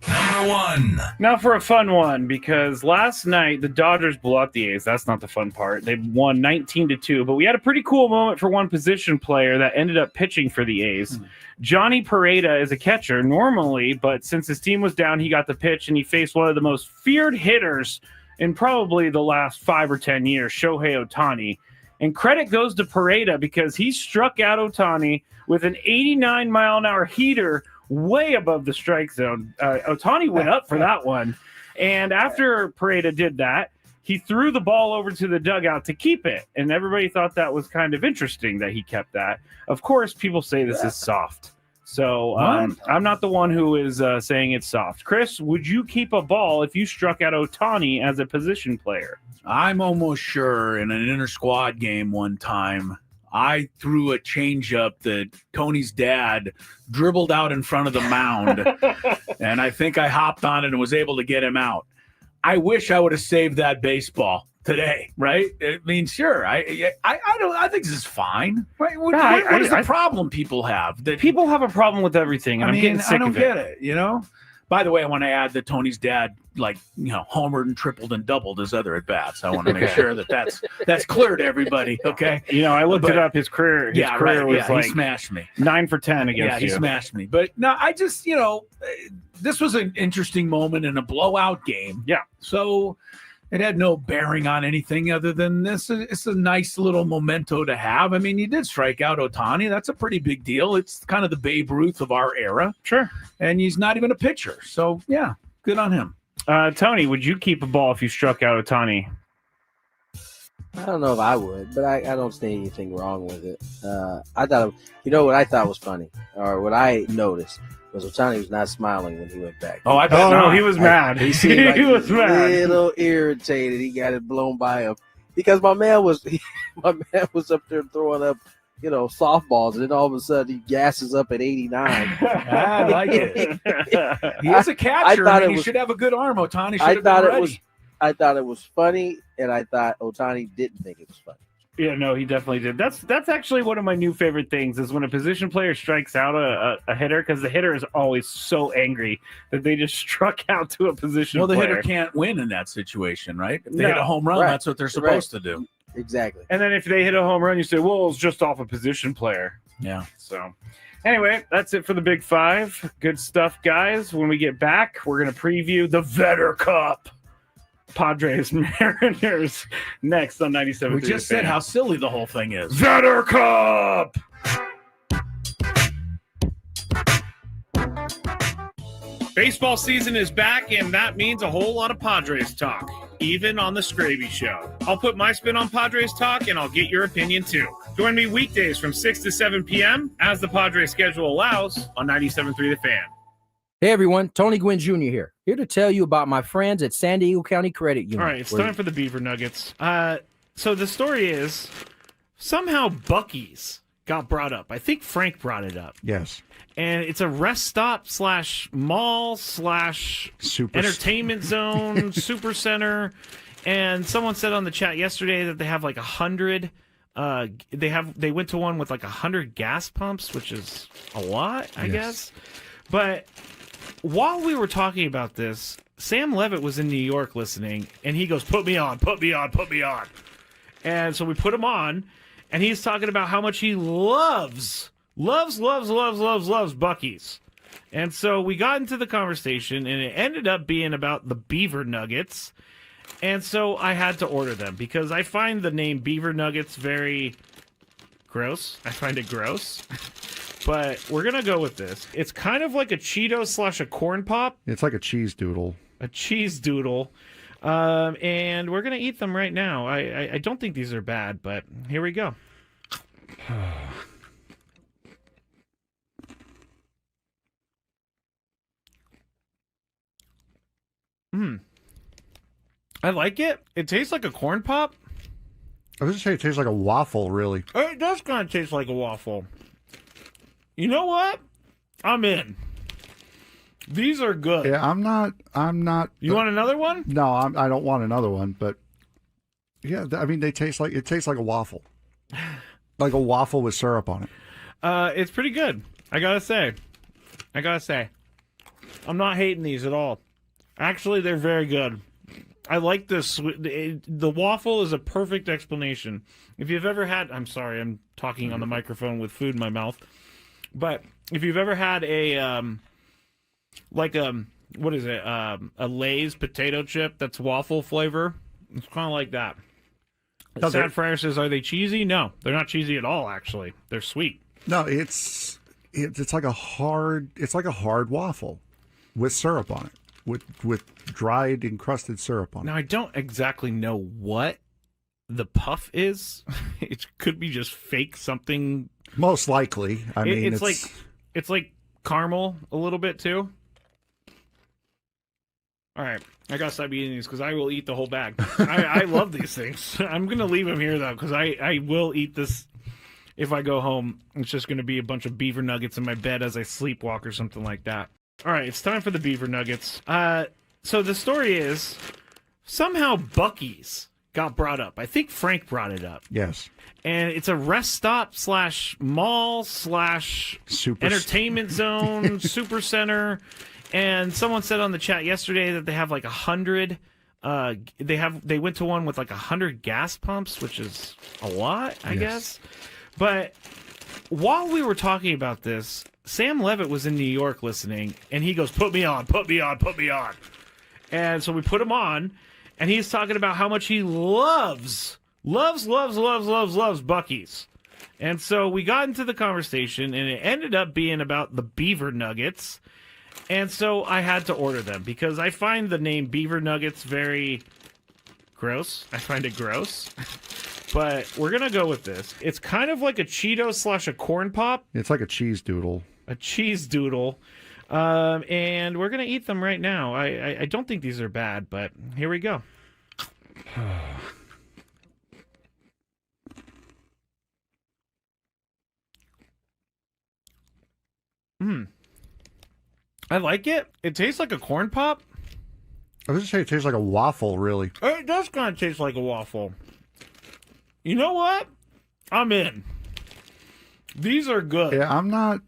Number one. Now for a fun one, because last night the Dodgers blew out the A's. That's not the fun part. They won 19-2, but we had a pretty cool moment for one position player that ended up pitching for the A's. Johnny Pareda is a catcher normally, but since his team was down, he got the pitch, and he faced one of the most feared hitters in probably the last 5 or 10 years, Shohei Ohtani. And credit goes to Pareda because he struck out Ohtani with an 89-mile-an-hour heater way above the strike zone. Ohtani went up for that one. And after Pareda did that, he threw the ball over to the dugout to keep it. And everybody thought that was kind of interesting that he kept that. Of course, people say this is soft. So I'm not the one who is saying it's soft. Chris, would you keep a ball if you struck out Ohtani as a position player? I'm almost sure in an inter-squad game one time, I threw a changeup that Tony's dad dribbled out in front of the mound, and I think I hopped on it and was able to get him out. I wish I would have saved that baseball today, right? I mean, sure. I think this is fine. Right? What is the problem people have? That people have a problem with everything, and I'm getting sick of it. I don't get it, By the way, I want to add that Tony's dad, homered and tripled and doubled his other at bats. I want to make sure that's clear to everybody. Okay. I looked it up. His career was he smashed me 9 for 10 against you. Yeah, he smashed me. But no, I just, this was an interesting moment in a blowout game. Yeah. So it had no bearing on anything other than this. It's a nice little memento to have. I mean, you did strike out Ohtani. That's a pretty big deal. It's kind of the Babe Ruth of our era. Sure. And he's not even a pitcher. So, yeah, good on him. Tony, would you keep a ball if you struck out Ohtani? I don't know if I would, but I don't see anything wrong with it. I thought, what I thought was funny, or what I noticed, was Ohtani was not smiling when he went back. Oh, I bet no, he was mad. He seemed like he was mad. A little irritated. He got it blown by him because my man was up there throwing up softballs, and then all of a sudden he gasses up at 89. I like it. He is a catcher. He should have a good arm. Otani should have been ready. I thought it was funny, and I thought Otani didn't think it was funny. Yeah, no, he definitely did. That's actually one of my new favorite things is when a position player strikes out a hitter, because the hitter is always so angry that they just struck out to a position player. Well, the hitter can't win in that situation, right? If they hit a home run, that's what they're supposed to do. Exactly. And then if they hit a home run, you say, well, it's just off a position player. Yeah. So anyway, that's it for the Big Five. Good stuff, guys. When we get back, we're going to preview the Vetter Cup. Padres Mariners next on 97. We just said how silly the whole thing is. Vetter Cup. Baseball season is back, and that means a whole lot of Padres talk, even on the Scraby Show. I'll put my spin on Padres talk, and I'll get your opinion too. Join me weekdays from 6 to 7 p.m. as the Padres schedule allows on 97.3 The Fan. Hey everyone, Tony Gwynn Jr. here to tell you about my friends at San Diego County Credit Union. All right, it's time for the Beaver Nuggets. So the story is somehow Buc-ee's got brought up. I think Frank brought it up. Yes. And it's a rest stop / mall / entertainment zone, super center. And someone said on the chat yesterday that they have like 100. They went to one with like 100 gas pumps, which is a lot, I guess. But while we were talking about this, Sam Levitt was in New York listening, and he goes, put me on. And so we put him on, and he's talking about how much he loves Buc-ee's. And so we got into the conversation, and it ended up being about the Beaver Nuggets. And so I had to order them because I find the name Beaver Nuggets very gross. I find it gross. But we're going to go with this. It's kind of like a Cheeto / a corn pop. It's like a cheese doodle. A cheese doodle. And we're going to eat them right now. I don't think these are bad, but here we go. I like it. It tastes like a corn pop. I was going to say it tastes like a waffle, really. It does kind of taste like a waffle. You know what? I'm in. These are good. Yeah, I'm not. You want another one? No, I don't want another one. But yeah, I mean, it tastes like a waffle, like a waffle with syrup on it. It's pretty good. I gotta say, I'm not hating these at all. Actually, they're very good. I like this. The waffle is a perfect explanation. If you've ever had, I'm sorry, I'm talking on the microphone with food in my mouth. But if you've ever had a Lay's potato chip that's waffle flavor, it's kind of like that. Sad Fryer says, are they cheesy? No, they're not cheesy at all, actually. They're sweet. No, it's like a hard waffle with syrup on it, with dried encrusted syrup on it. Now, I don't exactly know what the puff is. It could be just fake something. Most likely. I mean, it's like caramel a little bit too. All right, I gotta stop eating these because I will eat the whole bag. I love these things. I'm gonna leave them here though because I will eat this if I go home. It's just gonna be a bunch of beaver nuggets in my bed as I sleepwalk or something like that. All right, it's time for the Beaver Nuggets. So the story is somehow Buc-ee's got brought up. I think Frank brought it up. Yes. And it's a rest stop / mall / entertainment zone, super center. And someone said on the chat yesterday that they have like 100. They went to one with like 100 gas pumps, which is a lot, I guess. But while we were talking about this, Sam Levitt was in New York listening, and he goes, put me on. And so we put him on, and he's talking about how much he loves Buc-ee's. And so we got into the conversation, and it ended up being about the Beaver Nuggets. And so I had to order them because I find the name Beaver Nuggets very gross. I find it gross. But we're going to go with this. It's kind of like a Cheeto / a corn pop. It's like a cheese doodle. A cheese doodle. And we're going to eat them right now. I don't think these are bad, but here we go. I like it. It tastes like a corn pop. I was just saying it tastes like a waffle, really. It does kind of taste like a waffle. You know what? I'm in. These are good. Yeah, I'm not.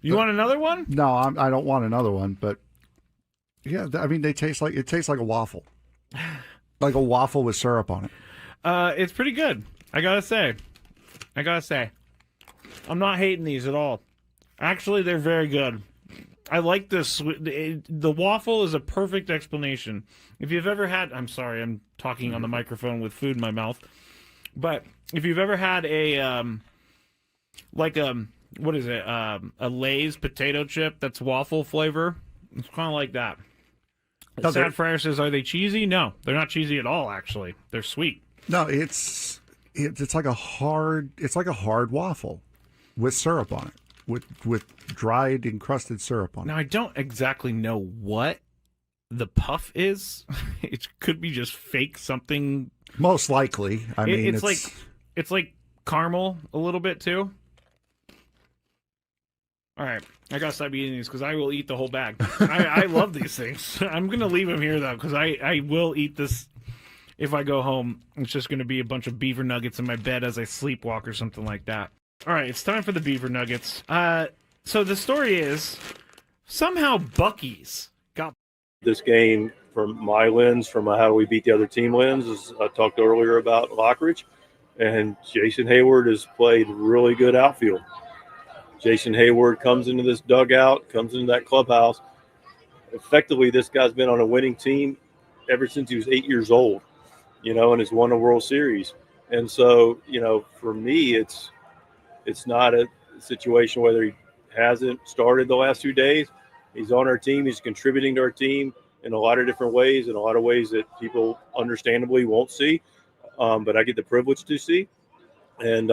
You want another one? No, I don't want another one. But yeah, I mean, it tastes like a waffle, like a waffle with syrup on it. It's pretty good. I gotta say, I'm not hating these at all. Actually, they're very good. I like this. The waffle is a perfect explanation. If you've ever had, I'm sorry, I'm talking on the microphone with food in my mouth, but if you've ever had a what is it? A Lay's potato chip that's waffle flavor. It's kind of like that. Sad Fryer says, "Are they cheesy?" No, they're not cheesy at all. Actually, they're sweet. No, it's like a hard waffle with syrup on it, with dried encrusted syrup on it. Now I don't exactly know what the puff is. It could be just fake something. Most likely. I mean, it's like caramel a little bit too. All right, I gotta stop eating these because I will eat the whole bag. I love these things. I'm gonna leave them here though because I will eat this if I go home. It's just gonna be a bunch of beaver nuggets in my bed as I sleepwalk or something like that. All right, it's time for the beaver nuggets. So the story is somehow Buc-ee's got this game from my lens, from how do we beat the other team lens, as I talked earlier about Lockridge, and Jason Hayward has played really good outfield. Jason Hayward comes into this dugout, comes into that clubhouse. Effectively, this guy's been on a winning team ever since he was 8 years old, and has won a World Series. And so, for me, it's not a situation whether he hasn't started the last 2 days. He's on our team. He's contributing to our team in a lot of different ways, in a lot of ways that people understandably won't see, but I get the privilege to see. And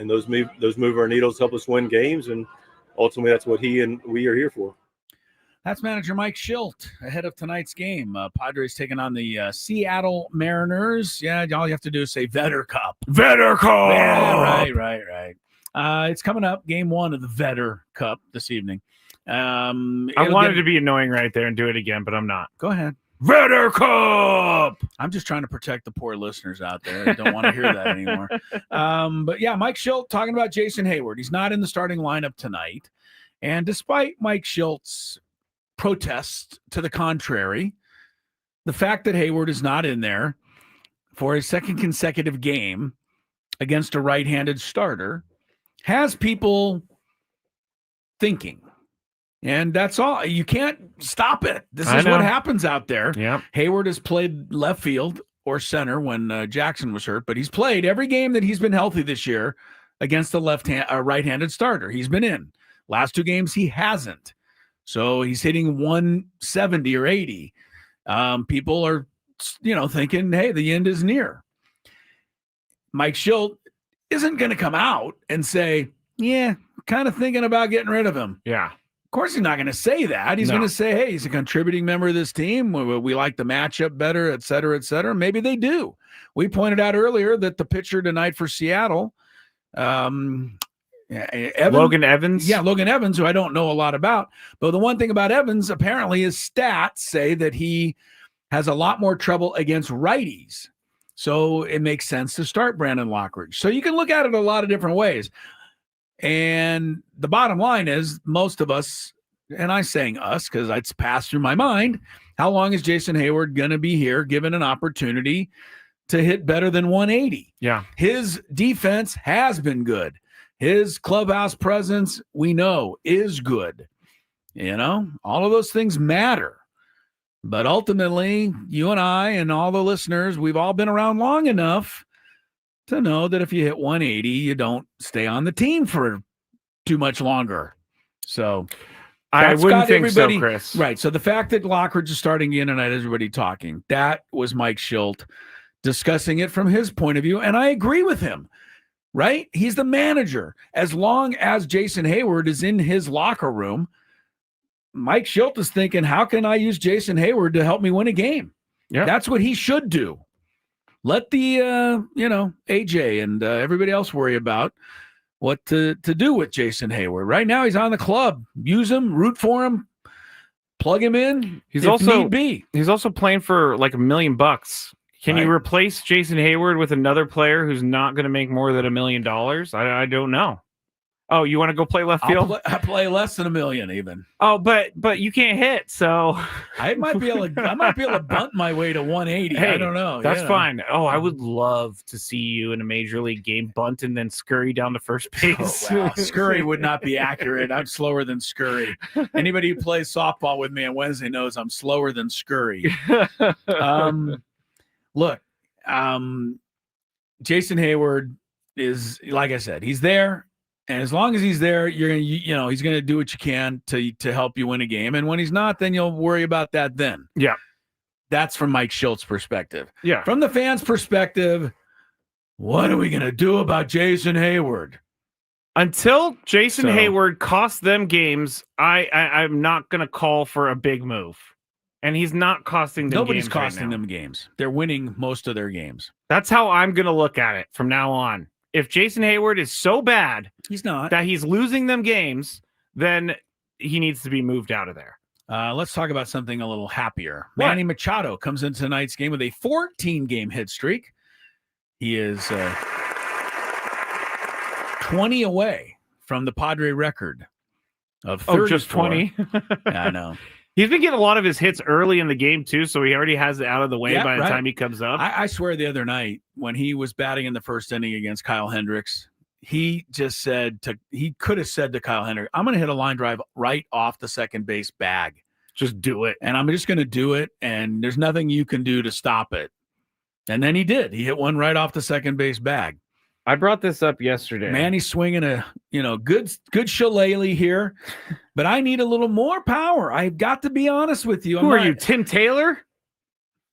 those move our needles, help us win games, and ultimately that's what he and we are here for. That's manager Mike Schilt ahead of tonight's game. Padres taking on the Seattle Mariners. Yeah, all you have to do is say Vetter Cup. Vetter Cup! Yeah, right. It's coming up, game one of the Vetter Cup this evening. I wanted to be annoying right there and do it again, but I'm not. Go ahead. Vetter Cup! I'm just trying to protect the poor listeners out there. I don't want to hear that anymore. But yeah, Mike Schilt talking about Jason Hayward. He's not in the starting lineup tonight. And despite Mike Schilt's protest to the contrary, the fact that Hayward is not in there for his second consecutive game against a right-handed starter has people thinking. And that's all. You can't stop it. This is what happens out there. Yeah. Hayward has played left field or center when Jackson was hurt, but he's played every game that he's been healthy this year against a right-handed starter. He's been in. Last 2 games, he hasn't. So he's hitting 170 or 80. People are, thinking, hey, the end is near. Mike Schilt isn't going to come out and say, yeah, kind of thinking about getting rid of him. Yeah. Of course, he's not going to say that. He's going to say, hey, he's a contributing member of this team. We like the matchup better, et cetera, et cetera. Maybe they do. We pointed out earlier that the pitcher tonight for Seattle, Logan Evans. Yeah, Logan Evans, who I don't know a lot about. But the one thing about Evans, apparently his stats say that he has a lot more trouble against righties. So it makes sense to start Brandon Lockridge. So you can look at it a lot of different ways. And the bottom line is most of us, and I'm saying us because it's passed through my mind, how long is Jason Hayward going to be here given an opportunity to hit better than 180? Yeah. His defense has been good. His clubhouse presence, we know, is good. All of those things matter. But ultimately, you and I and all the listeners, we've all been around long enough to know that if you hit 180, you don't stay on the team for too much longer. So I wouldn't think so, Chris. Right. So the fact that Lockridge is starting again tonight, everybody talking, that was Mike Schilt discussing it from his point of view. And I agree with him, right? He's the manager. As long as Jason Hayward is in his locker room, Mike Schilt is thinking, how can I use Jason Hayward to help me win a game? Yeah, that's what he should do. Let the, AJ and everybody else worry about what to do with Jason Hayward. Right now, he's on the club. Use him, root for him, Plug him in. He's if also need be. He's also playing for like $1 million. Can you Right. replace Jason Hayward with another player who's not going to make more than $1 million? I don't know. Oh, you want to go play left field? I play less than $1 million even. Oh, but you can't hit, so I might be able to bunt my way to 180. hey, I don't know. That's you know. fine. Oh, I would love to see you in a major league game bunt and then scurry down to first base. Oh, wow. Scurry would not be accurate. I'm slower than Scurry. Anybody who plays softball with me on Wednesday knows I'm slower than Scurry. Look, Jason Hayward is, like I said, he's there. And as long as he's there, you're gonna, he's gonna do what you can to help you win a game. And when he's not, then you'll worry about that then. Yeah. That's from Mike Schultz's perspective. Yeah. From the fans' perspective, what are we gonna do about Jason Hayward? Until Jason Hayward costs them games, I'm not gonna call for a big move. And he's not costing them Nobody's games costing right now. them games. They're winning most of their games. That's how I'm gonna look at it from now on. If Jason Hayward is so bad he's not that he's losing them games, then he needs to be moved out of there. Let's talk about something a little happier. What? Manny Machado comes into tonight's game with a 14-game hit streak. He is 20 away from the Padre record of 34. Oh, just 20? Yeah, I know. He's been getting a lot of his hits early in the game, too, so he already has it out of the way by the time he comes up. I swear the other night when he was batting in the first inning against Kyle Hendricks, he just said he could have said to Kyle Hendricks, I'm going to hit a line drive right off the second base bag. Just do it. And I'm just going to do it, and there's nothing you can do to stop it. And then he did. He hit one right off the second base bag. I brought this up yesterday. Manny's swinging a good shillelagh here, but I need a little more power. I've got to be honest with you. Who are you, Tim Taylor?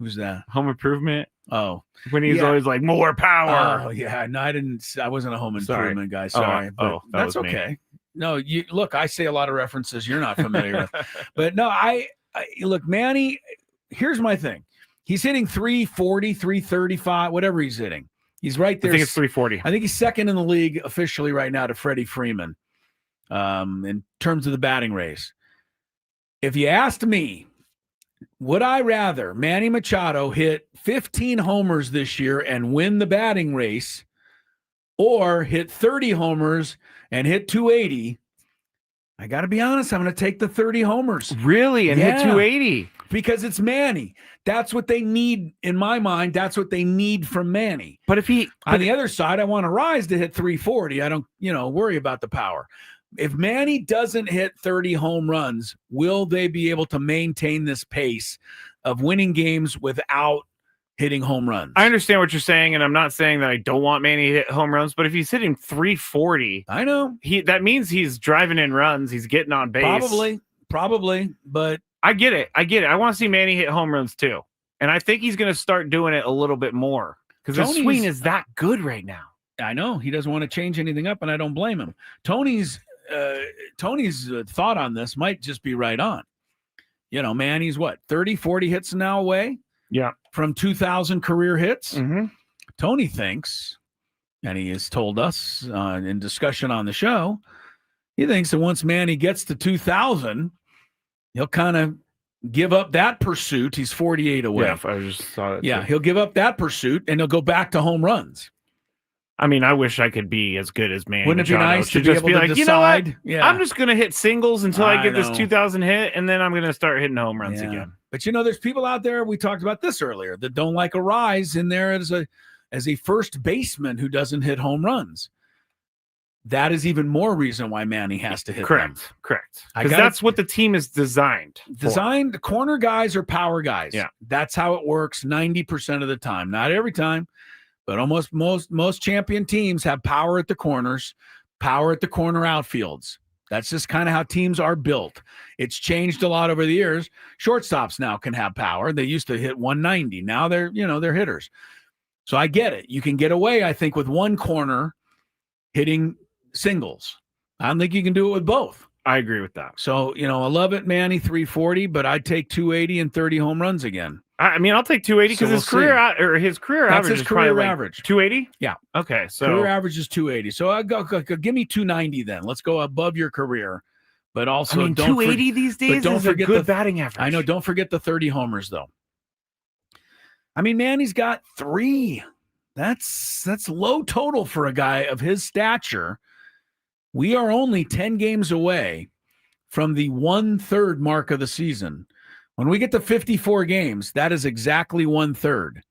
Who's that? Home Improvement. Oh, when he's always like more power. Oh yeah, no, I wasn't a Home Improvement guy. Sorry, but that's okay. No, you look. I say a lot of references you're not familiar with, but no, I look, Manny. Here's my thing. He's hitting 340, 335, whatever he's hitting. He's right there. I think it's 340. I think he's second in the league officially right now to Freddie Freeman in terms of the batting race. If you asked me, would I rather Manny Machado hit 15 homers this year and win the batting race or hit 30 homers and hit 280? I got to be honest, I'm going to take the 30 homers. Really? And hit 280? Because it's Manny. That's what they need in my mind. That's what they need from Manny. But if he on the other side, I want Rise to hit 340. I don't, worry about the power. If Manny doesn't hit 30 home runs, will they be able to maintain this pace of winning games without hitting home runs? I understand what you're saying, and I'm not saying that I don't want Manny to hit home runs, but if he's hitting 340, I know that means he's driving in runs, he's getting on base. Probably, but I get it. I want to see Manny hit home runs too. And I think he's going to start doing it a little bit more because his swing is that good right now. I know he doesn't want to change anything up, and I don't blame him. Tony's thought on this might just be right on. Manny's 30, 40 hits now away? Yeah. From 2,000 career hits? Mm-hmm. Tony thinks, and he has told us in discussion on the show, he thinks that once Manny gets to 2,000, he'll kind of give up that pursuit. He's 48 away. Yeah, I just saw it. Yeah, he'll give up that pursuit, and he'll go back to home runs. I mean, I wish I could be as good as Manny. Wouldn't it be Machado. nice to just be able to like, decide? You know what? Yeah. I'm just going to hit singles until I get this know. 2,000 hit, and then I'm going to start hitting home runs again. But there's people out there, we talked about this earlier, that don't like a Rise in there as a first baseman who doesn't hit home runs. That is even more reason why Manny has to hit them. Correct. Because that's what the team is designed for. Corner guys are power guys. Yeah. That's how it works 90% of the time. Not every time, but almost most champion teams have power at the corners, power at the corner outfields. That's just kind of how teams are built. It's changed a lot over the years. Shortstops now can have power. They used to hit 190. Now they're hitters. So I get it. You can get away, I think, with one corner hitting singles. I don't think you can do it with both. I agree with that. So, I love it, Manny, 340, but I'd take 280 and 30 home runs again. I mean, I'll take 280 because his career average is probably average. 280? Yeah. Okay. So career average is 280. So I go give me 290 then. Let's go above your career. But also, I mean, don't 280 these days don't is a forget good the batting average. I know. Don't forget the 30 homers, though. I mean, Manny's got 3. That's low total for a guy of his stature. We are only 10 games away from the 1/3 mark of the season. When we get to 54 games, that is exactly 1/3.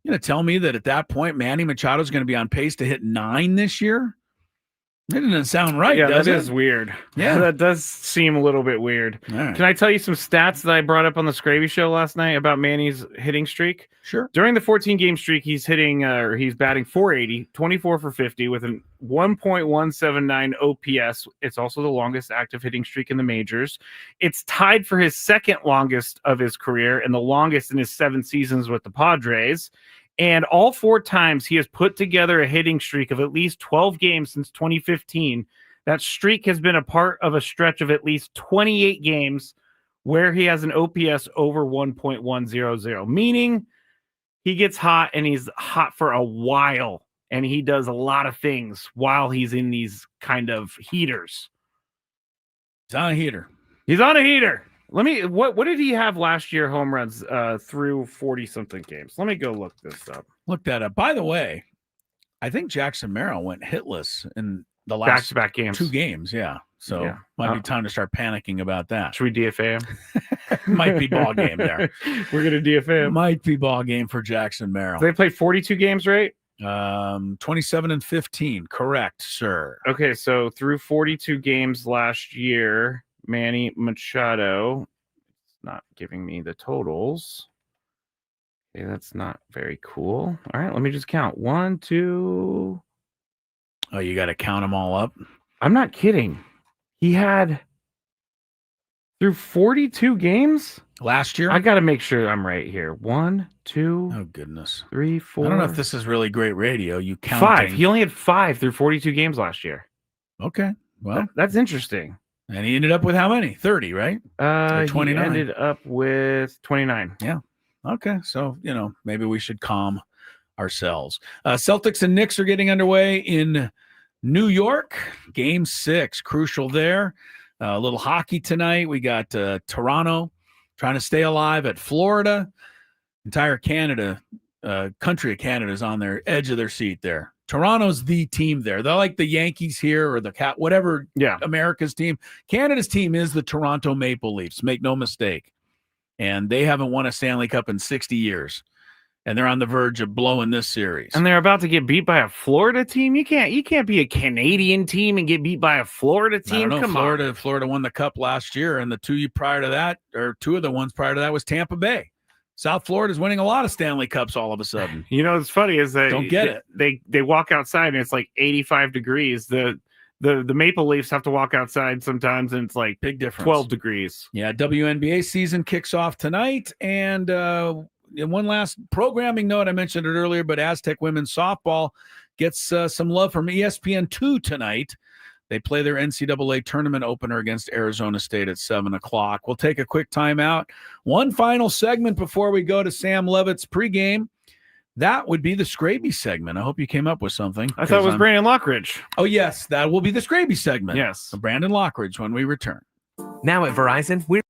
You going to tell me that at that point, Manny Machado is going to be on pace to hit 9 this year? That doesn't sound right, Yeah, does that it? is weird. Yeah. That does seem a little bit weird. All right. Can I tell you some stats that I brought up on the Scravy show last night about Manny's hitting streak? Sure. During the 14-game streak, he's batting 480, 24 for 50 with a 1.179 OPS. It's also the longest active hitting streak in the majors. It's tied for his second longest of his career and the longest in his 7 seasons with the Padres. And all 4 times he has put together a hitting streak of at least 12 games since 2015. That streak has been a part of a stretch of at least 28 games where he has an OPS over 1.100, meaning he gets hot and he's hot for a while, and he does a lot of things while he's in these kind of heaters. He's on a heater. He's on a heater. What did he have last year home runs through 40-something games? Let me go look this up. Look that up. By the way, I think Jackson Merrill went hitless in the last back-to-back games. 2 games, yeah. So Yeah. might be time to start panicking about that. Should we DFA him? Might be ball game there. We're going to DFA him. Might be ball game for Jackson Merrill. They played 42 games, right? 27 and 15. Correct, sir. Okay, so through 42 games last year, Manny Machado, it's not giving me the totals. Okay, that's not very cool. All right, let me just count. 1, 2. Oh, you got to count them all up? I'm not kidding. He had through 42 games last year. I got to make sure I'm right here. 1, 2. Oh, goodness. 3, 4. I don't know if this is really great radio. You counting. 5. He only had 5 through 42 games last year. Okay. Well, that's interesting. And he ended up with how many? 30, right? Or 29. He ended up with 29. Yeah. Okay. So, maybe we should calm ourselves. Celtics and Knicks are getting underway in New York. Game 6, crucial there. A little hockey tonight. We got Toronto trying to stay alive at Florida. Entire Canada, country of Canada is on their edge of their seat there. Toronto's the team there. They're like the Yankees here or the whatever. Yeah. America's team. Canada's team is the Toronto Maple Leafs. Make no mistake. And they haven't won a Stanley Cup in 60 years. And they're on the verge of blowing this series. And they're about to get beat by a Florida team. You can't be a Canadian team and get beat by a Florida team. Come on. Florida won the cup last year, and the 2 prior to that, or 2 of the ones prior to that, was Tampa Bay. South Florida's winning a lot of Stanley Cups all of a sudden. What's funny is that don't get it. They walk outside and it's like 85 degrees. The Maple Leafs have to walk outside sometimes and it's like big difference. 12 degrees. Yeah, WNBA season kicks off tonight, and one last programming note, I mentioned it earlier, but Aztec women's softball gets some love from ESPN2 tonight. They play their NCAA tournament opener against Arizona State at 7 o'clock. We'll take a quick timeout. One final segment before we go to Sam Levitt's pregame. That would be the Scraby segment. I hope you came up with something. I thought it was Brandon Lockridge. Oh, yes, that will be the Scraby segment. Yes. Brandon Lockridge when we return. Now at Verizon, we're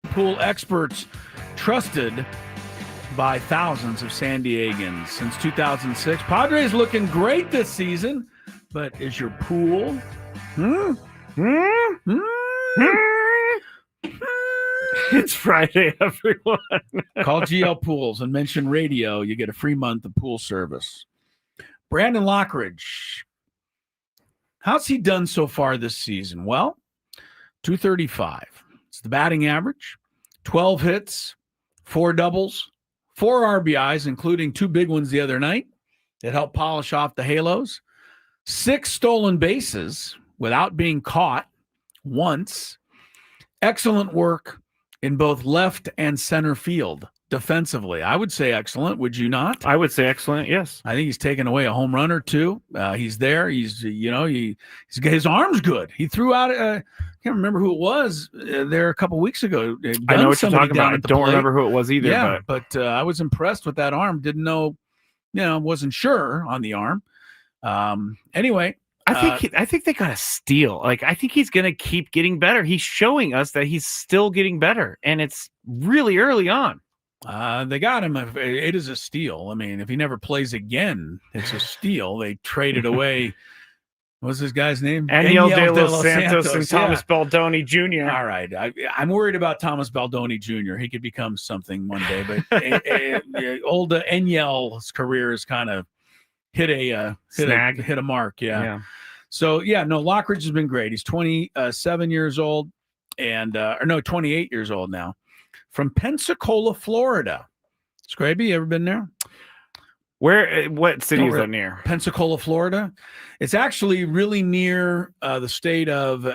Pool experts trusted by thousands of San Diegans since 2006. Padres looking great this season, but is your pool? It's Friday, everyone. Call GL Pools and mention radio. You get a free month of pool service. Brandon Lockridge. How's he done so far this season? Well, 235. It's the batting average. 12 hits, 4 doubles, 4 RBIs, including 2 big ones the other night that helped polish off the halos. 6 stolen bases without being caught once. Excellent work in both left and center field defensively. I would say excellent. Would you not? I would say excellent, yes. I think he's taken away a home run or 2. He's there. He's his arm's good. He threw out I can't remember who it was there a couple weeks ago. I know what you're talking about. I don't remember who it was either. Yeah, but I was impressed with that arm. Didn't know, wasn't sure on the arm. Anyway, I think they got a steal. Like, I think he's going to keep getting better. He's showing us that he's still getting better, and it's really early on. They got him. It is a steal. I mean, if he never plays again, it's a steal. They traded away. What's this guy's name? Aniel de los Santos and Thomas Baldoni Jr. All right. I'm worried about Thomas Baldoni Jr. He could become something one day, but old Aniel's career is kind of hit a mark. Yeah. So, Lockridge has been great. He's 27 years old and 28 years old now, from Pensacola, Florida. Scraby, you ever been there? What city is that near? Pensacola, Florida. It's actually really near the state of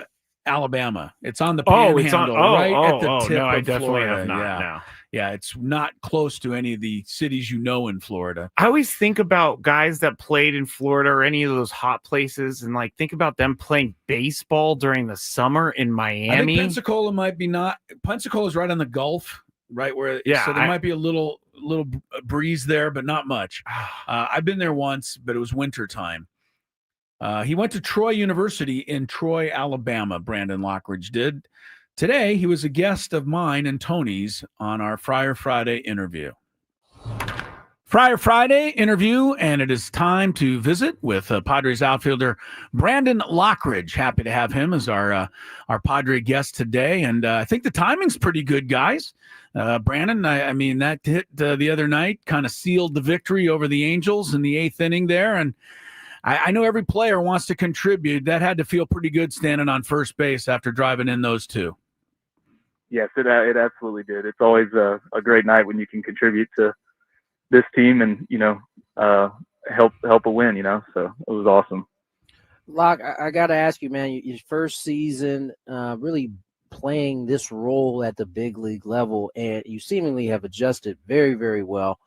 Alabama. It's on the panhandle, right at the tip I of definitely Florida. have not. No. Yeah, it's not close to any of the cities in Florida. I always think about guys that played in Florida or any of those hot places, and think about them playing baseball during the summer in Miami. I think Pensacola might be not. Pensacola's right on the Gulf, right where. Yeah, so there might be a little breeze there, but not much. I've been there once, but it was winter time. He went to Troy University in Troy, Alabama. Brandon Lockridge did. Today, he was a guest of mine and Tony's on our Friar Friday interview. Friar Friday interview, and it is time to visit with Padres outfielder Brandon Lockridge. Happy to have him as our Padre guest today, and I think the timing's pretty good, guys. Brandon, I mean, that hit the other night kind of sealed the victory over the Angels in the 8th inning there, and I know every player wants to contribute. That had to feel pretty good standing on first base after driving in those 2. Yes, it absolutely did. It's always a great night when you can contribute to this team and, help a win, so it was awesome. Lock, I got to ask you, man, your first season really playing this role at the big league level, and you seemingly have adjusted very, very well.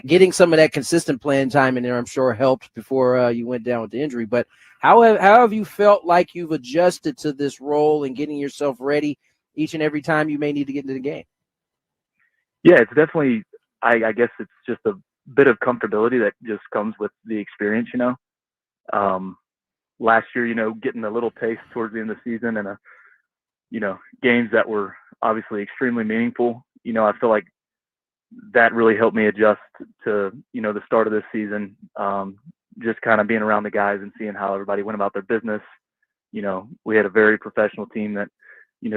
Getting some of that consistent playing time in there, I'm sure, helped before you went down with the injury. But how have you felt like you've adjusted to this role and getting yourself ready each and every time you may need to get into the game? Yeah, it's definitely, I guess it's just a bit of comfortability that just comes with the experience, Last year, getting a little taste towards the end of the season and, games that were obviously extremely meaningful. I feel like that really helped me adjust to, the start of this season. Just kind of being around the guys and seeing how everybody went about their business. We had a very professional team that,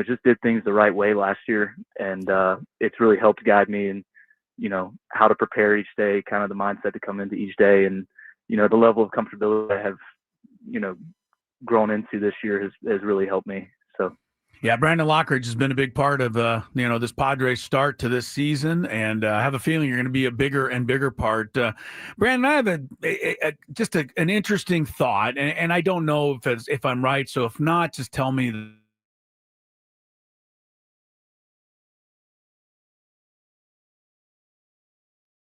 just did things the right way last year. And it's really helped guide me in, how to prepare each day, kind of the mindset to come into each day. And, the level of comfortability I have, grown into this year has really helped me. So. Yeah, Brandon Lockridge has been a big part of, this Padres start to this season, and I have a feeling you're going to be a bigger and bigger part. Brandon, I have just an interesting thought, and I don't know if I'm right, so if not, just tell me.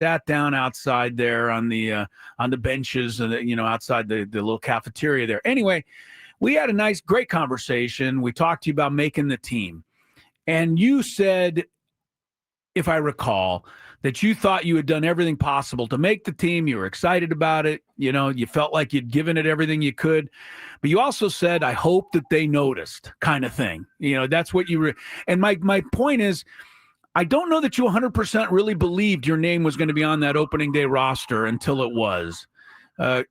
Sat down outside there on the benches and outside the little cafeteria there. Anyway, we had a great conversation. We talked to you about making the team, and you said if I recall, that you thought you had done everything possible to make the team. You were excited about it. You know, you felt like you'd given it everything you could. But you also said, I hope that they noticed, kind of thing. You know, that's what you were. And my point is, I don't know that you 100% really believed your name was going to be on that opening day roster until it was.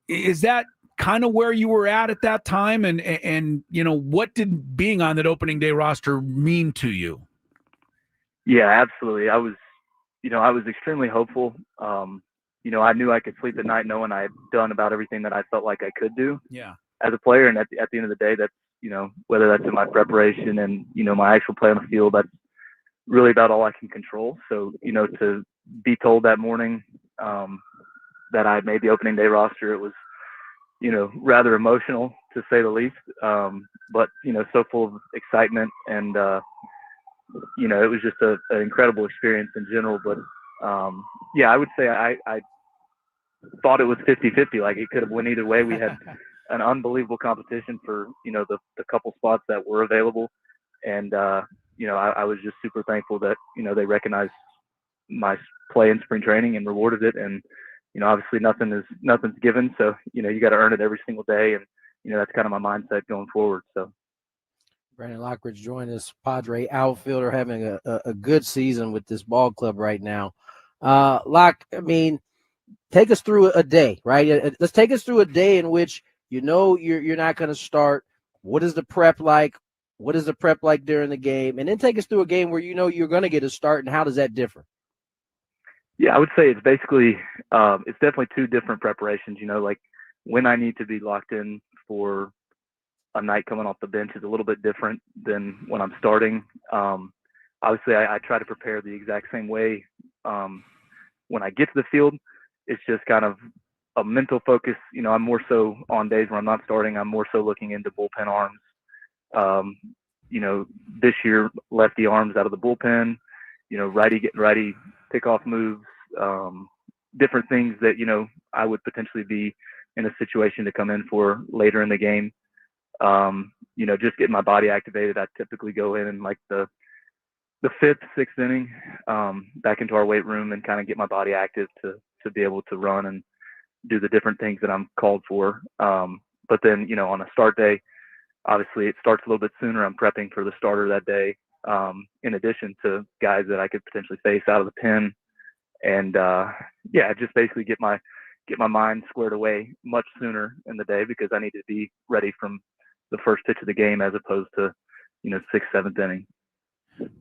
Is that kind of where you were at that time? And you know, what did being on that opening day roster mean to you? Yeah, absolutely. I was extremely hopeful. You know, I knew I could sleep at night knowing I had done about everything that I felt like I could do as a player. And at the end of the day, that's, you know, whether that's in my preparation and, you know, my actual play on the field, that's really about all I can control. So, you know, to be told that morning that I had made the opening day roster, it was, you know, rather emotional to say the least. But, you know, so full of excitement and, you know, it was just an incredible experience in general. But, yeah, I would say I thought it was 50-50. Like, it could have went either way. We had an unbelievable competition for, you know, the couple spots that were available. And, you know, I was just super thankful that, you know, they recognized my play in spring training and rewarded it. And, you know, obviously nothing's given. So, you know, you got to earn it every single day. And, you know, that's kind of my mindset going forward. So. Brandon Lockridge joined us, Padre outfielder, having a good season with this ball club right now. Lock, I mean, take us through a day, right? Let's take us through a day in which, you know, you're not going to start. What is the prep like? What is the prep like during the game? And then take us through a game where you know you're going to get a start, and how does that differ? Yeah, I would say it's basically it's definitely two different preparations. You know, like when I need to be locked in for a night coming off the bench is a little bit different than when I'm starting. Obviously, I try to prepare the exact same way when I get to the field. It's just kind of a mental focus. You know, I'm more so on days when I'm not starting, I'm more so looking into bullpen arms. You know, this year, lefty arms out of the bullpen, you know, righty getting righty pickoff moves, different things that, you know, I would potentially be in a situation to come in for later in the game. You know, just getting my body activated. I typically go in like the fifth, sixth inning, back into our weight room and kind of get my body active to be able to run and do the different things that I'm called for. But then, you know, on a start day, obviously it starts a little bit sooner. I'm prepping for the starter that day, in addition to guys that I could potentially face out of the pen. And, yeah, just basically get my mind squared away much sooner in the day because I need to be ready from the first pitch of the game as opposed to, you know, sixth, seventh inning.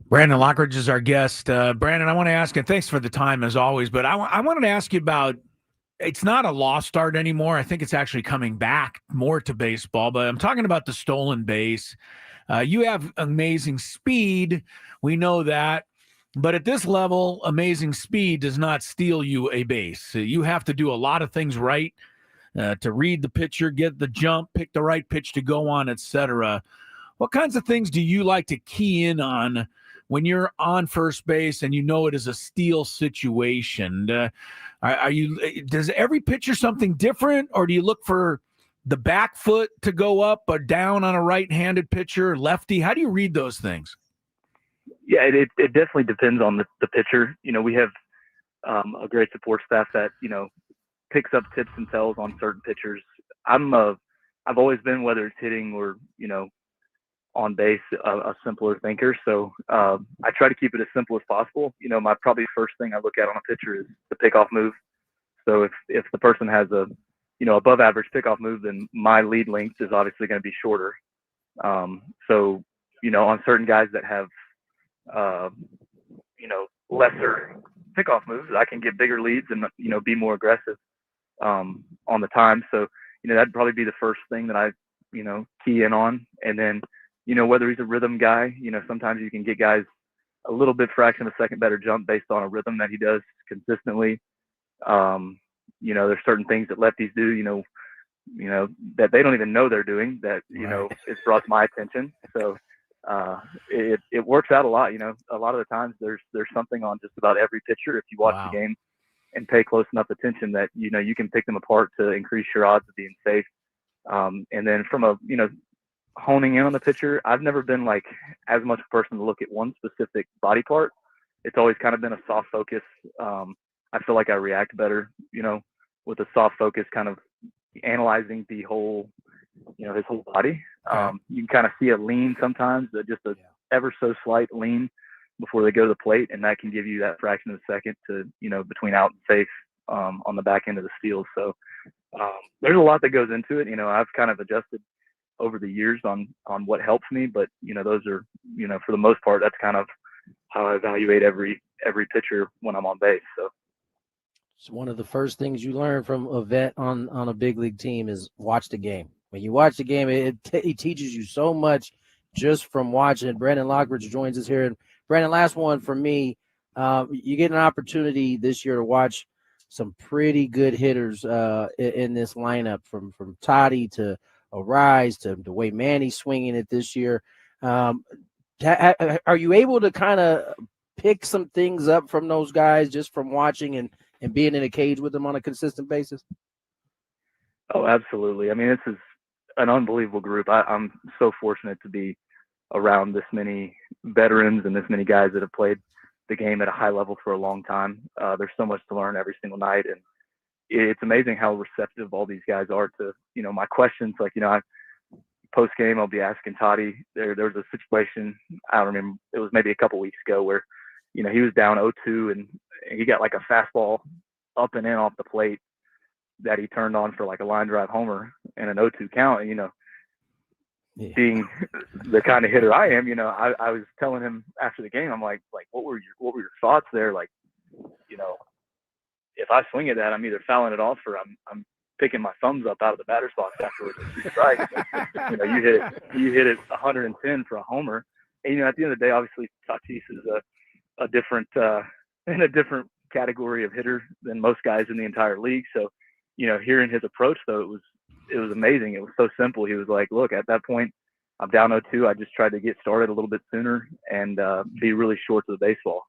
Brandon Lockridge is our guest. Brandon, I want to ask, and thanks for the time as always, but I wanted to ask you about, it's not a lost art anymore. I think it's actually coming back more to baseball, but I'm talking about the stolen base. You have amazing speed. We know that. But at this level, amazing speed does not steal you a base. You have to do a lot of things right to read the pitcher, get the jump, pick the right pitch to go on, etc. What kinds of things do you like to key in on when you're on first base and you know it is a steal situation? Does every pitcher something different, or do you look for the back foot to go up or down on a right-handed pitcher, lefty? How do you read those things? Yeah, it definitely depends on the pitcher. You know, we have a great support staff that, you know, picks up tips and tells on certain pitchers. I've always been, whether it's hitting or, you know, on base, a simpler thinker. So I try to keep it as simple as possible. You know, my probably first thing I look at on a pitcher is the pickoff move. So if the person has a, you know, above average pickoff move, then my lead length is obviously going to be shorter. So, you know, on certain guys that have, you know, lesser pickoff moves, I can get bigger leads and, you know, be more aggressive on the time. So, you know, that'd probably be the first thing that I, you know, key in on. And then, you know, whether he's a rhythm guy, you know, sometimes you can get guys a little bit fraction of a second better jump based on a rhythm that he does consistently. You know, there's certain things that lefties do, you know, that they don't even know they're doing that, you know, it's brought to my attention. So it works out a lot. You know, a lot of the times there's something on just about every pitcher if you watch the game and pay close enough attention that, you know, you can pick them apart to increase your odds of being safe. And then from a, you know, honing in on the pitcher, I've never been like as much a person to look at one specific body part. it's always kind of been a soft focus. I feel like I react better, with a soft focus, kind of analyzing the whole, his whole body. You can kind of see a lean sometimes, just a ever so slight lean before they go to the plate, and that can give you that fraction of a second to, between out and safe on the back end of the steal. So there's a lot that goes into it. I've kind of adjusted over the years on what helps me, but those are, for the most part, that's kind of how I evaluate every pitcher when I'm on base. So it's one of the first things you learn from a vet on a big league team is watch the game. When you watch the game, it teaches you so much just from watching. Brandon Lockridge joins us here. And Brandon, last one for me. You get an opportunity this year to watch some pretty good hitters in this lineup, from Toddy to Arise to the way Manny's swinging it this year. Are you able to kind of pick some things up from those guys just from watching and being in a cage with them on a consistent basis? Oh, absolutely. I mean, this is an unbelievable group. I'm so fortunate to be around this many veterans and this many guys that have played the game at a high level for a long time. There's so much to learn every single night, and it's amazing how receptive all these guys are to, my questions. Like, post game, I'll be asking Toddy. There was a situation, I don't remember, it was maybe a couple weeks ago, where, he was down 0-2 and he got like a fastball up and in off the plate that he turned on for like a line drive homer and an 0-2 count. And, being the kind of hitter I am, I was telling him after the game, I'm like, what were your thoughts there? Like, if I swing at that, I'm either fouling it off or I'm picking my thumbs up out of the batter's box afterwards. Strike. You hit it 110 for a homer. And, at the end of the day, obviously Tatis is a different in a different category of hitter than most guys in the entire league. So, hearing his approach, though, it was amazing. It was so simple. He was like, look, at that point, I'm down 0-2. I just tried to get started a little bit sooner and be really short to the baseball.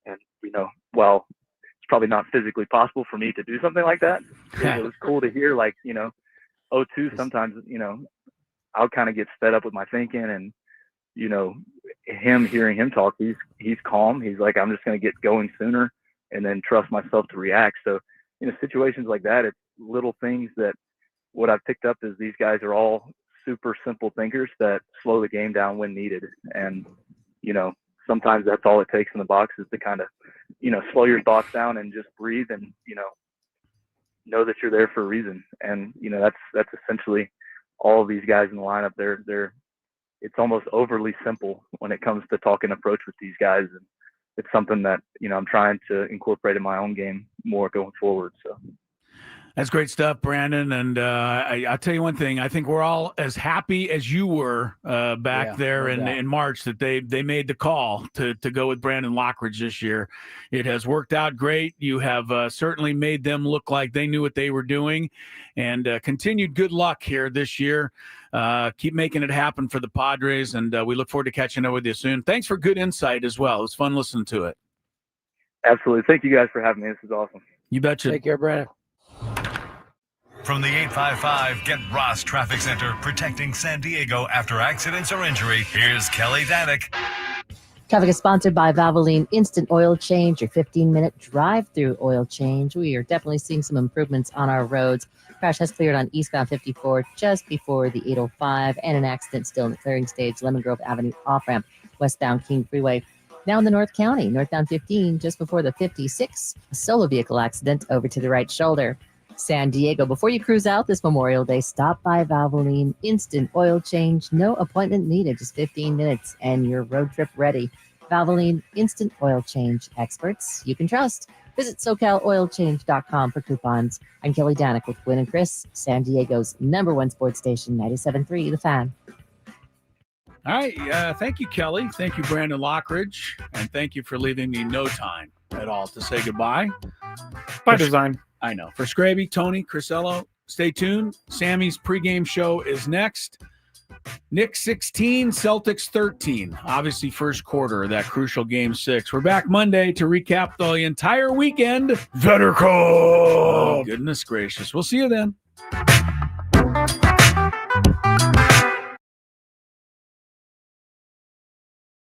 And, well, it's probably not physically possible for me to do something like that. It was cool to hear, like, 0-2 sometimes, I'll kind of get fed up with my thinking, and, hearing him talk, he's calm. He's like, I'm just going to get going sooner and then trust myself to react. So, situations like that, it's little things that what I've picked up is these guys are all super simple thinkers that slow the game down when needed. And, sometimes that's all it takes in the box is to kind of, slow your thoughts down and just breathe and, know that you're there for a reason. And, that's essentially all of these guys in the lineup. It's almost overly simple when it comes to talking approach with these guys. And it's something that, I'm trying to incorporate in my own game more going forward. So. That's great stuff, Brandon. And I'll tell you one thing. I think we're all as happy as you were back there in March that they made the call to go with Brandon Lockridge this year. It has worked out great. You have certainly made them look like they knew what they were doing, and continued good luck here this year. Keep making it happen for the Padres, and we look forward to catching up with you soon. Thanks for good insight as well. It was fun listening to it. Absolutely. Thank you guys for having me. This is awesome. You betcha. Take care, Brandon. From the 855 Get Ross Traffic Center, protecting San Diego after accidents or injury, here's Kelly Danick. Traffic is sponsored by Valvoline Instant Oil Change, your 15-minute drive-through oil change. We are definitely seeing some improvements on our roads. Crash has cleared on eastbound 54 just before the 805, and an accident still in the clearing stage, Lemon Grove Avenue off-ramp, westbound King Freeway. Now in the North County, northbound 15, just before the 56, a solo vehicle accident over to the right shoulder. San Diego, before you cruise out this Memorial Day, stop by Valvoline Instant Oil Change. No appointment needed, just 15 minutes, and you're road trip ready. Valvoline Instant Oil Change, experts you can trust. Visit SoCalOilChange.com for coupons. I'm Kelly Danick with Gwynn and Chris, San Diego's #1 sports station, 97.3 The Fan. All right. Thank you, Kelly. Thank you, Brandon Lockridge. And thank you for leaving me no time at all to say goodbye. By design. I know. For Scraby, Tony, Crisello, stay tuned. Sammy's pregame show is next. Knicks 16, Celtics 13. Obviously, first quarter of that crucial Game 6. We're back Monday to recap the entire weekend. Vetter call. Oh, goodness gracious. We'll see you then.